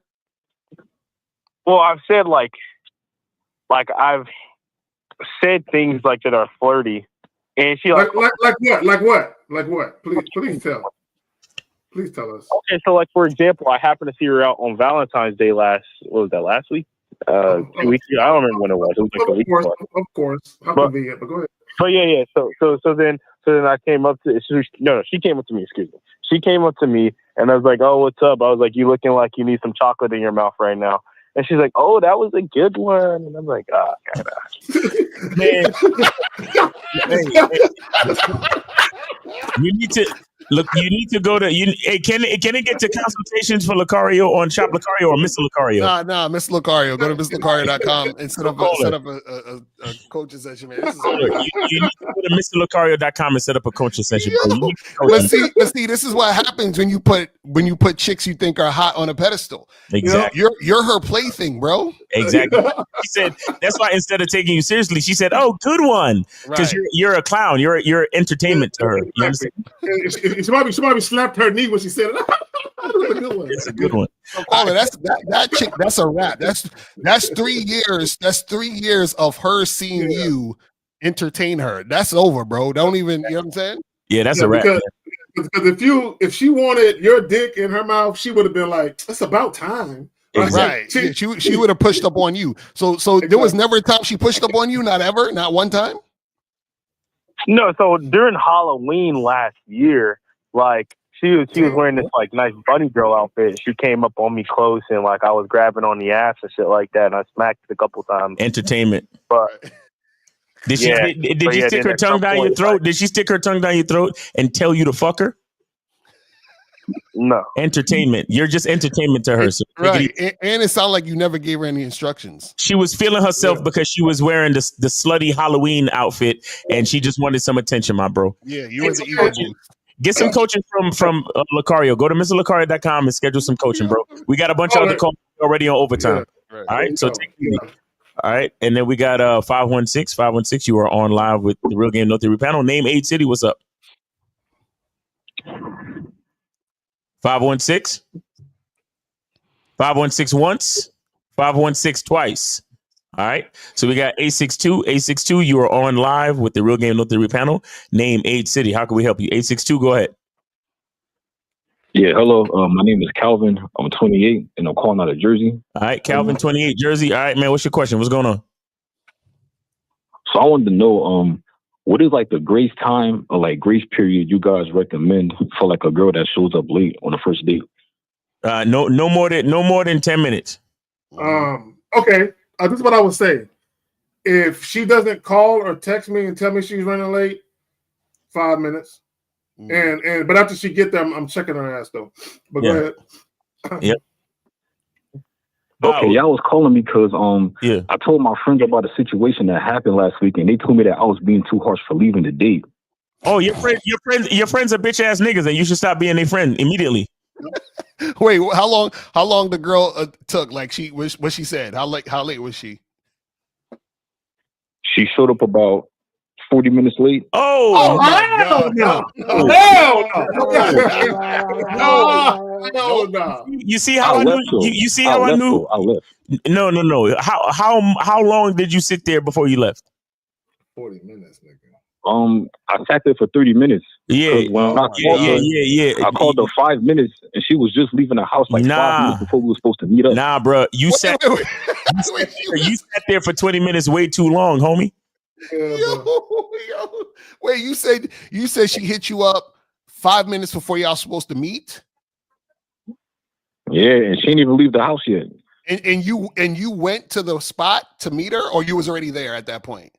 Well, I've said like I've said things like that are flirty, and she like what? Please tell us. Okay, so like for example, I happened to see her out on Valentine's Day last week? 2 weeks ago. I don't remember when it was. It was like a week ago. Of course. How convenient, but go ahead. But yeah. So then I came up to she came up to me, excuse me. She came up to me and I was like, "Oh, what's up?" I was like, "You looking like you need some chocolate in your mouth right now." And she's like, "Oh, that was a good one." And I'm like, man. You need to look. You need to go to. Hey, can it get to consultations for Lucario on Shop Lucario or Mr. Lucario? Nah, Mr. Lucario. Go to MrLucario.com and set up a coaching session, man. You need to go to MrLucario.com and set up a coaching session. Let's see. This is what happens when you put chicks you think are hot on a pedestal. Exactly. You're her plaything, bro. Exactly. She said that's why instead of taking you seriously, she said, "Oh, good one," because you're a clown. You're entertainment to her. You understand? Somebody slapped her knee when she said it. It's a good one. So Caller, that chick. That's a wrap. That's 3 years. That's 3 years of her seeing you entertain her. That's over, bro. Don't even. You know what I'm saying? Yeah, that's a wrap. Because if she wanted your dick in her mouth, she would have been like, "It's about time." Right. She would have pushed up on you. So there was never a time she pushed up on you. Not ever. Not one time. No. So during Halloween last year, like she was wearing this like nice bunny girl outfit. She came up on me close and like I was grabbing on the ass and shit like that, and I smacked it a couple times. Entertainment. But did she stick her tongue down your throat? Did she stick her tongue down your throat and tell you to fuck her? No. Entertainment. You're just entertainment to her. So right. And it sounded like you never gave her any instructions. She was feeling herself because she was wearing the slutty Halloween outfit and she just wanted some attention, my bro. Yeah, you were the evil booth. Get some coaching from Lucario. Go to MrLucario.com and schedule some coaching, bro. We got a bunch of other calls already on overtime. Yeah, right. All right, so take it easy. All right, and then we got 516. You are on live with the Real Game No Theory panel. Name, age, city. What's up? 516. 516 once. 516 twice. All right. So we got 862. 862, you are on live with the Real Game No Theory panel. Name, age, city. How can we help you? 862, go ahead. Yeah, hello. My name is Calvin. I'm 28, and I'm calling out of Jersey. All right, Calvin, 28, Jersey. All right, man, what's your question? What's going on? So I wanted to know, what is like the grace time or like grace period you guys recommend for like a girl that shows up late on the first date? No more than 10 minutes. Okay. This is what I would say. If she doesn't call or text me and tell me she's running late, 5 minutes. But after she get there, I'm checking her ass though. But go ahead. Yep. Okay, y'all was calling me because I told my friends about a situation that happened last week, and they told me that I was being too harsh for leaving the date. Oh, your friends are bitch ass niggas, and you should stop being their friend immediately. Wait, how long the girl took? Like what she said? How late was she? She showed up about 40 minutes late. Oh hell no! Hell no! You see how I knew? You see how I knew? I left. No. How long did you sit there before you left? 40 minutes, nigga. I sat there for 30 minutes. Yeah. When I called her 5 minutes, and she was just leaving the house like 5 minutes before we were supposed to meet up. Nah, bro, you sat there for 20 minutes, way too long, homie. Wait, you said she hit you up 5 minutes before y'all supposed to meet? Yeah, and she didn't even leave the house yet. And you went to the spot to meet her, or you was already there at that point?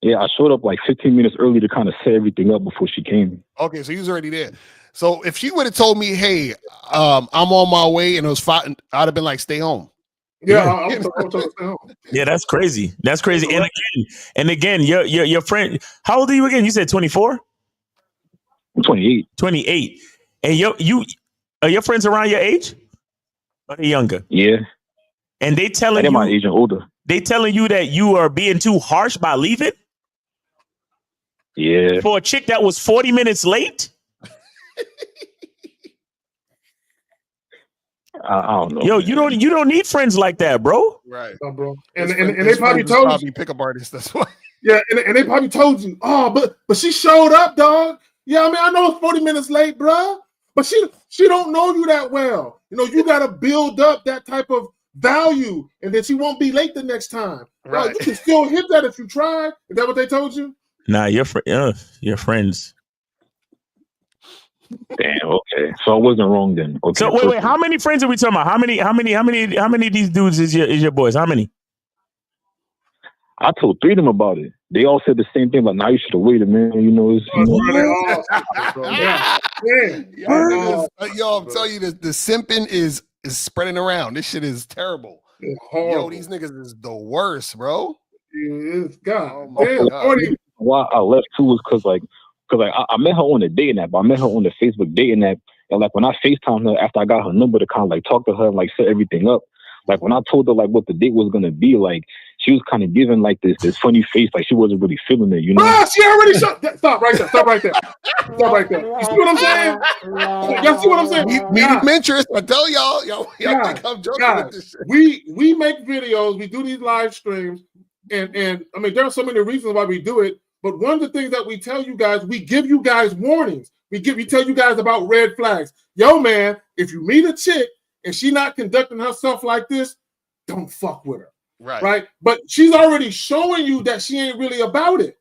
Yeah, I showed up like 15 minutes early to kind of set everything up before she came. Okay, so you was already there. So if she would have told me, "Hey, I'm on my way," and it was 5, I'd have been like, "Stay home." Yeah, I'm stay home. Yeah, that's crazy. That's crazy. And again, your friend. How old are you again? You said 24. I'm 28. 28. And are your friends around your age? Or they younger? Yeah. And they telling they're you my age and older. They telling you that you are being too harsh by leaving? Yeah. For a chick that was 40 minutes late? I don't know. Yo, you don't need friends like that, bro. Right. No, bro. And they probably told you pickup artists. That's why. Yeah, and they probably told you, but she showed up, dog. Yeah, I mean, I know it's 40 minutes late, bro. But she don't know you that well. You know, you gotta build up that type of value, and then she won't be late the next time. Right. You can still hit that if you try. Is that what they told you? Nah, your friends. Damn. Okay. So I wasn't wrong then. Okay. So wait. How many friends are we talking about? How many of these dudes is your boys? How many? I told 3 of them about it. They all said the same thing. Like, now you should have waited, man. You know, yo, I'm telling you, the simping is spreading around. This shit is terrible. Yo, these niggas is the worst, bro. It's God. Why I left too was because I met her on the dating app. I met her on the Facebook dating app, and like when I FaceTimed her after I got her number to kind of like talk to her and like set everything up. Like when I told her like what the date was gonna be, like she was kind of giving like this funny face, like she wasn't really feeling it, you know? She already shut. Stop right there. Stop right there. You see what I'm saying? Y'all see what I'm saying? Meet interest. I tell y'all think I'm joking with this shit. We make videos. We do these live streams, and I mean there are so many reasons why we do it. But one of the things that we tell you guys, we give you guys warnings. We tell you guys about red flags. Yo, man, if you meet a chick and she not conducting herself like this, don't fuck with her. Right. But she's already showing you that she ain't really about it.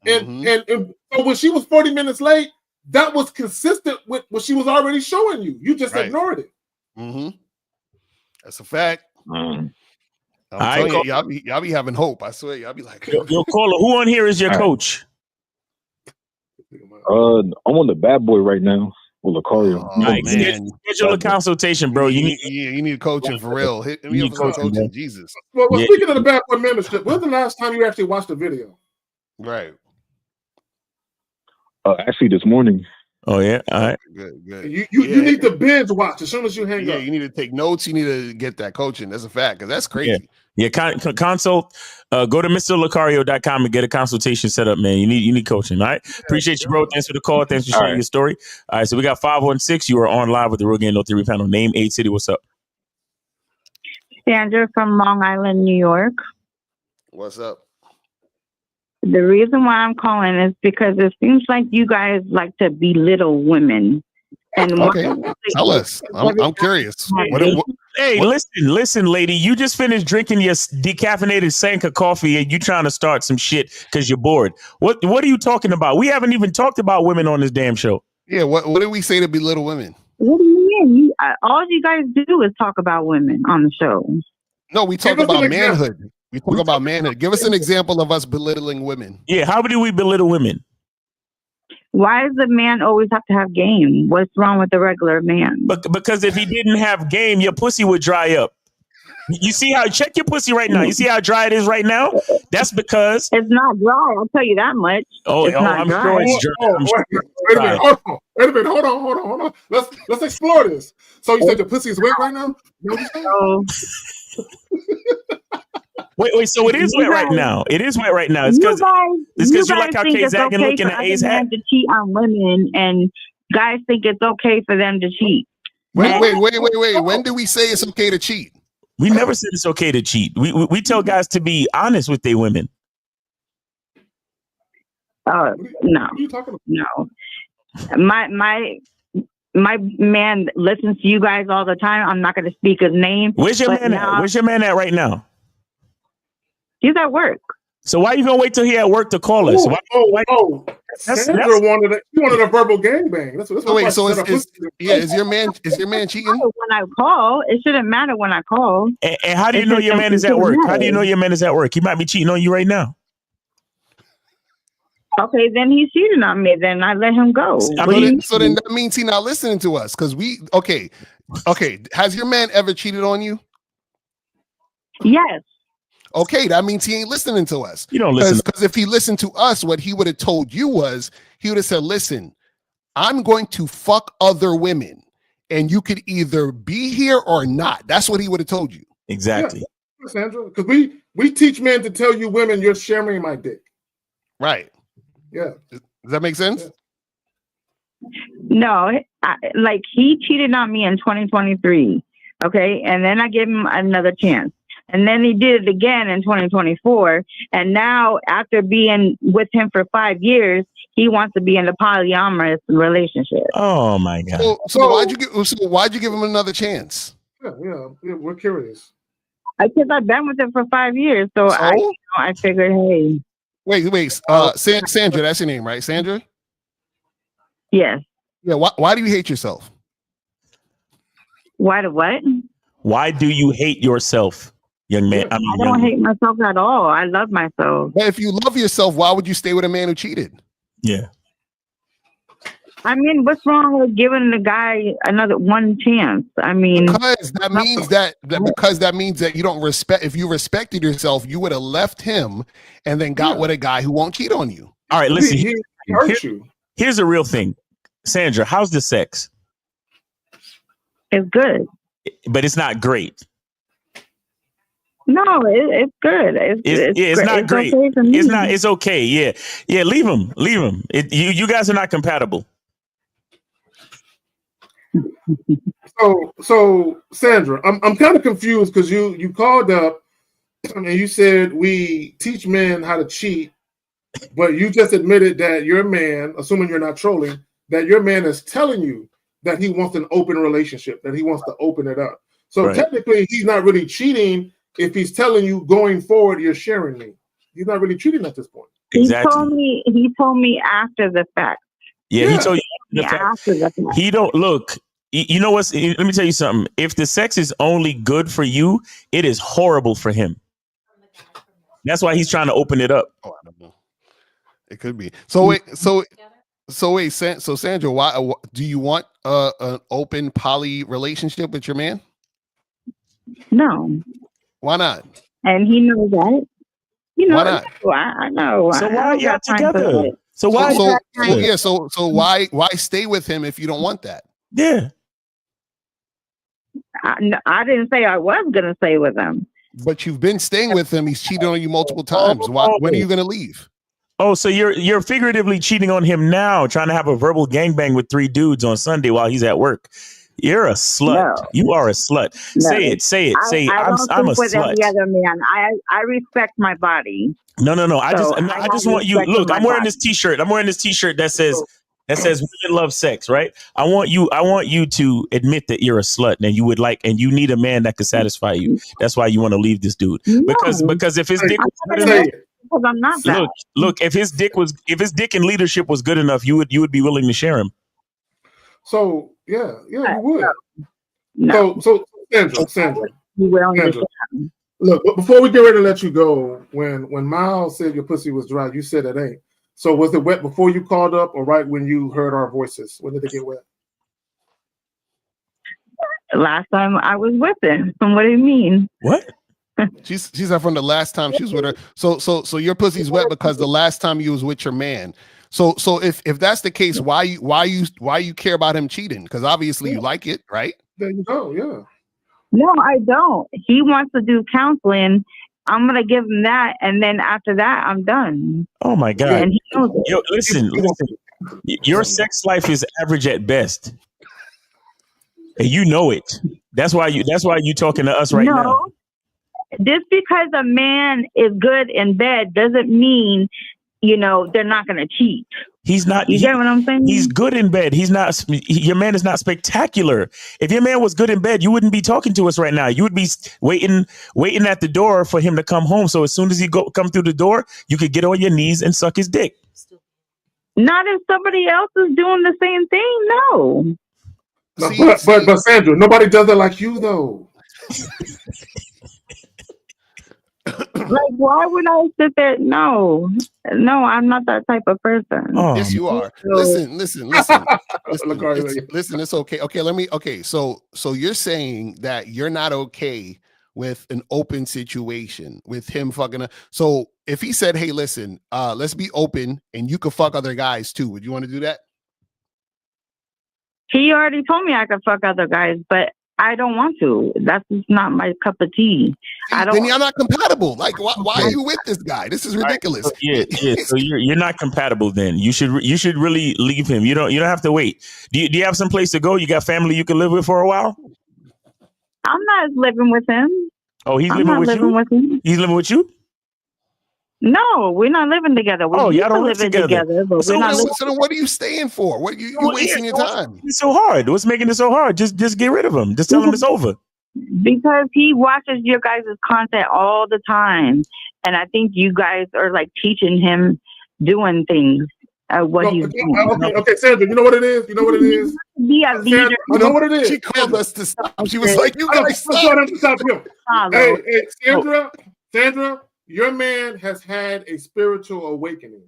And so when she was 40 minutes late, that was consistent with what she was already showing you. You just ignored it. Mm-hmm. That's a fact. I'm telling you, y'all be having hope. I swear, y'all be like, yo, caller, who on here is your coach? I'm on the bad boy right now with Lucario. Schedule a consultation, bro. You need coaching for real. Hit me up for coaching, Jesus. Well, speaking of the bad boy membership, when's the last time you actually watched a video? Right. Actually, this morning. Oh yeah, all right. Good. You need to binge watch as soon as you hang up. Yeah, you need to take notes. You need to get that coaching. That's a fact, because that's crazy. Yeah, consult. Go to MrLucario.com and get a consultation set up, man. You need coaching. All right. Appreciate you, bro. Thanks for the call. Thanks for sharing your story. All right. So we got 516. You are on live with the Real Game No Theory panel. Name, age, city. What's up? Sandra from Long Island, New York. What's up? The reason why I'm calling is because it seems like you guys like to belittle women. And Okay, tell us. I'm curious. Hey, listen, lady. You just finished drinking your decaffeinated Sanka coffee, and you trying to start some shit because you're bored. What are you talking about? We haven't even talked about women on this damn show. Yeah, what did we say to belittle women? What do you mean? All you guys do is talk about women on the show. No, we talk about manhood. We talk about manhood. Give us an example of us belittling women. Yeah, how do we belittle women? Why does the man always have to have game? What's wrong with the regular man? Because if he didn't have game, your pussy would dry up. You see how, check your pussy right now. You see how dry it is right now? That's because it's not dry. I'll tell you that much. I'm sure it's dry. Wait a minute. Hold on. Let's explore this. So you said your pussy is wet right now? Wait. So it is wet right now. It is wet right now. It's because you like how K-Zaggin looking at A's hat. To cheat on women, and guys think it's okay for them to cheat. Wait. When do we say it's okay to cheat? We never said it's okay to cheat. We tell guys to be honest with their women. No. My man listens to you guys all the time. I'm not going to speak his name. Where's your man at? Where's your man at right now? He's at work. So why you gonna wait till he at work to call us? Sandra wanted a verbal gangbang. That's wait. So is your man cheating? When I call, it shouldn't matter when I call. And how do you know your man is at work? How do you know your man is at work? He might be cheating on you right now. Okay, then he's cheating on me. Then I let him go. So then that means he's not listening to us because okay. Has your man ever cheated on you? Yes. Okay, that means he ain't listening to us. You don't listen. Because if he listened to us, what he would have told you was, he would have said, listen, I'm going to fuck other women, and you could either be here or not. That's what he would have told you. Exactly. Yeah, Sandra, because we teach men to tell you women, you're sharing my dick. Right. Yeah. Does that make sense? No, like he cheated on me in 2023. Okay, and then I gave him another chance. And then he did it again in 2024. And now, after being with him for 5 years, he wants to be in a polyamorous relationship. Oh my God! So why'd you give him another chance? Yeah, we're curious. Because I've been with him for 5 years, so I figured, hey. Wait. Sandra, that's your name, right? Sandra. Yes. Yeah. Why do you hate yourself? Why do what? Why do you hate yourself? Young man, I don't hate myself at all. I love myself. But if you love yourself, why would you stay with a man who cheated? Yeah. I mean, what's wrong with giving the guy another one chance? I mean, because that means that you don't respect. If you respected yourself, you would have left him and then got with a guy who won't cheat on you. All right, listen. Here's the real thing, Sandra. How's the sex? It's good, but it's not great. No, it's good. It's not great. Okay it's not. It's okay. Yeah. Leave him. You guys are not compatible. So Sandra, I'm kind of confused because you called up and you said we teach men how to cheat, but you just admitted that your man, assuming you're not trolling, that your man is telling you that he wants an open relationship, that he wants to open it up. So technically, he's not really cheating. If he's telling you going forward, you're sharing me. He's not really cheating at this point. Exactly. He told me after the fact. Yeah, he told you after the fact. He don't look. You know what? Let me tell you something. If the sex is only good for you, it is horrible for him. That's why he's trying to open it up. Oh, I don't know. It could be. So Sandra, why do you want an open poly relationship with your man? No. Why not? And he knows that. Why not? I know. So why are y'all together? So why? So why stay with him if you don't want that? Yeah. I didn't say I was going to stay with him. But you've been staying with him. He's cheated on you multiple times. When are you going to leave? Oh, so you're figuratively cheating on him now, trying to have a verbal gangbang with 3 dudes on Sunday while he's at work. You're a slut. No. You are a slut. No. Say it. I don't I'm a sleep with slut. every other man. I respect my body. No. I So just have want you. respect for Look, my I'm wearing body. this T-shirt. That says women love sex, right? I want you to admit that you're a slut and you would like, and you need a man that can satisfy you. That's why you want to leave this dude. Because if his dick was good enough, because I'm not that. look, if his dick and leadership was good enough, you would be willing to share him. So you would. No. So Sandra. You will Sandra, look, before we get ready to let you go, when Miles said your pussy was dry, you said it ain't. So was it wet before you called up, or right when you heard our voices? When did it get wet? Last time I was with him. What do you mean? What? She said from the last time she was with her. So your pussy's wet because the last time you was with your man. So if that's the case, why you care about him cheating? Because obviously you like it, right? There you go. Yeah. No, I don't. He wants to do counseling. I'm gonna give him that, and then after that, I'm done. Oh my God! And he knows it. Yo, listen. Your sex life is average at best, and you know it. That's why you talking to us right now. Just because a man is good in bed doesn't mean, they're not going to cheat. He's not. You get what I'm saying? He's good in bed. He's not. Your man is not spectacular. If your man was good in bed, you wouldn't be talking to us right now. You would be waiting at the door for him to come home. So as soon as he come through the door, you could get on your knees and suck his dick. Not if somebody else is doing the same thing. No. But Sandra, nobody does it like you though. Like, why would I sit there? No, I'm not that type of person. Yes, you are. Listen. It's okay. Okay, so you're saying that you're not okay with an open situation with him fucking. So if he said, "Hey, listen, let's be open, and you could fuck other guys too," would you want to do that? He already told me I could fuck other guys, but I don't want to. That's just not my cup of tea. Then you're not compatible. Like, why are you with this guy? This is ridiculous. So you're not compatible. Then you should really leave him. You don't have to wait. Do you have some place to go? You got family you can live with for a while? I'm not living with him. Oh, he's living with you? He's living with you? No, we're not living together. We're y'all don't live together. But so then what are you staying for? What you wasting your time? It's so hard. What's making it so hard? Just get rid of him. Just tell him it's over. Because he watches your guys' content all the time. And I think you guys are like teaching him doing things. He's doing. Okay, Sandra, you know what it is? Be a leader. Sandra, you know what it is? She called us to stop. She was like, "You guys stop him." Hey, Sandra, your man has had a spiritual awakening,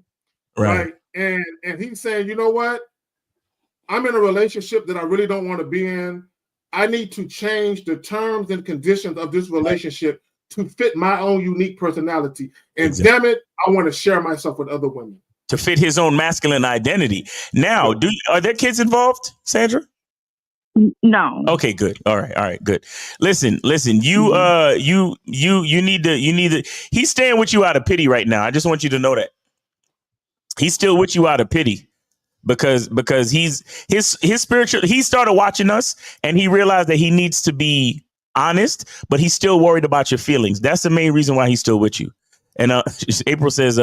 right? And he's saying, you know what? I'm in a relationship that I really don't want to be in. I need to change the terms and conditions of this relationship to fit my own unique personality. And damn it, I want to share myself with other women. To fit his own masculine identity. Now, are there kids involved, Sandra? No. Okay, good. All right, good. Listen, you need to he's staying with you out of pity right now. I just want you to know that. He's still with you out of pity because his spiritual, he started watching us and he realized that he needs to be honest, but he's still worried about your feelings. That's the main reason why he's still with you. And April says,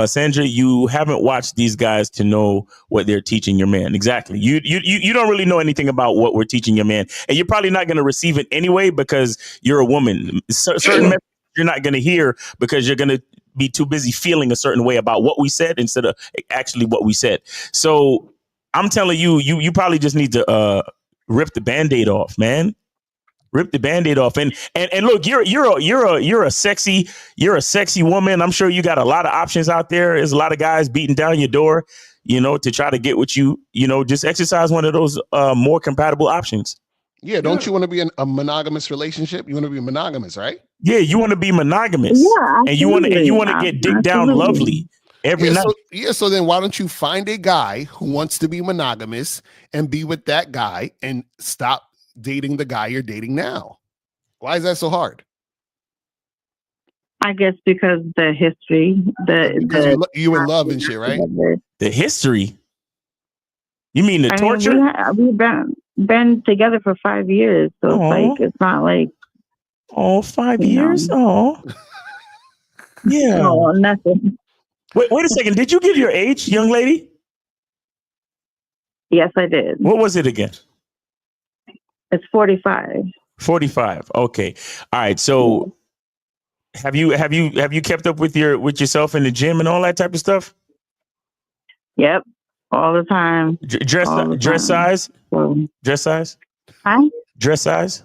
Sandra, you haven't watched these guys to know what they're teaching your man. Exactly. You don't really know anything about what we're teaching your man. And you're probably not going to receive it anyway because you're a woman. Certain messages you're not going to hear because you're going to be too busy feeling a certain way about what we said instead of actually what we said. So I'm telling you, you probably just need to rip the Band-Aid off, man. Rip the Band-Aid off. And look, you're a sexy woman. I'm sure you got a lot of options out there. There's a lot of guys beating down your door, to try to get with you. Just exercise one of those more compatible options. Yeah, don't you want to be in a monogamous relationship? You want to be monogamous, right? Yeah, you want to be monogamous. Yeah, and you want to get dick down lovely every night. So then why don't you find a guy who wants to be monogamous and be with that guy and stop dating the guy you're dating now? Why is that so hard? I guess because the history, you in love and shit, right? The history. You mean the torture? We've been been together for 5 years, so it's like it's not like 5 years. Oh, yeah. No, nothing. Wait a second. Did you give your age, young lady? Yes, I did. What was it again? It's 45. 45. Okay. All right. So have you kept up with yourself in the gym and all that type of stuff? Yep. All the time. Dress size? Dress size? Huh? Dress size?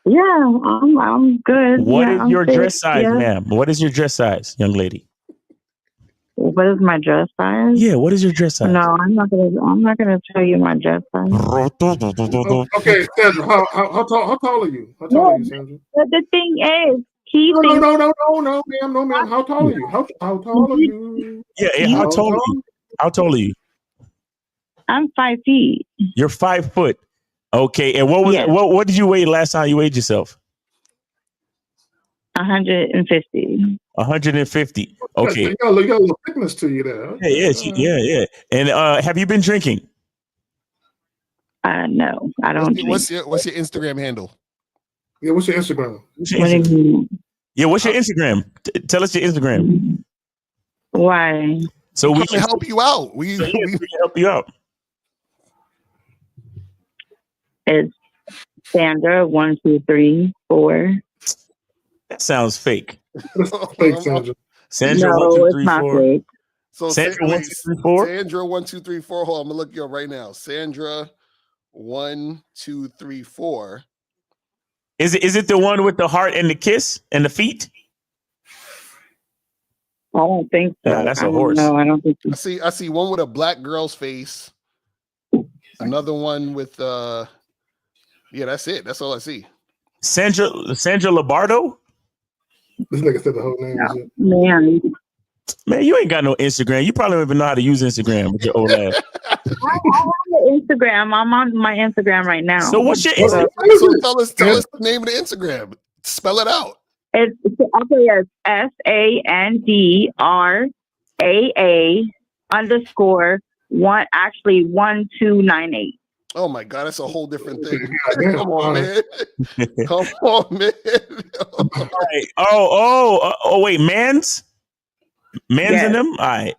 Yeah, I'm good. What is I'm your fit. dress size, ma'am? What is your dress size, young lady? What is my dress size? Yeah, what is your dress size? No, I'm not gonna tell you my dress size. Okay, Sandra, how tall are you? How tall are you, Sandra? But the thing is, he No, thinks ma'am. How tall are you? How tall are you? Yeah, how tall are you? How tall are you? I'm 5 feet. You're 5 foot. Okay, and what did you weigh last time you weighed yourself? 150. 150. Okay. You got a little thickness to you there. Yeah. And have you been drinking? No, I don't. What's your Instagram handle? Yeah, what's your Instagram? Yeah, what's your Instagram? Tell us your Instagram. Why? So we can help you out. We can help you out. It's Sandra 1234. That sounds fake. Fake, Sandra. Sandra No, 1 2 it's 3 not 4. fake. So Sandra 1 2 3 4. Sandra 1 2 3 4. Hold on, I'm gonna look you up right now. Sandra 1 2 3 4. Is it the one with the heart and the kiss and the feet? I don't think so. Yeah, that's a horse. No, I don't think so. I see one with a black girl's face. Another one with yeah, that's it. That's all I see. Sandra Labardo? This nigga said the whole name. Man, you ain't got no Instagram. You probably don't even know how to use Instagram with your old ass. I have Instagram. I'm on my Instagram right now. So what's your Instagram? So tell us the name of the Instagram. Spell it out. It's SANDRAA_1298. Oh my God, that's a whole different thing. Come on, man. Come on, man. Right. Oh, wait, Mans in them? All right.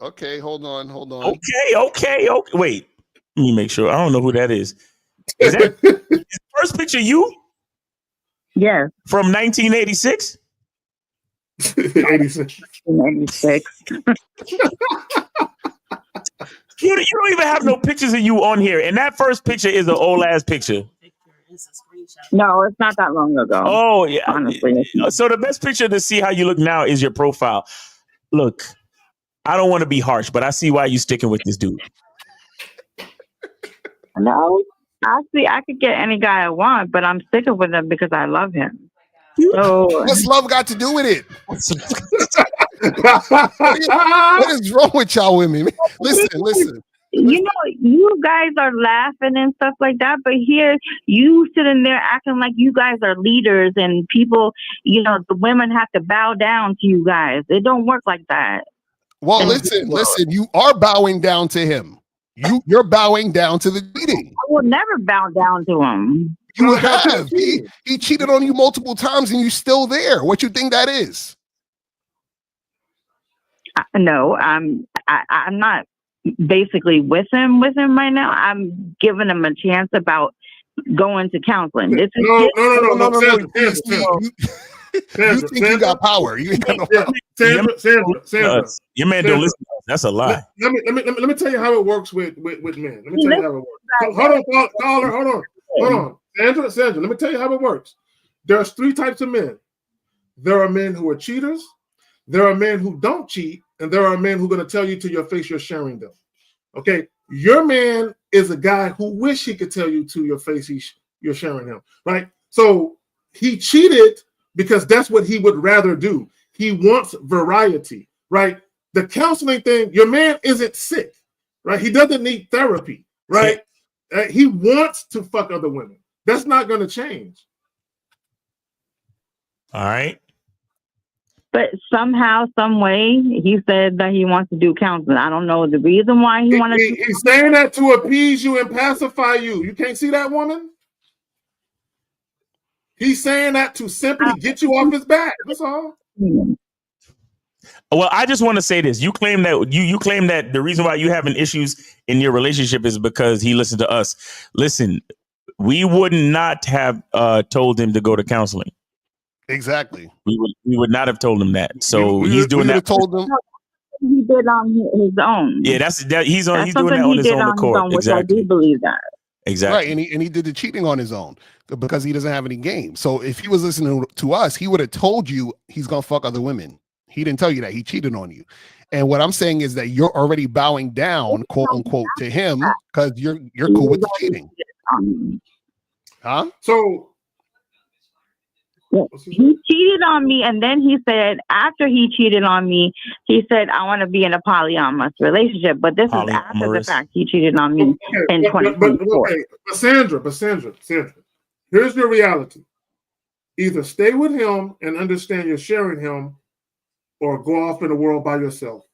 Okay, hold on. Okay. Wait, let me make sure. I don't know who that is. Is the first picture you? Yes. From 1986? 86. 96. You don't even have no pictures of you on here. And that first picture is an old ass picture. No, it's not that long ago. Oh, yeah. Honestly. So the best picture to see how you look now is your profile. Look, I don't want to be harsh, but I see why you sticking with this dude. No, actually, I could get any guy I want, but I'm sticking with him because I love him. So what's love got to do with it? What is wrong with y'all women? Listen. You know, you guys are laughing and stuff like that, but here you sitting there acting like you guys are leaders and people, you know, the women have to bow down to you guys. It don't work like that. Well, listen, you are bowing down to him. You're bowing down to the cheating. I will never bow down to him. You have. He cheated on you multiple times and you're still there. What you think that is? No, I'm not basically with him right now. I'm giving him a chance about going to counseling. No. You think you got power? You ain't got no power. Sandra. Your man don't listen to us. That's a lie. Let me tell you how it works with men. Let me tell you how it works. Hold on. Sandra, let me tell you how it works. There's 3 types of men. There are men who are cheaters, there are men who don't cheat, and there are men who are going to tell you to your face you're sharing them. Okay? Your man is a guy who wish he could tell you to your face you're sharing him, right? So he cheated because that's what he would rather do. He wants variety, right? The counseling thing, your man isn't sick, right? He doesn't need therapy, right? He wants to fuck other women. That's not going to change. All right. But somehow, some way, he said that he wants to do counseling. I don't know the reason why he wanted to. He's saying that to appease you and pacify you. You can't see that, woman? He's saying that to simply get you off his back. That's all. Well, I just want to say this. You claim that you claim that the reason why you having issues in your relationship is because he listened to us. Listen, we would not have told him to go to counseling. Exactly. We would not have told him that. So he's doing that. Told him. He did on his own. Yeah, he's doing that on his own accord. Exactly. I do believe that. Exactly. Right, and he did the cheating on his own because he doesn't have any game. So if he was listening to us, he would have told you he's gonna fuck other women. He didn't tell you that. He cheated on you. And what I'm saying is that you're already bowing down, quote unquote, to him because you're cool with the cheating. Huh? So he cheated on me, and then he said after he cheated on me, he said I want to be in a polyamorous relationship. But this is after the fact he cheated on me in 2024. But Sandra, here's your reality: either stay with him and understand you're sharing him, or go off in the world by yourself.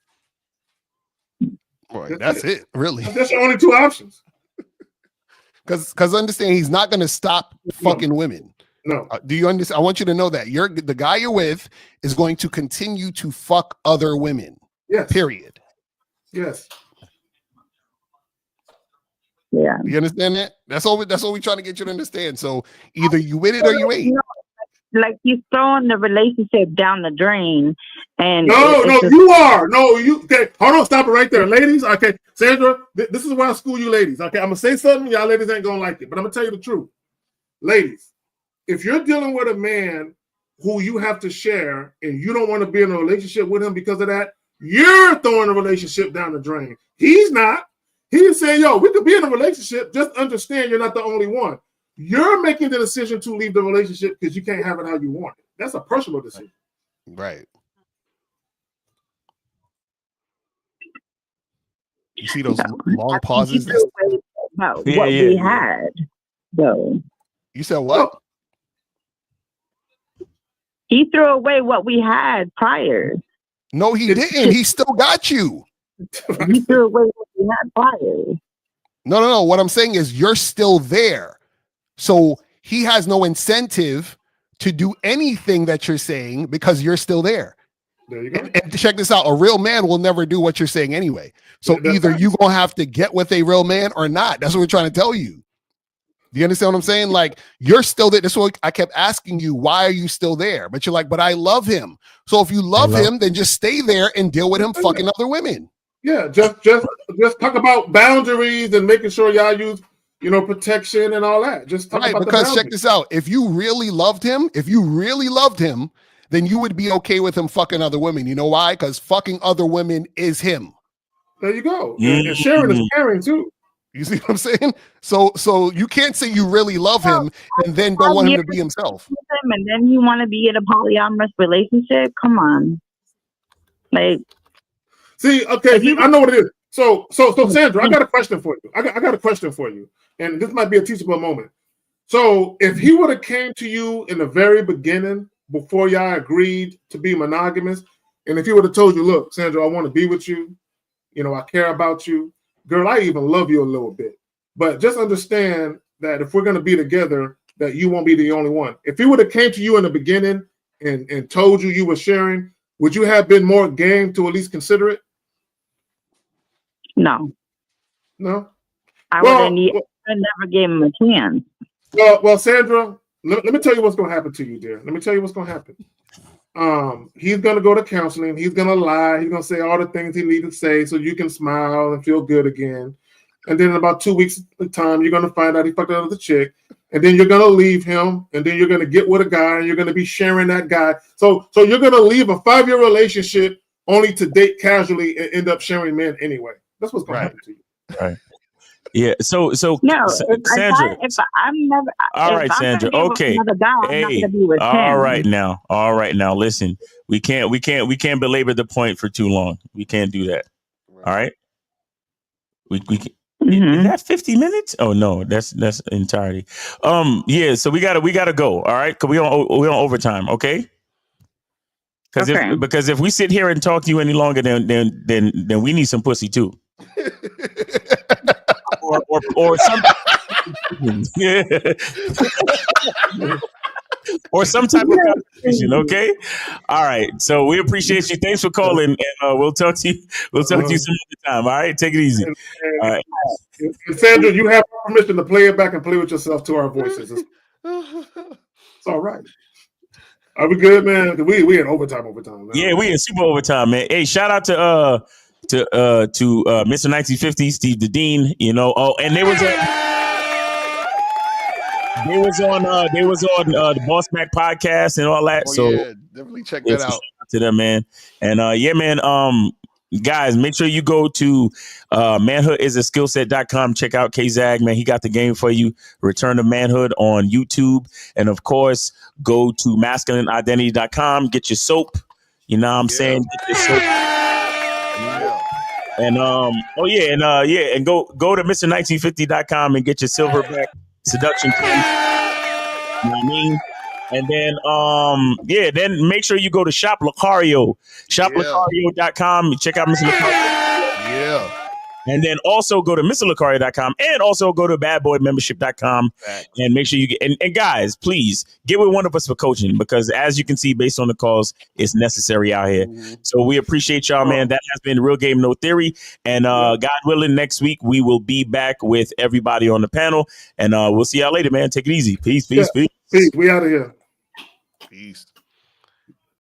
Boy, that's it, really. That's your only two options. Because understand, he's not going to stop fucking women. No. Do you understand? I want you to know that the guy you're with is going to continue to fuck other women. Yes. Period. Yes. Yeah. You understand that? That's all we're trying to get you to understand. So either you with it or you ain't. Like he's throwing the relationship down the drain. And you are. No, you okay. Hold on, stop it right there. Ladies, okay. Sandra, this is where I school you ladies. Okay, I'm gonna say something, y'all ladies ain't gonna like it, but I'm gonna tell you the truth. Ladies, if you're dealing with a man who you have to share and you don't want to be in a relationship with him because of that, you're throwing the relationship down the drain. He's not. He's saying, yo, we could be in a relationship. Just understand you're not the only one. You're making the decision to leave the relationship because you can't have it how you want it. That's a personal decision. Right. You see those long pauses? What we had, though. You said what? He threw away what we had prior. No, he didn't. He still got you. He threw away what we had prior. No. What I'm saying is you're still there. So he has no incentive to do anything that you're saying because you're still there. There you go. And check this out. A real man will never do what you're saying anyway. So either you're going to have to get with a real man or not. That's what we're trying to tell you. Do you understand what I'm saying? Like, you're still there. That's what I kept asking you. Why are you still there? But you're like, but I love him. So if you love him, then just stay there and deal with him fucking other women. Yeah, just talk about boundaries and making sure y'all use, protection and all that. Just talk about because check this out. If you really loved him, then you would be okay with him fucking other women. You know why? Because fucking other women is him. There you go. And sharing is caring too. You see what I'm saying? So you can't say you really love him and then don't want him to be himself. And then you want to be in a polyamorous relationship? Come on. Like, see, okay, I know what it is. So Sandra, I got a question for you. I got a question for you. And this might be a teachable moment. So if he would have came to you in the very beginning before y'all agreed to be monogamous, and if he would have told you, look, Sandra, I want to be with you, I care about you. Girl, I even love you a little bit. But just understand that if we're going to be together, that you won't be the only one. If he would have came to you in the beginning and told you were sharing, would you have been more game to at least consider it? No. No? I would never gave him a chance. Well, Sandra, let me tell you what's going to happen to you, dear. Let me tell you what's going to happen. He's going to go to counseling. He's going to lie. He's going to say all the things he needs to say so you can smile and feel good again. And then in about 2 weeks time, you're going to find out he fucked another chick. And then you're going to leave him. And then you're going to get with a guy and you're going to be sharing that guy. So you're going to leave a 5-year relationship only to date casually and end up sharing men anyway. That's what's going to happen to you. Right. Yeah. So no, Sandra. All right, Sandra. Okay. Hey. All right now. Listen, we can't belabor the point for too long. We can't do that. All right. We can. Is that 50 minutes? Oh no, that's entirety. Yeah. So we gotta go. All right. Cause we on overtime. Okay. Because if we sit here and talk to you any longer, then we need some pussy too. or some or some type of conversation. Okay. All right. So we appreciate you. Thanks for calling, and we'll talk to you. We'll talk to you some other time. All right. Take it easy. All right. And Sandra, you have permission to play it back and play with yourself to our voices. It's all right. Are we good, man? We in overtime now. Yeah, we in super overtime, man. Hey, shout out to Mr. 1950, Steve the Dean. You know, and they was on the Boss Mac podcast and all that. So yeah, definitely check that out. Shout out to them, man. And yeah, man. Guys, make sure you go to manhoodisaskillset.com. Check out K-Zag, man. He got the game for you. Return to Manhood on YouTube. And of course, go to masculineidentity.com. Get your soap. You know what I'm saying? Get your soap. And and go to Mr1950.com and get your silverback seduction team. You know what I mean? And then, then make sure you go to Shop Lucario, shoplacario.com. Check out Mr. Lucario. Yeah. And then also go to MrLucario.com and also go to badboymembership.com and make sure you get, and guys, please get with one of us for coaching, because as you can see, based on the calls, it's necessary out here. So we appreciate y'all, man. That has been Real Game No Theory. And God willing, next week we will be back with everybody on the panel. And we'll see y'all later, man. Take it easy. Peace. Peace. We out of here. Peace.